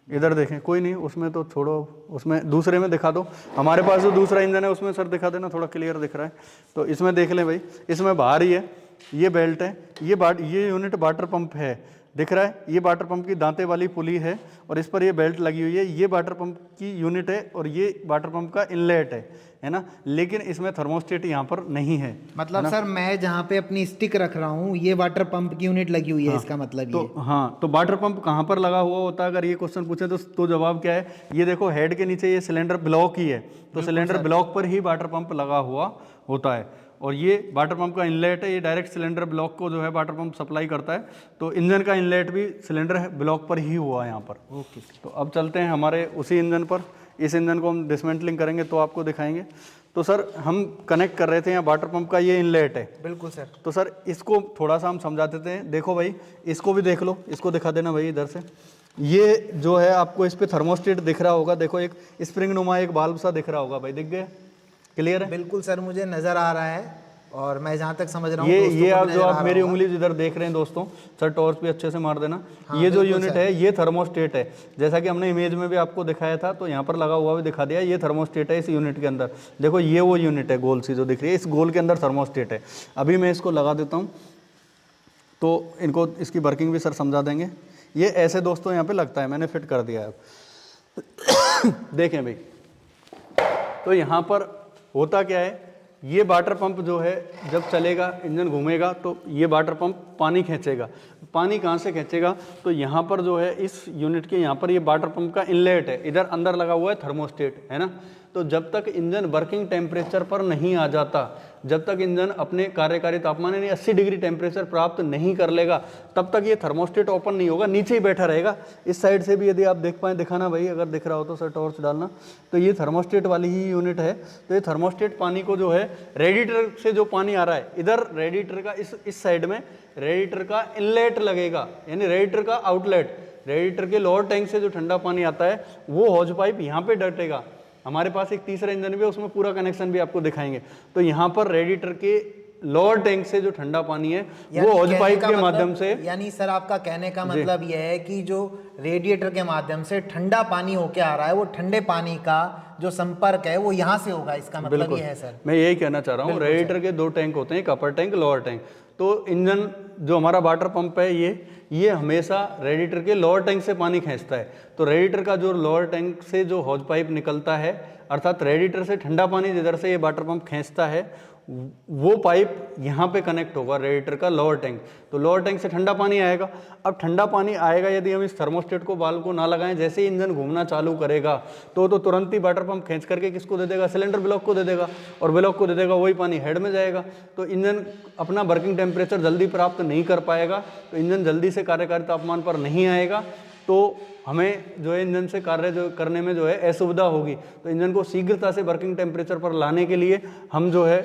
इधर देखें, कोई नहीं उसमें तो छोड़ो, उसमें दूसरे में दिखा दो। हमारे पास जो दूसरा इंजन है उसमें सर दिखा देना, थोड़ा क्लियर दिख रहा है तो इसमें देख लें भाई। इसमें बाहर ही है, ये बेल्ट है, ये यूनिट वाटर पंप है, दिख रहा है। ये वाटर पंप की दांते वाली पुली है और इस पर ये बेल्ट लगी हुई है। ये वाटर पंप की यूनिट है और ये वाटर पंप का इनलेट है ना। लेकिन इसमें थर्मोस्टेट यहाँ पर नहीं है। मतलब सर मैं जहाँ पे अपनी स्टिक रख रहा हूँ ये वाटर पंप की यूनिट लगी हुई है, इसका मतलब तो ये। हाँ, तो वाटर पंप कहाँ पर लगा हुआ होता है, अगर ये क्वेश्चन पूछे तो जवाब क्या है? ये देखो, हेड के नीचे ये सिलेंडर ब्लॉक ही है, तो सिलेंडर ब्लॉक पर ही वाटर पंप लगा हुआ होता है। और ये वाटर पंप का इनलेट है, ये डायरेक्ट सिलेंडर ब्लॉक को जो है वाटर पंप सप्लाई करता है। तो इंजन का इनलेट भी सिलेंडर ब्लॉक पर ही हुआ है यहाँ पर। ओके। तो अब चलते हैं हमारे उसी इंजन पर। इस इंजन को हम डिसमेंटलिंग करेंगे तो आपको दिखाएंगे। तो सर हम कनेक्ट कर रहे थे यहाँ वाटर पंप का ये इनलेट है। बिल्कुल सर। तो सर इसको थोड़ा सा हम समझा देते हैं। देखो भाई, इसको भी देख लो, इसको दिखा देना भाई इधर से। ये जो है आपको इस पे थर्मोस्टेट दिख रहा होगा, देखो एक स्प्रिंग नुमा एक बाल्ब सा दिख रहा होगा भाई, दिख गया? क्लियर है? बिल्कुल सर, मुझे नजर आ रहा है और मैं जहाँ तक समझ रहा हूँ ये आप जो आप मेरी उंगली जिधर देख रहे हैं दोस्तों, सर टॉर्च भी अच्छे से मार देना। ये जो यूनिट है ये थर्मोस्टेट है, जैसा कि हमने इमेज में भी आपको दिखाया था, तो यहाँ पर लगा हुआ भी दिखा दिया। ये थर्मोस्टेट है इस यूनिट के अंदर। देखो ये वो यूनिट है गोल सी जो दिख रही है, इस गोल के अंदर थर्मोस्टेट है। अभी मैं इसको लगा देता हूँ तो इनको इसकी वर्किंग भी सर समझा देंगे। ये ऐसे दोस्तों यहाँ पे लगता है, मैंने फिट कर दिया है अब। देखें भाई, तो यहाँ पर होता क्या है, ये वाटर पंप जो है जब चलेगा, इंजन घूमेगा, तो ये वाटर पंप पानी खींचेगा। पानी कहाँ से खींचेगा? तो यहाँ पर जो है इस यूनिट के यहाँ पर ये वाटर पंप का इनलेट है, इधर अंदर लगा हुआ है थर्मोस्टेट, है ना। तो जब तक इंजन वर्किंग टेम्परेचर पर नहीं आ जाता, जब तक इंजन अपने कार्यकारी तापमान यानी 80 डिग्री टेम्परेचर प्राप्त नहीं कर लेगा, तब तक ये थर्मोस्टेट ओपन नहीं होगा, नीचे ही बैठा रहेगा। इस साइड से भी यदि आप देख पाएँ, दिखाना भाई, अगर दिख रहा हो तो सर टॉर्च डालना। तो ये थर्मोस्टेट वाली ही यूनिट है। तो ये थर्मोस्टेट पानी को जो है रेडिएटर से जो पानी आ रहा है, इधर रेडिएटर का इस साइड में रेडिएटर का इनलेट लगेगा, यानी रेडिएटर का आउटलेट। रेडिएटर के लोअर टैंक से जो ठंडा पानी आता है वो हॉज पाइप यहाँ पे डटेगा। हमारे पास एक तीसरा इंजन भी है, उसमें पूरा कनेक्शन भी आपको दिखाएंगे। तो यहाँ पर रेडिएटर के लोअर टैंक से जो ठंडा पानी है वो हॉज पाइप के माध्यम से, यानी सर आपका कहने का मतलब यह है कि जो रेडिएटर के माध्यम से ठंडा पानी होके आ रहा है, वो ठंडे पानी का जो संपर्क है वो यहाँ से होगा, इसका मतलब ये है सर। मैं यही कहना चाह रहा हूँ। रेडिएटर के दो टैंक होते हैं, एक अपर टैंक, लोअर टैंक। तो इंजन जो हमारा वाटर पंप है ये हमेशा रेडिएटर के लोअर टैंक से पानी खींचता है। तो रेडिएटर का जो लोअर टैंक से जो हॉज पाइप निकलता है, अर्थात रेडिएटर से ठंडा पानी जिधर से ये वाटर पंप खींचता है, वो पाइप यहाँ पे कनेक्ट होगा रेडिएटर का लोअर टैंक। तो लोअर टैंक से ठंडा पानी आएगा। अब ठंडा पानी आएगा, यदि हम इस थर्मोस्टेट को वाल्व को ना लगाएं, जैसे ही इंजन घूमना चालू करेगा तो तुरंत ही वाटर पंप खींच करके किसको दे देगा, सिलेंडर ब्लॉक को दे देगा, और ब्लॉक को दे देगा, वही पानी हेड में जाएगा। तो इंजन अपना वर्किंग टेम्परेचर जल्दी प्राप्त नहीं कर पाएगा, तो इंजन जल्दी से कार्यकारी तापमान पर नहीं आएगा, तो हमें जो है इंजन से कार्य जो करने में जो है असुविधा होगी। तो इंजन को शीघ्रता से वर्किंग टेम्परेचर पर लाने के लिए हम जो है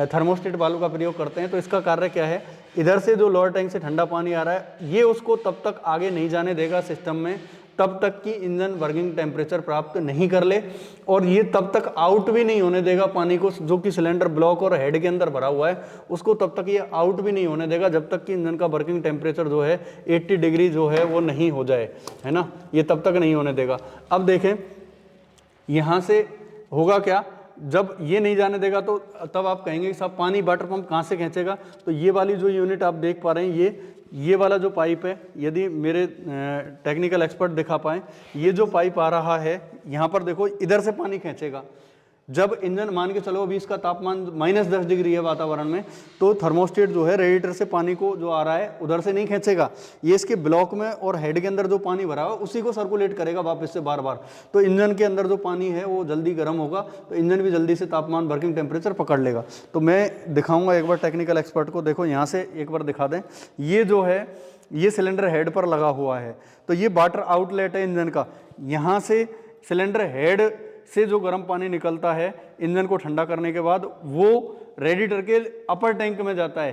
थर्मोस्टेट वाल्व का प्रयोग करते हैं। तो इसका कार्य क्या है, इधर से जो लोअर टैंक से ठंडा पानी आ रहा है, ये उसको तब तक आगे नहीं जाने देगा सिस्टम में तब तक कि इंजन वर्किंग टेम्परेचर प्राप्त नहीं कर ले, और ये तब तक आउट भी नहीं होने देगा पानी को, जो कि सिलेंडर ब्लॉक और हेड के अंदर भरा हुआ है उसको तब तक ये आउट भी नहीं होने देगा जब तक कि इंजन का वर्किंग टेम्परेचर जो है 80 डिग्री जो है वो नहीं हो जाए, है ना, ये तब तक नहीं होने देगा। अब देखें यहाँ से होगा क्या, जब ये नहीं जाने देगा तो तब आप कहेंगे कि साहब पानी वाटर पंप कहाँ से खींचेगा। तो ये वाली जो यूनिट आप देख पा रहे हैं, ये वाला जो पाइप है, यदि मेरे टेक्निकल एक्सपर्ट दिखा पाएँ, ये जो पाइप आ रहा है यहाँ पर देखो, इधर से पानी खींचेगा। जब इंजन मान के चलो अभी इसका तापमान -10 डिग्री है वातावरण में, तो थर्मोस्टेट जो है रेडिएटर से पानी को जो आ रहा है उधर से नहीं खींचेगा, ये इसके ब्लॉक में और हेड के अंदर जो पानी भरा हुआ है उसी को सर्कुलेट करेगा वापस से बार बार। तो इंजन के अंदर जो पानी है वो जल्दी गर्म होगा, तो इंजन भी जल्दी से तापमान वर्किंग टेम्परेचर पकड़ लेगा। तो मैं दिखाऊंगा एक बार टेक्निकल एक्सपर्ट को, देखो यहाँ से एक बार दिखा दें, ये जो है ये सिलेंडर हेड पर लगा हुआ है, तो ये वाटर आउटलेट है इंजन का। यहाँ से सिलेंडर हेड से जो गर्म पानी निकलता है इंजन को ठंडा करने के बाद, वो रेडिएटर के अपर टैंक में जाता है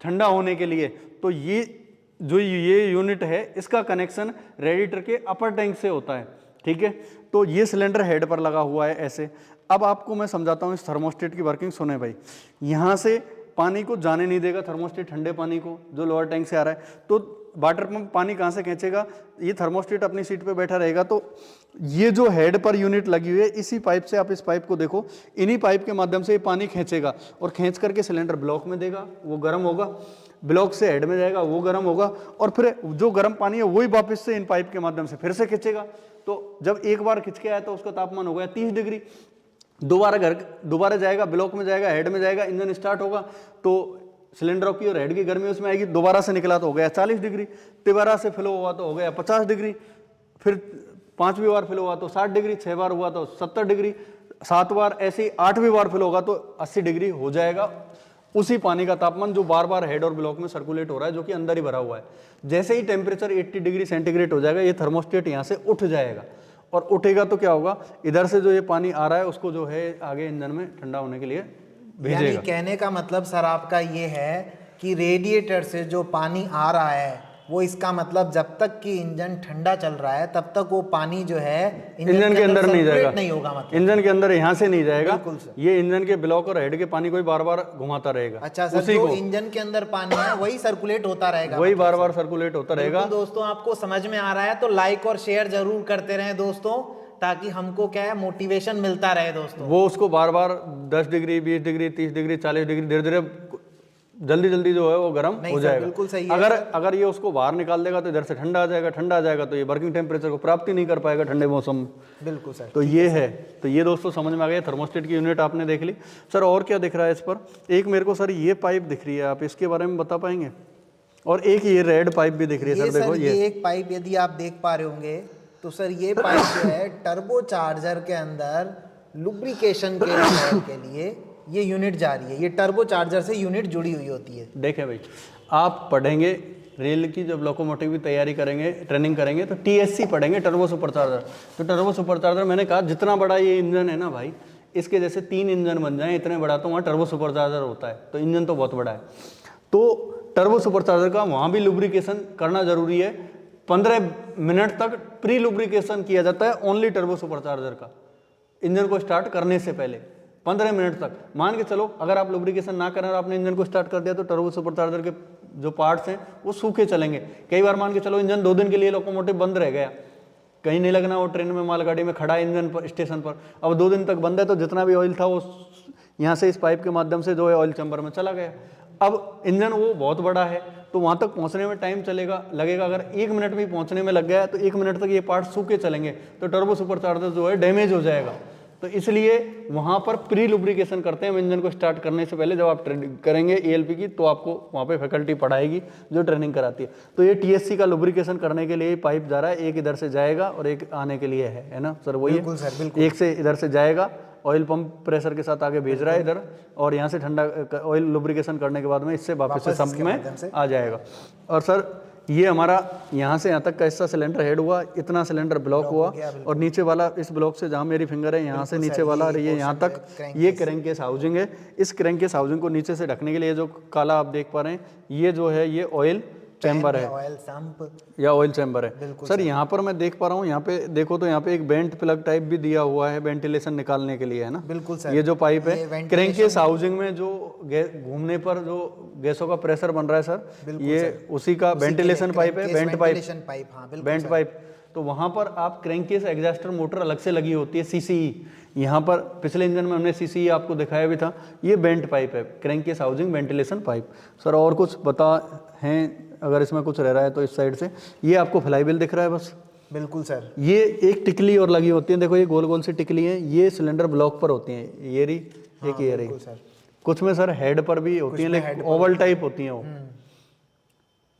ठंडा होने के लिए। तो ये जो ये यूनिट है इसका कनेक्शन रेडिएटर के अपर टैंक से होता है, ठीक है। तो ये सिलेंडर हेड पर लगा हुआ है ऐसे। अब आपको मैं समझाता हूँ इस थर्मोस्टेट की वर्किंग। सुने भाई, यहाँ से पानी को जाने नहीं देगा थर्मोस्टेट, ठंडे पानी को जो लोअर टैंक से आ रहा है, तो वाटर पंप पानी कहाँ से खींचेगा, ये थर्मोस्टेट अपनी सीट पे बैठा रहेगा। तो ये जो हेड पर यूनिट लगी हुई है, इसी पाइप से, आप इस पाइप को देखो, इन्हीं पाइप के माध्यम से ये पानी खींचेगा और खींच करके सिलेंडर ब्लॉक में देगा, वो गर्म होगा, ब्लॉक से हेड में जाएगा, वो गर्म होगा, और फिर जो गर्म पानी है वही वापस से इन पाइप के माध्यम से फिर से खींचेगा। तो जब एक बार खींच के आया तो उसका तापमान हो गया 30 डिग्री, दोबारा जाएगा, ब्लॉक में जाएगा, हेड में जाएगा, इंजन स्टार्ट होगा, तो सिलेंडर की और हेड की गर्मी उसमें आएगी, दोबारा से निकला तो हो गया 40 डिग्री, दोबारा से फिल हुआ तो हो गया 50 डिग्री, फिर 5वीं बार फिल हुआ तो 60 डिग्री, 6 बार हुआ तो 70 डिग्री, 7 बार, ऐसे ही 8वीं बार फिल होगा तो 80 डिग्री हो जाएगा उसी पानी का तापमान जो बार बार हेड और ब्लॉक में सर्कुलेट हो रहा है, जो कि अंदर ही भरा हुआ है। जैसे ही टेम्परेचर 80 डिग्री सेंटीग्रेड हो जाएगा, ये थर्मोस्टेट यहाँ से उठ जाएगा, और उठेगा तो क्या होगा, इधर से जो ये पानी आ रहा है उसको जो है आगे इंजन में ठंडा होने के लिए भेजेगा। यानी कहने का मतलब सर आपका ये है कि रेडिएटर से जो पानी आ रहा है वो, इसका मतलब जब तक कि इंजन ठंडा चल रहा है तब तक वो पानी जो है इंजन के अंदर नहीं जाएगा, नहीं होगा, मतलब इंजन के अंदर यहाँ से नहीं जाएगा, ये इंजन के ब्लॉक और हेड के पानी को ही बार बार घुमाता रहेगा। अच्छा सर, जो इंजन के अंदर पानी है वही सर्कुलेट होता रहेगा, वही बार बार सर्कुलेट होता रहेगा। दोस्तों आपको समझ में आ रहा है तो लाइक और शेयर जरूर करते रहें दोस्तों, ताकि हमको क्या है मोटिवेशन मिलता रहे दोस्तों। वो उसको बार बार 10 डिग्री, 20 डिग्री, 30 डिग्री, 40 डिग्री, धीरे धीरे जल्दी जो है वो गर्म हो जाएगा। बिल्कुल सही है। अगर ये उसको बाहर निकाल देगा तो इधर से ठंडा आ जाएगा, तो ये वर्किंग टेम्परेचर को प्राप्त ही नहीं कर पाएगा ठंडे मौसम में। बिल्कुल सर। तो ये है, तो ये दोस्तों समझ में आ गया, थर्मोस्टेट की यूनिट आपने देख ली। सर और क्या दिख रहा है इस पर? एक मेरे को सर ये पाइप दिख रही है, आप इसके बारे में बता पाएंगे? और एक ये रेड पाइप भी दिख रही है सर, देखो ये एक पाइप यदि आप देख पा रहे होंगे तो सर ये पाइप जो है टर्बो चार्जर के अंदर लुब्रिकेशन के लिए ये यूनिट जा रही है। ये टर्बो चार्जर से यूनिट जुड़ी हुई होती है। देखें भाई, आप पढ़ेंगे रेल की, जब लोकोमोटिव की तैयारी करेंगे, ट्रेनिंग करेंगे, तो टीएससी पढ़ेंगे, टर्बो सुपर चार्जर। तो टर्बो सुपर चार्जर मैंने कहा जितना बड़ा ये इंजन है ना भाई, इसके जैसे 3 इंजन बन जाएं इतने बड़ा, तो वहाँ टर्बो सुपर चार्जर होता है। तो इंजन तो बहुत बड़ा है, तो टर्बो सुपर चार्जर का वहाँ भी लुब्रिकेशन करना जरूरी है। 15 मिनट तक प्री लुब्रिकेशन किया जाता है ओनली टर्बो सुपर चार्जर का, इंजन को स्टार्ट करने से पहले 15 मिनट तक। मान के चलो अगर आप लुब्रिकेशन ना करें और आपने इंजन को स्टार्ट कर दिया तो टर्बो सुपर चार्जर के जो पार्ट्स हैं वो सूखे चलेंगे। कई बार मान के चलो इंजन 2 दिन के लिए लोकोमोटिव बंद रह गया, कहीं नहीं लगना, वो ट्रेन में, मालगाड़ी में खड़ा इंजन पर स्टेशन पर, अब 2 दिन तक बंद है, तो जितना भी ऑयल था वो यहाँ से इस पाइप के माध्यम से जो है ऑयल चैम्बर में चला गया। अब इंजन वो बहुत बड़ा है तो वहाँ तक पहुँचने में टाइम लगेगा। अगर 1 मिनट भी पहुँचने में लग गया तो 1 मिनट तक ये पार्ट सूखे चलेंगे तो टर्बो सुपरचार्जर जो है डैमेज हो जाएगा। तो इसलिए वहाँ पर प्री लुब्रिकेशन करते हैं इंजन को स्टार्ट करने से पहले। जब आप ट्रेनिंग करेंगे ELP की तो आपको वहाँ पे फैकल्टी पढ़ाएगी जो ट्रेनिंग कराती है। तो ये TSC का लुब्रिकेशन करने के लिए पाइप जा रहा है, एक इधर से जाएगा और एक आने के लिए है ना सर? वही बिल्कुल सर, बिल्कुल। एक से इधर से जाएगा, ऑयल पंप प्रेशर के साथ आगे भेज रहा है इधर, और यहाँ से ठंडा ऑयल लुब्रिकेशन करने के बाद में इससे वापस से संप में आ जाएगा। और सर ये हमारा यहाँ से यहाँ तक का हिस्सा सिलेंडर हेड हुआ, इतना सिलेंडर ब्लॉक हुआ, और नीचे वाला इस ब्लॉक से जहाँ मेरी फिंगर है यहाँ से नीचे वाला ये यहाँ तक ये क्रैंककेस हाउसिंग है। इस क्रैंककेस हाउसिंग को नीचे से ढकने के लिए जो काला आप देख पा रहे हैं ये जो है ये ऑयल चैम्बर है, ऑयल संप या ऑयल चैम्बर है। सर यहाँ पर मैं देख पा रहा हूँ, यहाँ पे देखो तो यहाँ पे एक वेंट प्लग टाइप भी दिया हुआ है वेंटिलेशन निकालने के लिए, है ना? बिल्कुल सर। ये जो पाइप है क्रैंककेस हाउसिंग में जो घूमने पर जो गैसों का प्रेशर बन रहा है सर, ये उसी का वेंटिलेशन पाइप है, वेंट पाइप, वेंट पाइप। तो वहाँ पर आप क्रैंककेस एग्जॉस्टर मोटर अलग से लगी होती है CCE। यहाँ पर पिछले इंजन में हमने CCE आपको दिखाया भी था। ये वेंट पाइप है, crankcase housing ventilation pipe. Sir और कुछ बता हैं अगर इसमें कुछ रह रहा है तो इस साइड से ये आपको फ्लाईव्हील दिख रहा है बस। बिल्कुल सर। ये एक टिकली और लगी होती है, देखो ये गोल गोल सी टिकली है, ये सिलेंडर ब्लॉक पर होती हैं, ये रही एक ये रही। कुछ में सर हेड पर भी होती है लेकिन ओवल टाइप होती हैं वो।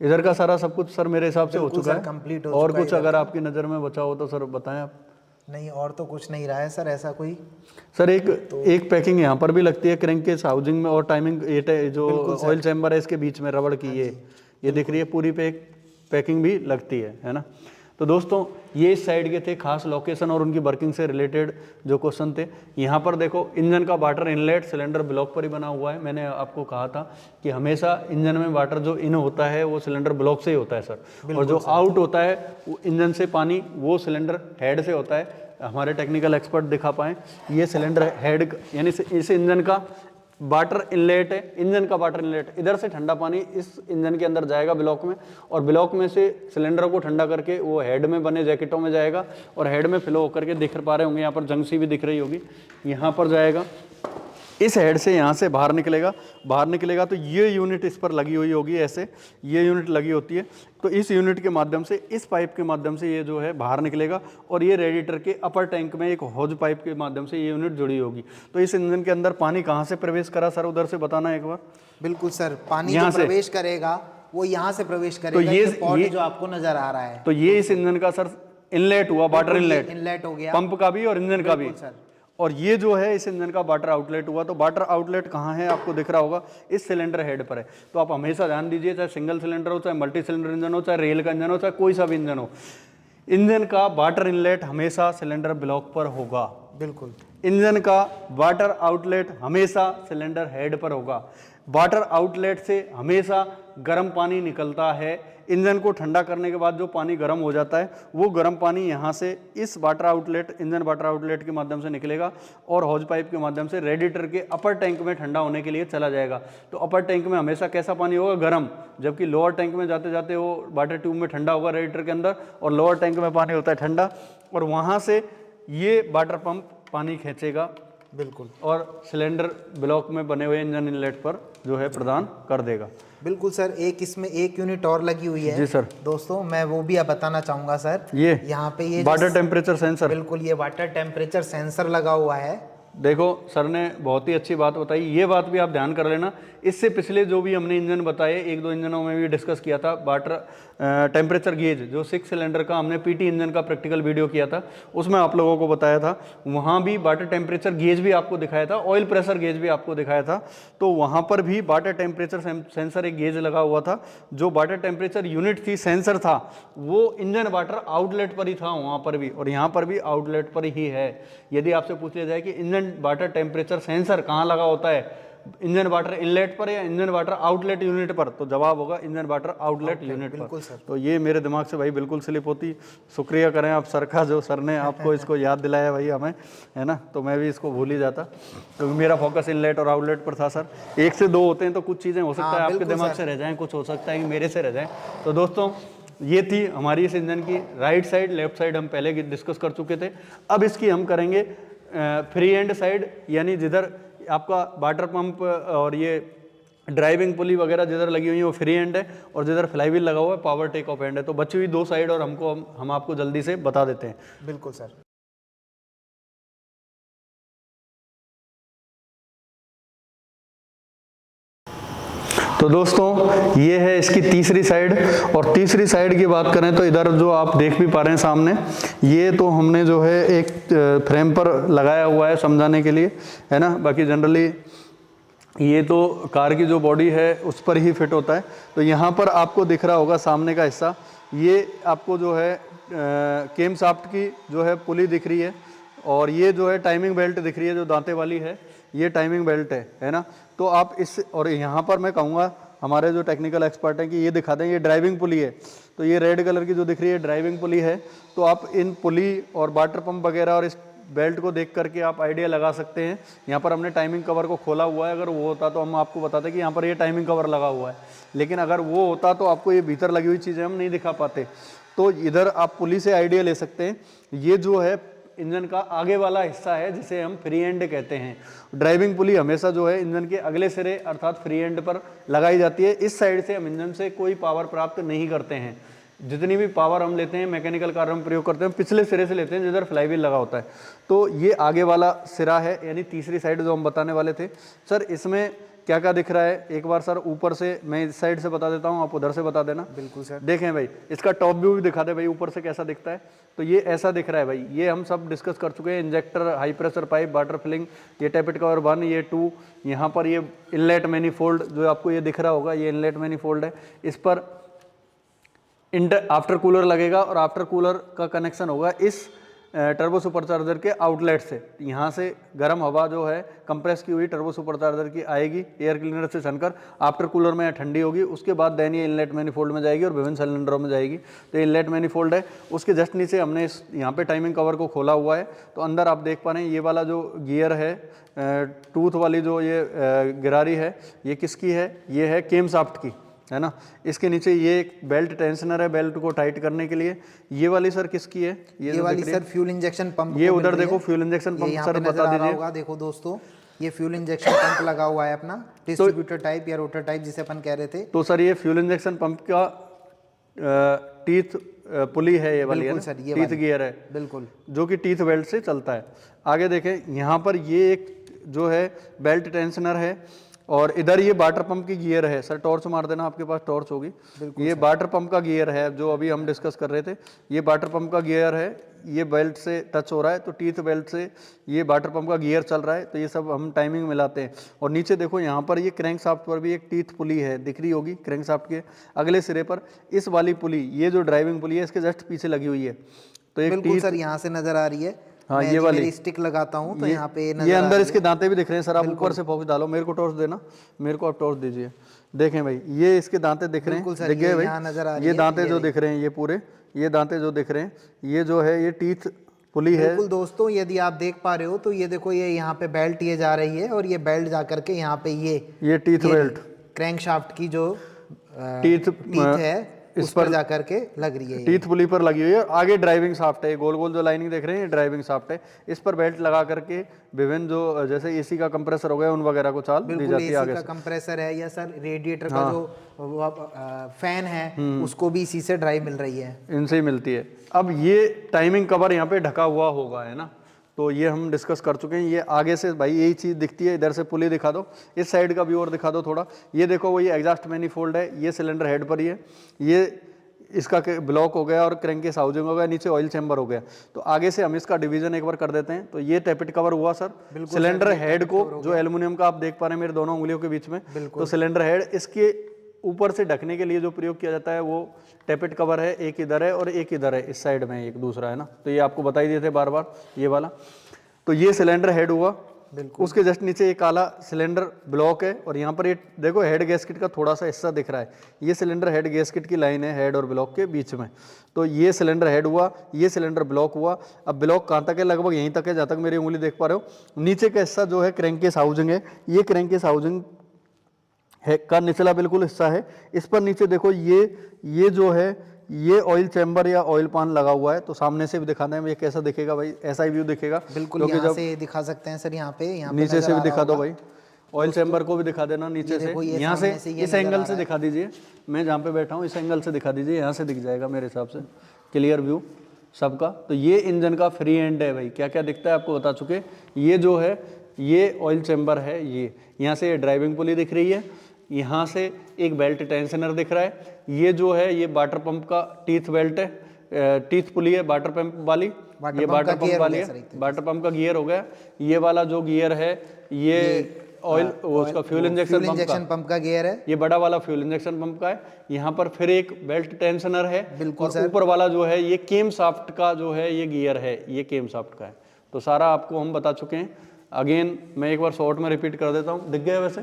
इधर का सारा सब कुछ सर मेरे हिसाब से हो चुका है, कंप्लीट हो चुका है। और कुछ अगर आपकी नज़र में बचा हो तो सर बताएं आप। नहीं और तो कुछ नहीं रहा है सर ऐसा कोई। सर एक पैकिंग यहाँ पर भी लगती है क्रैंककेस हाउसिंग में, और टाइमिंग ये जो ऑयल चैम्बर है इसके बीच में रबड़ की ये दिख रही है पूरी पे एक पैकिंग भी लगती है ना? तो दोस्तों ये इस साइड के थे खास लोकेशन और उनकी वर्किंग से रिलेटेड जो क्वेश्चन थे। यहाँ पर देखो इंजन का वाटर इनलेट सिलेंडर ब्लॉक पर ही बना हुआ है। मैंने आपको कहा था कि हमेशा इंजन में वाटर जो इन होता है वो सिलेंडर ब्लॉक से ही होता है सर, और जो आउट होता है वो इंजन से पानी वो सिलेंडर हेड से होता है। हमारे टेक्निकल एक्सपर्ट दिखा पाएँ, ये सिलेंडर हेड यानी इस इंजन का वाटर इनलेट है, इंजन का वाटर इनलेट। इधर से ठंडा पानी इस इंजन के अंदर जाएगा ब्लॉक में, और ब्लॉक में से सिलेंडर को ठंडा करके वो हेड में बने जैकेटों में जाएगा, और हेड में फ्लो होकर के दिख पा रहे होंगे यहाँ पर जंक्सी भी दिख रही होगी, यहाँ पर जाएगा, इस हेड से यहाँ से बाहर निकलेगा तो ये यूनिट इस पर लगी हुई होगी, ऐसे ये यूनिट लगी होती है। तो इस यूनिट के माध्यम से, इस पाइप के माध्यम से ये जो है बाहर निकलेगा, और ये रेडिएटर के अपर टैंक में एक हॉज पाइप के माध्यम से ये यूनिट जुड़ी होगी। तो इस इंजन के अंदर पानी कहाँ से प्रवेश करा सर, उधर से बताना एक बार। बिल्कुल सर, पानी जो प्रवेश करेगा वो यहाँ से प्रवेश करेगा। तो ये जो आपको नजर आ रहा है, तो ये इस इंजन का सर इनलेट हुआ, वाटर इनलेट हो गया, पंप का भी और इंजन का भी। और ये जो है इस इंजन का वाटर आउटलेट हुआ। तो वाटर आउटलेट कहाँ है आपको दिख रहा होगा, इस सिलेंडर हेड पर है। तो आप हमेशा ध्यान दीजिए, चाहे सिंगल सिलेंडर हो, चाहे मल्टी सिलेंडर इंजन हो, चाहे रेल का इंजन हो, चाहे कोई सा भी इंजन हो, इंजन का वाटर इनलेट हमेशा सिलेंडर ब्लॉक पर होगा। बिल्कुल। इंजन का वाटर आउटलेट हमेशा सिलेंडर हेड पर होगा। वाटर आउटलेट से हमेशा गर्म पानी निकलता है। इंजन को ठंडा करने के बाद जो पानी गर्म हो जाता है वो गर्म पानी यहाँ से इस water outlet, engine water outlet के माध्यम से निकलेगा और हॉज पाइप के माध्यम से रेडिएटर के अपर टैंक में ठंडा होने के लिए चला जाएगा। तो अपर टैंक में हमेशा कैसा पानी होगा, गर्म, जबकि लोअर टैंक में जाते जाते वो वाटर ट्यूब में ठंडा होगा रेडिएटर के अंदर, और लोअर टैंक में पानी होता है ठंडा, और वहाँ से ये वाटर पंप पानी खींचेगा। बिल्कुल। और सिलेंडर ब्लॉक में बने हुए इंजन इनलेट पर जो है प्रदान कर देगा। बिल्कुल सर। एक इसमें एक यूनिट और लगी हुई है। जी सर। दोस्तों मैं वो भी अब बताना चाहूँगा सर। ये यहाँ पे ये वाटर टेम्परेचर सेंसर। बिल्कुल, ये वाटर टेम्परेचर सेंसर लगा हुआ है। देखो सर ने बहुत ही अच्छी बात बताई, ये बात भी आप ध्यान कर लेना। इससे पिछले जो भी हमने इंजन बताए, एक दो इंजनों में भी डिस्कस किया था वाटर टेम्परेचर गेज, जो 6 सिलेंडर का हमने पीटी इंजन का प्रैक्टिकल वीडियो किया था, उसमें आप लोगों को बताया था, वहाँ भी वाटर टेम्परेचर गेज भी आपको दिखाया था, ऑयल प्रेशर गेज भी आपको दिखाया था। तो वहाँ पर भी वाटर टेम्परेचर सेंसर एक गेज लगा हुआ था। जो वाटर टेम्परेचर यूनिट थी, सेंसर था, वो इंजन वाटर आउटलेट पर ही था वहाँ पर भी, और यहाँ पर भी आउटलेट पर ही है। यदि आपसे पूछ लिया जाए कि इंजन वाटर टेम्परेचर सेंसर कहाँ लगा होता है, इंजन वाटर इनलेट पर या इंजन वाटर आउटलेट यूनिट पर, तो जवाब होगा इंजन वाटर आउटलेट यूनिट पर। तो ये मेरे दिमाग से भाई बिल्कुल स्लिप होती। शुक्रिया करें आप सर का, जो सर ने आपको इसको याद दिलाया भाई हमें, है ना। तो मैं भी इसको भूल ही जाता, क्योंकि मेरा फोकस इनलेट और आउटलेट पर था सर। 1 से 2 होते हैं तो कुछ चीज़ें हो सकता है आपके दिमाग से रह जाएँ, कुछ हो सकता है कि मेरे से रह जाएँ। तो दोस्तों ये थी हमारी इस इंजन की राइट साइड, लेफ्ट साइड हम पहले डिस्कस कर चुके थे। अब इसकी हम करेंगे फ्री एंड साइड, यानी जिधर आपका वाटर पंप और ये ड्राइविंग पुली वगैरह जिधर लगी हुई है वो फ्री हैंड है, और जिधर फ्लाईव्हील लगा हुआ है पावर टेक ऑफ हैंड है। तो बची हुई 2 साइड और हम आपको जल्दी से बता देते हैं। बिल्कुल सर। तो दोस्तों ये है इसकी तीसरी साइड, और तीसरी साइड की बात करें तो इधर जो आप देख भी पा रहे हैं सामने, ये तो हमने जो है एक फ्रेम पर लगाया हुआ है समझाने के लिए, है ना। बाकी जनरली ये तो कार की जो बॉडी है उस पर ही फिट होता है। तो यहाँ पर आपको दिख रहा होगा सामने का हिस्सा, ये आपको जो है केम शाफ्ट की जो है पुली दिख रही है, और ये जो है टाइमिंग बेल्ट दिख रही है जो दांते वाली है, ये टाइमिंग बेल्ट है ना। तो आप इस, और यहाँ पर मैं कहूँगा हमारे जो टेक्निकल एक्सपर्ट हैं कि ये दिखा दें, ये ड्राइविंग पुली है। तो ये रेड कलर की जो दिख रही है ड्राइविंग पुली है। तो आप इन पुली और वाटर पंप वगैरह और इस बेल्ट को देख करके आप आइडिया लगा सकते हैं। यहाँ पर हमने टाइमिंग कवर को खोला हुआ है, अगर वो होता तो हम आपको बताते कि यहाँ पर ये टाइमिंग कवर लगा हुआ है, लेकिन अगर वो होता तो आपको ये भीतर लगी हुई चीज़ें हम नहीं दिखा पाते। तो इधर आप पुली से आइडिया ले सकते हैं। ये जो है इंजन का आगे वाला हिस्सा है जिसे हम फ्री एंड कहते हैं। ड्राइविंग पुली हमेशा जो है इंजन के अगले सिरे अर्थात फ्री एंड पर लगाई जाती है। इस साइड से हम इंजन से कोई पावर प्राप्त नहीं करते हैं। जितनी भी पावर हम लेते हैं मैकेनिकल कार्य में प्रयोग करते हैं, पिछले सिरे से लेते हैं जिधर फ्लाईव्हील लगा होता है। तो ये आगे वाला सिरा है, यानी तीसरी साइड जो हम बताने वाले थे। सर इसमें क्या क्या दिख रहा है, एक बार सर ऊपर से मैं इस साइड से बता देता हूँ, आप उधर से बता देना। बिल्कुल सर। देखें भाई, इसका टॉप व्यू भी दिखा दे भाई, ऊपर से कैसा दिखता है। तो ये ऐसा दिख रहा है भाई, ये हम सब डिस्कस कर चुके हैं। Injector, high pressure pipe, water filling, ये टैपेट कवर 1, ये 2, यहाँ पर ये इनलेट मैनीफोल्ड जो आपको ये दिख रहा होगा, ये इनलेट मैनीफोल्ड है। इस पर आफ्टर कूलर लगेगा, और आफ्टर कूलर का कनेक्शन होगा इस टर्बो सुपरचार्जर के आउटलेट से। यहाँ से गर्म हवा जो है कंप्रेस की हुई टर्बो सुपरचार्जर की आएगी एयर क्लीनर से छनकर, आफ्टर कूलर में ठंडी होगी, उसके बाद देन ये इनलेट मैनीफोल्ड में जाएगी और विभिन्न सिलेंडरों में जाएगी। तो इनलेट मैनीफोल्ड है, उसके जस्ट नीचे हमने इस यहाँ पे टाइमिंग कवर को खोला हुआ है। तो अंदर आप देख पा रहे हैं ये वाला जो गियर है, टूथ वाली जो ये गिरारी है, ये किसकी है, ये है केम शाफ्ट की, है ना। इसके नीचे ये एक बेल्ट टेंशनर है बेल्ट को टाइट करने के लिए। ये वाली सर किसकी है, ये वाली सर फ्यूल इंजेक्शन पंप। ये उधर देखो फ्यूल इंजेक्शन पंप, सर बता दीजिए। देखो दोस्तों, ये फ्यूल इंजेक्शन पंप लगा हुआ है अपना, डिस्ट्रीब्यूटर टाइप या रोटर टाइप जिसे अपन कह रहे थे। तो सर ये फ्यूल इंजेक्शन पंप का टीथ पुली है, ये वाली है सर, ये टीथ गियर है, बिल्कुल, जो कि टीथ बेल्ट से चलता है। आगे देखें, यहाँ पर ये एक जो है बेल्ट टेंशनर है, और इधर ये वाटर पंप की गियर है। सर टॉर्च मार देना, आपके पास टॉर्च होगी। ये वाटर पंप का गियर है जो अभी हम डिस्कस कर रहे थे, ये वाटर पंप का गियर है। ये बेल्ट से टच हो रहा है, तो टीथ बेल्ट से ये वाटर पंप का गियर चल रहा है। तो ये सब हम टाइमिंग मिलाते हैं। और नीचे देखो, यहाँ पर ये क्रैंक शाफ्ट पर भी एक टीथ पुली है, दिख रही होगी क्रैंक शाफ्ट के अगले सिरे पर। इस वाली पुली, ये जो ड्राइविंग पुली है, इसके जस्ट पीछे लगी हुई है। तो एक बिल्कुल सर, यहाँ से नजर आ रही है। हाँ, ये वाली स्टिक लगाता हूँ तो यहाँ पे ये अंदर इसके दांते भी दिख रहे हैं। सर आप ऊपर से फोकस डालो, मेरे को टॉर्च देना, मेरे को आप टॉर्च दीजिए। देखें भाई, ये इसके दांते दिख रहे हैं, दिख गए भाई, ये दांते जो दिख रहे हैं, ये पूरे ये दांते जो दिख रहे हैं, ये जो है ये टीथ पुली है। बिल्कुल दोस्तों, यदि आप देख पा रहे हो तो ये देखो, ये यहाँ पे बेल्ट ये जा रही है, और ये बेल्ट जा करके यहाँ पे ये टीथ बेल्ट क्रैंक शाफ्ट की जो टीथ है उस पर जा करके लग रही है, टीथ पुली पर लगी हुई है। आगे ड्राइविंग शाफ्ट है, गोल गोल जो लाइनिंग देख रहे हैं, ये ड्राइविंग शाफ्ट है। इस पर बेल्ट लगा करके विभिन्न जो जैसे एसी का कंप्रेसर हो गया, उन वगैरह को चाल दी जाती है। आगे का कंप्रेसर है, या सर रेडिएटर का जो फैन है, उसको भी इसी से ड्राइव मिल रही है, इनसे ही मिलती है। अब ये टाइमिंग कवर यहाँ पे ढका हुआ होगा, है ना। तो ये हम डिस्कस कर चुके हैं। ये आगे से भाई यही चीज़ दिखती है। इधर से पुली दिखा दो, इस साइड का भी और दिखा दो थोड़ा। ये देखो, वो ये एग्जॉस्ट मैनीफोल्ड है, ये सिलेंडर हेड पर ही है, ये इसका ब्लॉक हो गया और क्रैंकेस हाउसिंग हो गया, नीचे ऑयल चैम्बर हो गया। तो आगे से हम इसका डिवीजन एक बार कर देते हैं। तो ये टैपेट कवर हुआ सर, सिलेंडर हेड को जो एल्युमिनियम का आप देख पा रहे हैं मेरे दोनों उंगलियों के बीच में, तो सिलेंडर हेड इसके ऊपर से ढकने के लिए जो प्रयोग किया जाता है वो टैपेट कवर है। एक इधर है और एक इधर है, इस साइड में एक दूसरा है ना। तो ये आपको बता ही दिए थे बार बार, ये वाला। तो ये सिलेंडर हेड हुआ, उसके जस्ट नीचे ये काला सिलेंडर ब्लॉक है, और यहाँ पर ये देखो हेड गैस्केट का थोड़ा सा हिस्सा दिख रहा है। ये सिलेंडर हेड गैस्केट की लाइन है हेड और ब्लॉक के बीच में। तो ये सिलेंडर हेड हुआ, ये सिलेंडर ब्लॉक हुआ। अब ब्लॉक कहाँ तक है, लगभग यहीं तक है जहाँ तक मेरी उंगली देख पा रहे हो। नीचे का हिस्सा जो है क्रैंकेस हाउसिंग है, ये क्रैंकेस हाउसिंग है का निचला बिल्कुल हिस्सा है। इस पर नीचे देखो, ये जो है ये ऑयल चैम्बर या ऑयल पान लगा हुआ है। तो सामने से भी दिखाते हैं ये कैसा दिखेगा भाई, ऐसा ही व्यू दिखेगा। बिल्कुल यहाँ से दिखा सकते हैं सर, यहाँ पे नीचे से भी दिखा दो भाई, ऑयल चैम्बर को भी दिखा देना नीचे से, देखो, ये यहाँ सामने से से ये इस नजर एंगल आ से रहा है। दिखा दीजिए, मैं जहाँ पे बैठा हूँ इस एंगल से दिखा दीजिए, यहाँ से दिख जाएगा मेरे हिसाब से क्लियर व्यू सबका। तो ये इंजन का फ्री एंड है भाई, क्या क्या दिखता है आपको बता चुके। ये जो है ये ऑयल चैम्बर है, ये यहाँ से ये ड्राइविंग पुली दिख रही है, यहाँ से एक बेल्ट टेंशनर दिख रहा है, ये जो है ये वाटर पंप का टीथ बेल्ट है, टीथ पुली है वाटर पंप वाली, ये वाटर पंप वाली है, वाटर पंप का गियर हो गया। ये वाला जो गियर है ये ऑयल उसका फ्यूल इंजेक्शन पंप का गियर है, ये बड़ा वाला फ्यूल इंजेक्शन पंप का है। यहाँ पर फिर एक बेल्ट टेंशनर है, बिल्कुल और ऊपर वाला जो है ये केम शाफ्ट का जो है ये गियर है, ये केम शाफ्ट का है। तो सारा आपको हम बता चुके हैं। अगेन मैं एक बार शॉर्ट में रिपीट कर देता हूँ, दिख गया वैसे,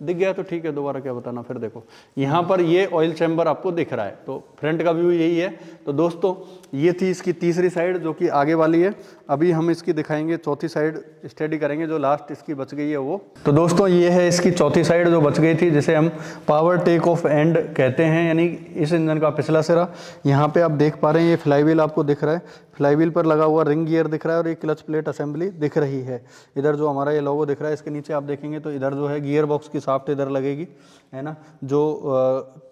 दिख गया तो ठीक है, दोबारा क्या बताना। फिर देखो यहाँ पर ये ऑयल चैम्बर आपको दिख रहा है, तो फ्रंट का व्यू यही है। तो दोस्तों ये थी इसकी तीसरी साइड जो कि आगे वाली है। अभी हम इसकी दिखाएंगे चौथी साइड, स्टडी करेंगे जो लास्ट इसकी बच गई है वो। तो दोस्तों ये है इसकी चौथी साइड जो बच गई थी, जिसे हम पावर टेक ऑफ एंड कहते हैं, यानी इस इंजन का पिछला सिरा। यहाँ पे आप देख पा रहे हैं ये फ्लाईव्हील आपको दिख रहा है, फ्लाईव्हील पर लगा हुआ रिंग गियर दिख रहा है, और ये क्लच प्लेट असेंबली दिख रही है। इधर जो हमारा ये लोगो दिख रहा है इसके नीचे आप देखेंगे तो इधर जो है गियर बॉक्स की शाफ्ट इधर लगेगी, है ना। जो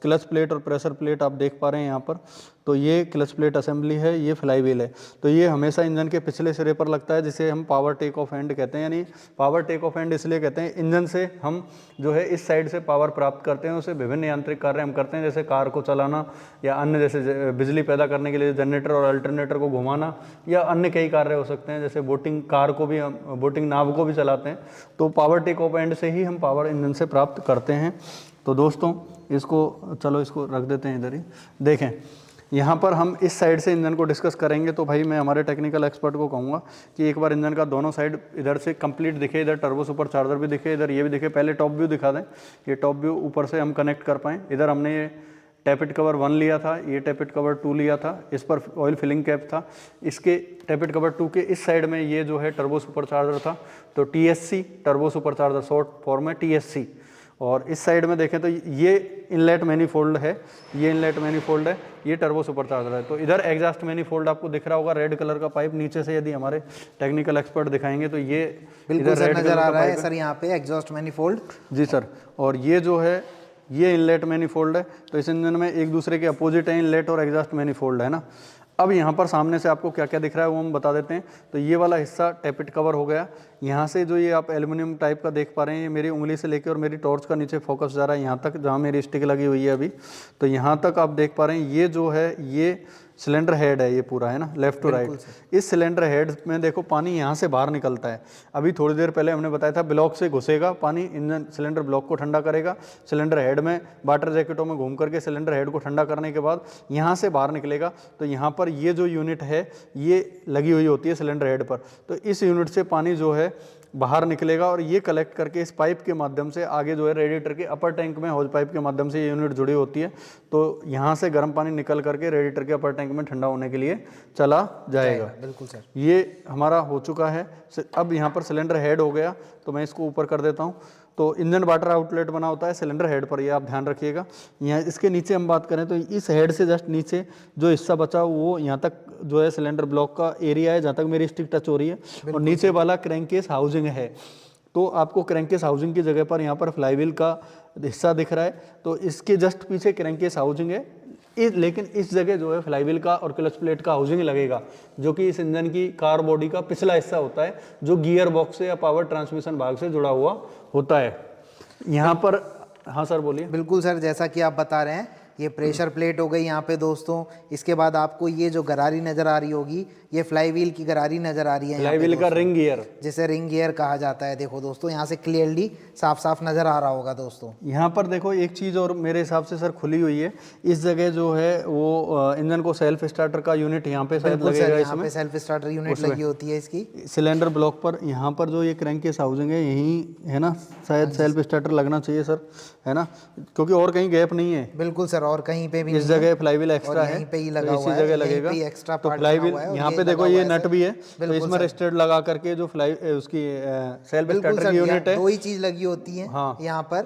क्लच प्लेट और प्रेशर प्लेट आप देख पा रहे हैं यहाँ पर, तो ये क्लच प्लेट असेंबली है, ये फ्लाईव्हील है। तो ये हमेशा इंजन के पिछले सिरे पर लगता है, जिसे हम पावर टेक ऑफ एंड कहते हैं। यानी पावर टेक ऑफ एंड इसलिए कहते हैं, इंजन से हम जो है इस साइड से पावर प्राप्त करते हैं, उसे विभिन्न यांत्रिक कार्य हम करते हैं, जैसे कार को चलाना या अन्य जैसे बिजली पैदा करने के लिए जनरेटर और अल्टरनेटर को घुमाना, या अन्य कई कार्य हो सकते हैं, जैसे बोटिंग कार को भी हम बोटिंग नाव को भी चलाते हैं। तो पावर टेक ऑफ एंड से ही हम पावर इंजन से प्राप्त करते हैं। तो दोस्तों इसको चलो इसको रख देते हैं इधर ही। देखें यहाँ पर हम इस साइड से इंजन को डिस्कस करेंगे, तो भाई मैं हमारे टेक्निकल एक्सपर्ट को कहूँगा कि एक बार इंजन का दोनों साइड इधर से कंप्लीट दिखे, इधर टर्बो सुपर चार्जर भी दिखे, इधर ये भी दिखे। पहले टॉप व्यू दिखा दें, ये टॉप व्यू ऊपर से हम कनेक्ट कर पाएँ। इधर हमने ये टैपिट कवर 1 लिया था, ये टैपिट कवर 2 लिया था, इस पर ऑयल फिलिंग कैप था। इसके टैपिट कवर 2 के इस साइड में ये जो है टर्बो सुपर चार्जर था, तो TSC turbo super charger short form है TSC। और इस साइड में देखें तो ये इनलेट मैनीफोल्ड है, ये इनलेट मैनीफोल्ड है, ये टर्बो सुपर चार्जर है। तो इधर एग्जॉस्ट मैनीफोल्ड आपको दिख रहा होगा, रेड कलर का पाइप नीचे से यदि हमारे टेक्निकल एक्सपर्ट दिखाएंगे तो ये बिल्कुल सर नजर आ रहा है सर यहाँ पे एग्जॉस्ट मैनीफोल्ड। जी सर, और ये जो है ये इनलेट मैनीफोल्ड है। तो इस इंजन में एक दूसरे के अपोजिट है इनलेट और एग्जॉस्ट मैनीफोल्ड, है ना। अब यहाँ पर सामने से आपको क्या क्या दिख रहा है वो हम बता देते हैं। तो ये वाला हिस्सा टैपिट कवर हो गया। यहाँ से जो ये आप एल्युमिनियम टाइप का देख पा रहे हैं, ये मेरी उंगली से लेकर और मेरी टॉर्च का नीचे फोकस जा रहा है यहाँ तक, जहाँ मेरी स्टिक लगी हुई है अभी। तो यहाँ तक आप देख पा रहे हैं ये जो है ये सिलेंडर हेड है, ये पूरा, है ना, लेफ्ट टू राइट। इस सिलेंडर हेड में देखो पानी यहाँ से बाहर निकलता है। अभी थोड़ी देर पहले हमने बताया था ब्लॉक से घुसेगा पानी, इंजन सिलेंडर ब्लॉक को ठंडा करेगा, सिलेंडर हेड में वाटर जैकेटों में घूम करके सिलेंडर हेड को ठंडा करने के बाद यहाँ से बाहर निकलेगा। तो यहाँ पर ये जो यूनिट है ये लगी हुई होती है सिलेंडर हेड पर। तो इस यूनिट से पानी जो है बाहर निकलेगा और ये कलेक्ट करके इस पाइप के माध्यम से आगे जो है रेडिएटर के अपर टैंक में हॉज पाइप के माध्यम से ये यूनिट जुड़ी होती है। तो यहाँ से गर्म पानी निकल करके रेडिएटर के अपर टैंक में ठंडा होने के लिए चला जाएगा। बिल्कुल सर, ये हमारा हो चुका है। अब यहाँ पर सिलेंडर हेड हो गया, तो मैं इसको ऊपर कर देता हूँ। तो इंजन वाटर आउटलेट बना होता है सिलेंडर हेड पर, ये आप ध्यान रखिएगा। यहाँ इसके नीचे हम बात करें तो इस हेड से जस्ट नीचे जो हिस्सा बचा वो यहाँ तक जो है सिलेंडर ब्लॉक का एरिया है, जहाँ तक मेरी स्टिक टच हो रही है, और नीचे वाला क्रैंकेस हाउसिंग है। तो आपको क्रैंकेस हाउसिंग की जगह पर यहाँ पर फ्लाईव्हील का हिस्सा दिख रहा है, तो इसके जस्ट पीछे क्रैंकेस हाउसिंग है। लेकिन इस जगह जो है फ्लाईव्हील का और क्लच प्लेट का हाउसिंग लगेगा, जो कि इस इंजन की कार बॉडी का पिछला हिस्सा होता है, जो गियर बॉक्स से या पावर ट्रांसमिशन भाग से जुड़ा हुआ होता है। यहाँ पर हाँ सर बोलिए। बिल्कुल सर, जैसा कि आप बता रहे हैं ये प्रेशर प्लेट हो गई यहाँ पे दोस्तों। इसके बाद आपको ये जो गरारी नज़र आ रही होगी, ये फ्लाईव्हील की गरारी नज़र आ रही है, फ्लाईव्हील का रिंग गियर, जिसे रिंग गियर कहा जाता है। देखो दोस्तों यहाँ से क्लियरली साफ साफ नज़र आ रहा होगा दोस्तों। यहाँ पर देखो एक चीज़ और मेरे हिसाब से सर खुली हुई है, इस जगह जो है वो इंजन को सेल्फ स्टार्टर का यूनिट यहाँ पे शायद लगेगा। यहाँ पे सेल्फ स्टार्टर यूनिट लगी होती है इसकी सिलेंडर ब्लॉक पर। यहाँ पर जो ये क्रैंकेस हाउसिंग है यही है ना, शायद सेल्फ स्टार्टर लगना चाहिए सर, है ना, क्योंकि और कहीं गैप नहीं है। बिल्कुल सर, और कहीं पे भी इस जगह फ्लाईव्हील एक्स्ट्रा है, यहीं पे ही लगा तो हुआ इसी है, जगह लगेगा। एक्स्ट्रा तो फ्लाईव्हील यहाँ पे देखो ये नट भी है, तो इसमें रेस्टेड लगा करके जो उसकी सेल्फ स्टार्टर की यूनिट है, दो ही चीज लगी होती है हाँ यहाँ पर।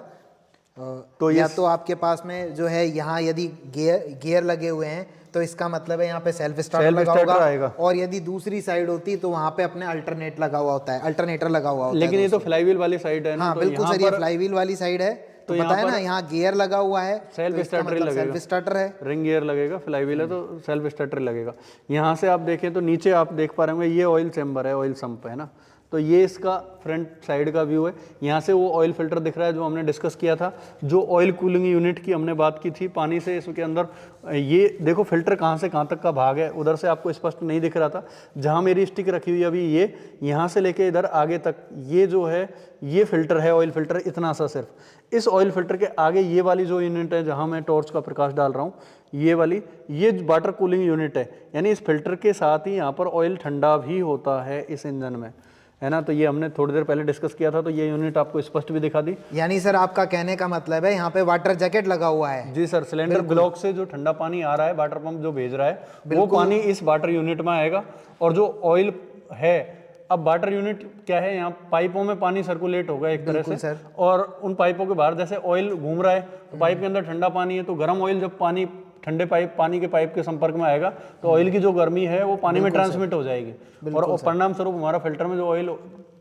तो या तो आपके पास में जो है यहाँ यदि गियर लगे हुए हैं तो इसका मतलब है यहाँ पे सेल्फ स्टार्टर सेल्फ लगा स्टार्टर होगा, आएगा। और यदि दूसरी साइड होती तो वहाँ पे अपने अल्टरनेट लगा हुआ होता है, अल्टरनेटर लगा हुआ होता है। लेकिन ये तो फ्लाईव्हील वाली साइड है ना, हाँ तो बिल्कुल यहाँ सर, ये पर फ्लाईव्हील वाली साइड है, तो यहाँ पता है पर ना यहाँ गियर लगा हुआ है, सेल्फ तो इसका स्टार्टर मतलब लगेगा, सेल्फ स्टार्टर है। रिंग गियर लगेगा, फ्लाईव्हील है तो सेल्फ स्टार्टर लगेगा। यहाँ से आप देखें तो नीचे आप देख पा रहे होंगे ये ऑयल चैम्बर है, ऑयल सम्प है ना, तो ये इसका फ्रंट साइड का व्यू है। यहाँ से वो ऑयल फिल्टर दिख रहा है जो हमने डिस्कस किया था, जो ऑयल कूलिंग यूनिट की हमने बात की थी पानी से इसके अंदर। ये देखो फिल्टर कहाँ से कहाँ तक का भाग है, उधर से आपको स्पष्ट नहीं दिख रहा था, जहाँ मेरी स्टिक रखी हुई अभी ये यहाँ से लेके इधर आगे तक ये जो है ये फिल्टर है, ऑयल फिल्टर इतना सा सिर्फ। इस ऑयल फिल्टर के आगे ये वाली जो यूनिट है जहाँ मैं टॉर्च का प्रकाश डाल रहा हूँ, ये वाली ये वाटर कूलिंग यूनिट है, यानी इस फिल्टर के साथ ही यहाँ पर ऑयल ठंडा भी होता है इस इंजन में, है ना। तो ये हमने थोड़ी देर पहले डिस्कस किया था, तो ये यूनिट आपको स्पष्ट भी दिखा दी। यानी सर आपका कहने का मतलब है यहाँ पे वाटर जैकेट लगा हुआ है। जी सर, सिलेंडर ब्लॉक से जो ठंडा पानी आ रहा है, वाटर पंप जो भेज रहा है वो पानी इस वाटर यूनिट में आएगा, और जो ऑयल है, अब वाटर यूनिट क्या है, यहाँ पाइपों में पानी सर्कुलेट होगा एक तरह से सर। और उन पाइपों के बाहर जैसे ऑयल घूम रहा है तो पाइप के अंदर ठंडा पानी है, तो गर्म ऑयल जब पानी ठंडे पानी के पाइप के संपर्क में आएगा तो ऑयल की जो गर्मी है वो पानी में ट्रांसमिट हो जाएगी, और परिणाम स्वरूप हमारा फिल्टर में जो ऑयल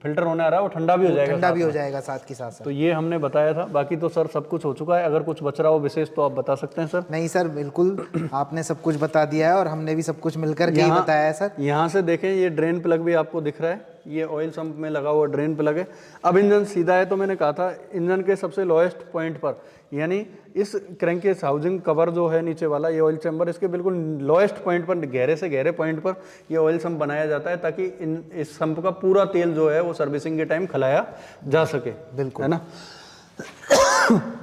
फिल्टर होने आ रहा है वो ठंडा भी हो जाएगा, ठंडा भी हो जाएगा साथ के साथ। तो ये हमने बताया था। बाकी तो सर सब कुछ हो चुका है, अगर कुछ बच रहा हो विशेष तो आप बता सकते हैं सर। नहीं सर, बिल्कुल आपने सब कुछ बता दिया है, और हमने भी सब कुछ मिलकर के ही बताया है सर। यहाँ से देखें ये ड्रेन प्लग भी आपको दिख रहा है, ये ऑयल सम्प में लगा हुआ ड्रेन प्लग है। अब इंजन सीधा है, तो मैंने कहा था इंजन के सबसे लोएस्ट पॉइंट पर, यानी इस क्रैंकेस हाउसिंग कवर जो है नीचे वाला ये ऑयल चैम्बर, इसके बिल्कुल लोएस्ट पॉइंट पर, गहरे से गहरे पॉइंट पर ये ऑयल सम्प बनाया जाता है, ताकि इस सम्प का पूरा तेल जो है वो सर्विसिंग के टाइम खलाया जा सके, बिल्कुल, है ना।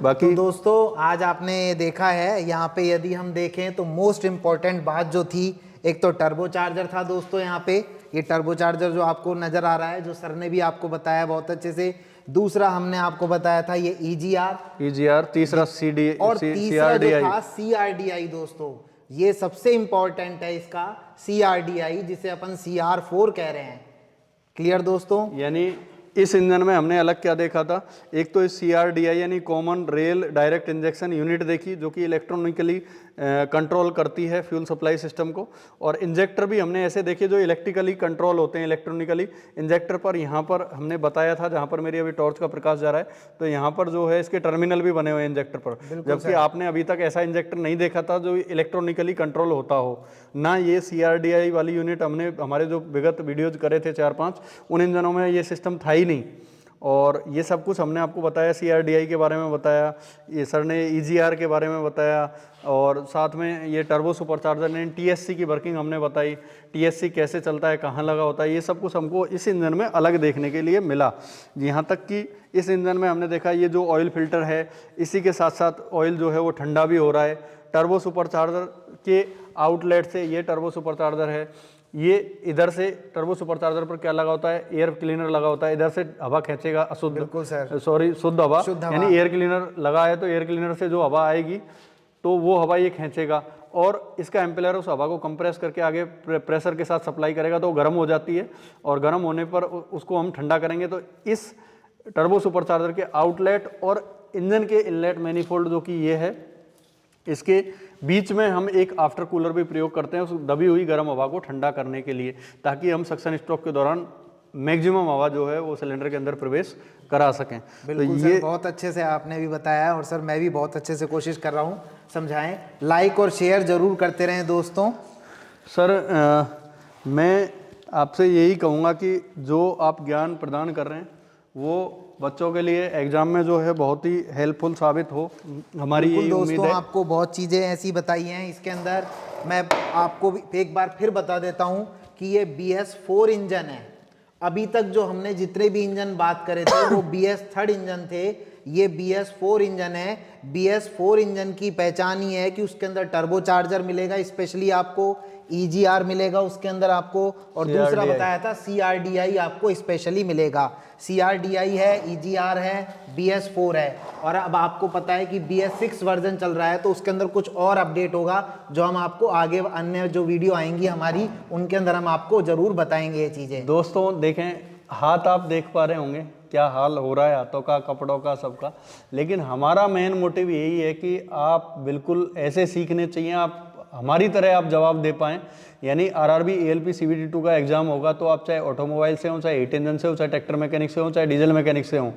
बाकी तो दोस्तों आज आपने देखा है, यहाँ पे यदि हम देखें तो मोस्ट इम्पॉर्टेंट बात जो थी, एक तो टर्बो चार्जर था दोस्तों, यहाँ पे ये टर्बो चार्जर जो आपको नजर आ रहा है, जो सर ने भी आपको बताया बहुत अच्छे से। दूसरा हमने आपको बताया था ये EGR, तीसरा CD और तीसरा जो था CRDI दोस्तों, ये सबसे इंपॉर्टेंट है इसका CRDI, जिसे अपन CR4 कह रहे हैं। क्लियर दोस्तों, यानी इस इंजन में हमने अलग क्या देखा था, एक तो इस CRDI यानी common rail direct injection unit देखी, जो कि इलेक्ट्रॉनिकली कंट्रोल करती है फ्यूल सप्लाई सिस्टम को, और इंजेक्टर भी हमने ऐसे देखे जो इलेक्ट्रिकली कंट्रोल होते हैं इलेक्ट्रॉनिकली। इंजेक्टर पर यहाँ पर हमने बताया था, जहाँ पर मेरी अभी टॉर्च का प्रकाश जा रहा है, तो यहाँ पर जो है इसके टर्मिनल भी बने हुए हैं इंजेक्टर पर, जबकि आपने अभी तक ऐसा इंजेक्टर नहीं देखा था जो इलेक्ट्रॉनिकली कंट्रोल होता हो ना। ये CRDI वाली यूनिट हमने हमारे जो विगत वीडियोज करे थे 4-5, उन इंजनों में ये सिस्टम था ही नहीं, और ये सब कुछ हमने आपको बताया। CRDI के बारे में बताया, ये सर ने EGR के बारे में बताया, और साथ में ये टर्बो सुपरचार्जर ने TSC की वर्किंग हमने बताई, TSC कैसे चलता है, कहाँ लगा होता है, ये सब कुछ हमको इस इंजन में अलग देखने के लिए मिला। यहाँ तक कि इस इंजन में हमने देखा ये जो ऑयल फिल्टर है, इसी के साथ साथ ऑयल जो है वो ठंडा भी हो रहा है। टर्बो सुपरचार्जर के आउटलेट से, ये टर्बो सुपरचार्जर है, ये इधर से टर्बो सुपरचार्जर पर क्या लगा होता है, एयर क्लीनर लगा होता है, इधर से हवा खींचेगा अशुद्ध, बिल्कुल सर, सॉरी शुद्ध हवा, यानी एयर क्लीनर लगा है तो एयर क्लीनर से जो हवा आएगी तो वो हवा ये खींचेगा, और इसका एम्पेलर उस हवा को कंप्रेस करके आगे प्रेशर के साथ सप्लाई करेगा, तो वो गर्म हो जाती है, और गर्म होने पर उसको हम ठंडा करेंगे। तो इस टर्बो सुपरचार्जर के आउटलेट और इंजन के इनलेट मैनिफोल्ड जो कि ये है, इसके बीच में हम एक आफ्टर कूलर भी प्रयोग करते हैं उस दबी हुई गर्म हवा को ठंडा करने के लिए, ताकि हम सक्शन स्ट्रोक के दौरान मैक्सिमम हवा जो है वो सिलेंडर के अंदर प्रवेश करा सकें। बिल्कुल तो सर, ये बहुत अच्छे से आपने भी बताया, और सर मैं भी बहुत अच्छे से कोशिश कर रहा हूँ समझाएं। लाइक और शेयर जरूर करते रहें दोस्तों। सर मैं आपसे यही कहूँगा कि जो आप ज्ञान प्रदान कर रहे हैं वो बच्चों के लिए एग्जाम में जो है बहुत ही हेल्पफुल साबित हो, हमारी यही उम्मीद दोस्तों है। आपको बहुत चीज़ें ऐसी बताई हैं इसके अंदर, मैं आपको भी एक बार फिर बता देता हूं कि ये BS4 इंजन है। अभी तक जो हमने जितने भी इंजन बात करे थे वो BS3 इंजन थे, ये BS4 इंजन है। BS4 इंजन की पहचान ही है कि उसके अंदर टर्बो चार्जर मिलेगा, स्पेशली आपको EGR मिलेगा उसके अंदर आपको, और दूसरा बताया था CRDI आपको स्पेशली मिलेगा। CRDI है, EGR है, BS4 है, और अब आपको पता है कि BS6 वर्जन चल रहा है, तो उसके अंदर कुछ और अपडेट होगा जो हम आपको आगे अन्य जो वीडियो आएंगी हमारी उनके अंदर हम आपको जरूर बताएंगे ये चीज़ें। दोस्तों देखें, हाथ आप देख पा रहे होंगे क्या हाल हो रहा है हाथों का, कपड़ों का, सबका, लेकिन हमारा मेन मोटिव यही है कि आप बिल्कुल ऐसे सीखने चाहिए, आप हमारी तरह आप जवाब दे पाएँ। यानी आरआरबी एएलपी सीबीटी 2 का एग्जाम होगा तो आप चाहे ऑटोमोबाइल से हो, चाहे हीट इंजन से हो, चाहे ट्रैक्टर मैकेनिक से हो, चाहे डीजल मैकेनिक से हो,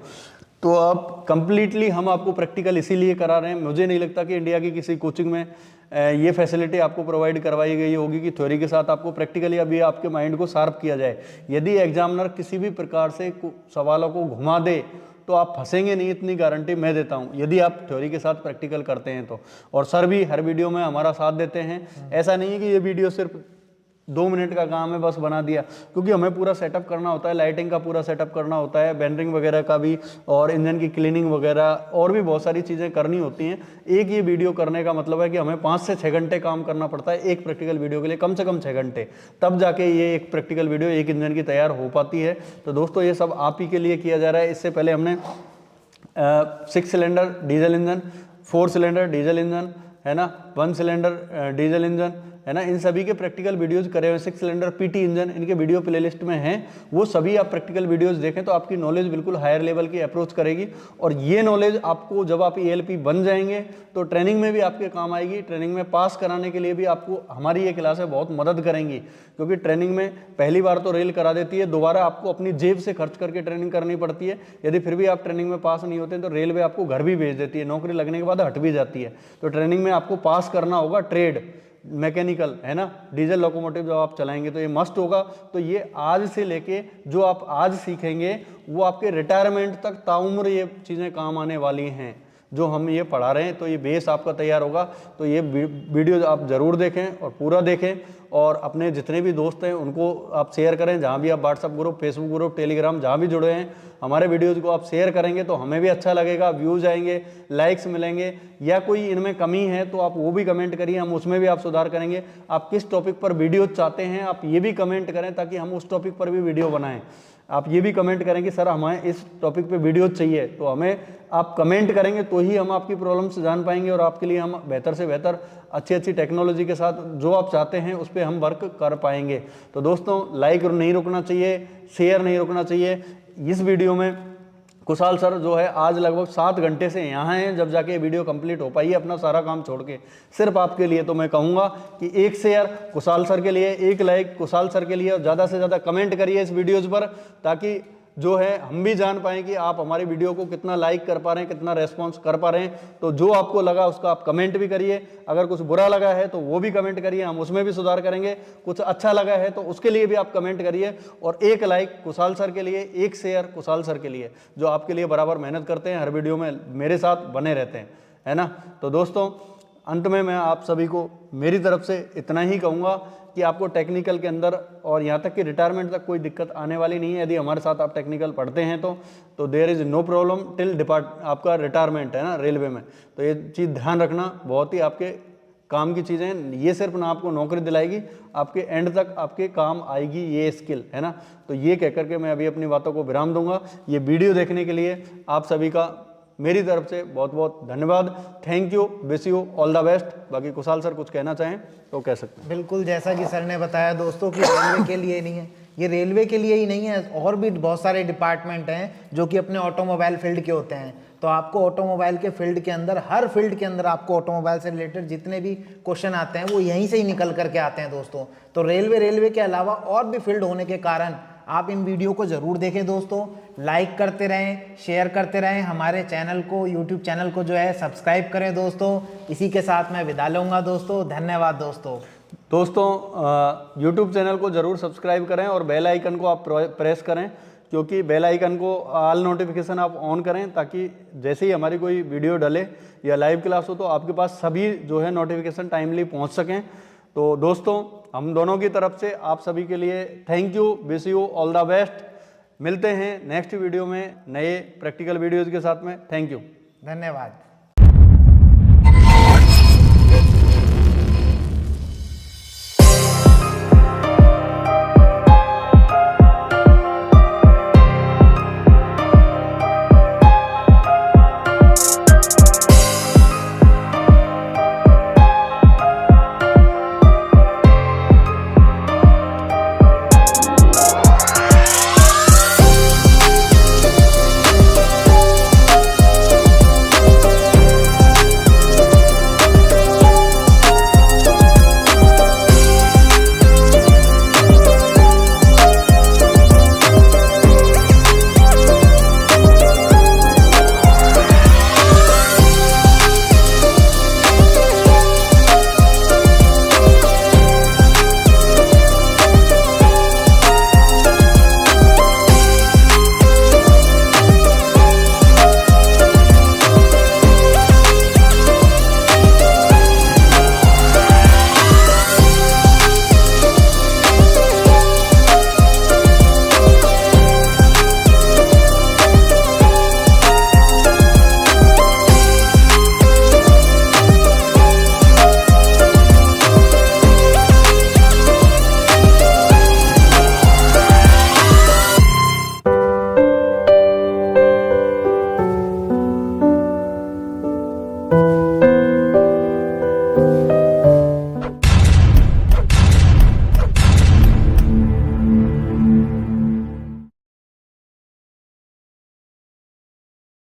तो आप कंप्लीटली हम आपको प्रैक्टिकल इसीलिए करा रहे हैं। मुझे नहीं लगता कि इंडिया की किसी कोचिंग में ये फैसिलिटी आपको प्रोवाइड करवाई गई होगी कि थ्योरी के साथ आपको प्रैक्टिकली अभी आपके माइंड को शार्प किया जाए। यदि एग्जामिनर किसी भी प्रकार से सवालों को घुमा दे तो आप फंसेंगे नहीं, इतनी गारंटी मैं देता हूं, यदि आप थ्योरी के साथ प्रैक्टिकल करते हैं तो। और सर भी हर वीडियो में हमारा साथ देते हैं। ऐसा नहीं है कि ये वीडियो सिर्फ 2 मिनट का काम है बस बना दिया, क्योंकि हमें पूरा सेटअप करना होता है, लाइटिंग का पूरा सेटअप करना होता है, बेंडरिंग वगैरह का भी, और इंजन की क्लीनिंग वगैरह और भी बहुत सारी चीज़ें करनी होती हैं। एक ये वीडियो करने का मतलब है कि हमें 5 से 6 घंटे काम करना पड़ता है एक प्रैक्टिकल वीडियो के लिए, कम से कम 6 घंटे, तब जाके ये एक प्रैक्टिकल वीडियो एक इंजन की तैयार हो पाती है। तो दोस्तों ये सब आप ही के लिए किया जा रहा है। इससे पहले हमने 6 cylinder diesel engine, 4 cylinder diesel engine, है ना, 1 सिलेंडर डीजल इंजन, है ना, इन सभी के प्रैक्टिकल वीडियोस करे हुए। 6 सिलेंडर पीटी इंजन इनके वीडियो प्लेलिस्ट में हैं, वो सभी आप प्रैक्टिकल वीडियोस देखें तो आपकी नॉलेज बिल्कुल हायर लेवल की अप्रोच करेगी। और ये नॉलेज आपको जब आप एएलपी बन जाएंगे तो ट्रेनिंग में भी आपके काम आएगी। ट्रेनिंग में पास कराने के लिए भी आपको हमारी ये क्लासें बहुत मदद करेंगी, क्योंकि ट्रेनिंग में पहली बार तो रेल करा देती है, दोबारा आपको अपनी जेब से खर्च करके ट्रेनिंग करनी पड़ती है। यदि फिर भी आप ट्रेनिंग में पास नहीं होते तो रेलवे आपको घर भी भेज देती है, नौकरी लगने के बाद हट भी जाती है। तो ट्रेनिंग में आपको पास करना होगा ट्रेड मैकेनिकल, है ना, डीजल लोकोमोटिव जब आप चलाएंगे तो ये मस्ट होगा। तो ये आज से लेके जो आप आज सीखेंगे वो आपके रिटायरमेंट तक ताउम्र ये चीज़ें काम आने वाली हैं जो हम ये पढ़ा रहे हैं। तो ये बेस आपका तैयार होगा। तो ये वीडियो आप ज़रूर देखें और पूरा देखें, और अपने जितने भी दोस्त हैं उनको आप शेयर करें। जहाँ भी आप WhatsApp group, Facebook group, Telegram जहाँ भी जुड़े हैं, हमारे वीडियोज़ को आप शेयर करेंगे तो हमें भी अच्छा लगेगा, व्यूज़ आएंगे, लाइक्स मिलेंगे, या कोई इनमें कमी है तो आप वो भी कमेंट करिए, हम उसमें भी आप सुधार करेंगे। आप किस टॉपिक पर वीडियो चाहते हैं आप ये भी कमेंट करें ताकि हम उस टॉपिक पर भी वीडियो बनाएं। आप ये भी कमेंट करें कि सर हमें इस टॉपिक पे वीडियो चाहिए, तो हमें आप कमेंट करेंगे तो ही हम आपकी प्रॉब्लम्स जान पाएंगे और आपके लिए हम बेहतर से बेहतर अच्छी टेक्नोलॉजी के साथ जो आप चाहते हैं उस पर हम वर्क कर पाएंगे। तो दोस्तों लाइक नहीं रुकना चाहिए, शेयर नहीं रुकना चाहिए। इस वीडियो में कुशाल सर जो है आज लगभग 7 घंटे से यहाँ हैं, जब जाके ये वीडियो कंप्लीट हो पाई है अपना सारा काम छोड़ के सिर्फ आपके लिए। तो मैं कहूँगा कि एक शेयर कुशाल सर के लिए, एक लाइक कुशाल सर के लिए, और ज़्यादा से ज़्यादा कमेंट करिए इस वीडियोज़ पर, ताकि जो है हम भी जान पाएँ कि आप हमारी वीडियो को कितना लाइक कर पा रहे हैं, कितना रेस्पॉन्स कर पा रहे हैं। तो जो आपको लगा उसका आप कमेंट भी करिए, अगर कुछ बुरा लगा है तो वो भी कमेंट करिए, हम उसमें भी सुधार करेंगे। कुछ अच्छा लगा है तो उसके लिए भी आप कमेंट करिए, और एक लाइक कुशाल सर के लिए, एक शेयर कुशाल सर के लिए, जो आपके लिए बराबर मेहनत करते हैं, हर वीडियो में मेरे साथ बने रहते हैं, है ना। तो दोस्तों अंत में मैं आप सभी को मेरी तरफ से इतना ही कहूँगा कि आपको टेक्निकल के अंदर और यहाँ तक कि रिटायरमेंट तक कोई दिक्कत आने वाली नहीं है। यदि हमारे साथ आप टेक्निकल पढ़ते हैं तो there is no problem till आपका रिटायरमेंट, है ना, रेलवे में। तो ये चीज़ ध्यान रखना, बहुत ही आपके काम की चीज़ें हैं। ये सिर्फ ना आपको नौकरी दिलाएगी, आपके एंड तक आपके काम आएगी ये स्किल, है ना। तो ये कह करके मैं अभी अपनी बातों को विराम दूंगा। ये वीडियो देखने के लिए आप सभी का मेरी तरफ से बहुत बहुत धन्यवाद। Thank you, wish you all the best. बाकी कुशाल सर कुछ कहना चाहें तो कह सकते हैं। बिल्कुल, जैसा कि सर ने बताया दोस्तों कि रेलवे के लिए नहीं है, ये रेलवे के लिए ही नहीं है, और भी बहुत सारे डिपार्टमेंट हैं जो कि अपने ऑटोमोबाइल फील्ड के होते हैं। तो आपको ऑटोमोबाइल के फील्ड के अंदर, हर फील्ड के अंदर आपको ऑटोमोबाइल से रिलेटेड जितने भी क्वेश्चन आते हैं वो यहीं से ही निकल करके आते हैं दोस्तों। तो रेलवे के अलावा और भी फील्ड होने के कारण आप इन वीडियो को ज़रूर देखें दोस्तों, लाइक करते रहें, शेयर करते रहें, हमारे चैनल को, यूट्यूब चैनल को जो है सब्सक्राइब करें दोस्तों। इसी के साथ मैं विदा लूँगा दोस्तों, धन्यवाद दोस्तों। यूट्यूब चैनल को ज़रूर सब्सक्राइब करें और बेल आइकन को आप प्रेस करें, क्योंकि बेल आइकन को ऑल नोटिफिकेशन आप ऑन करें, ताकि जैसे ही हमारी कोई वीडियो डले या लाइव क्लास हो तो आपके पास सभी जो है नोटिफिकेशन टाइमली पहुंच सकें। तो दोस्तों हम दोनों की तरफ से आप सभी के लिए thank you, wish you all the best. मिलते हैं नेक्स्ट वीडियो में नए प्रैक्टिकल वीडियोज़ के साथ में। थैंक यू, धन्यवाद।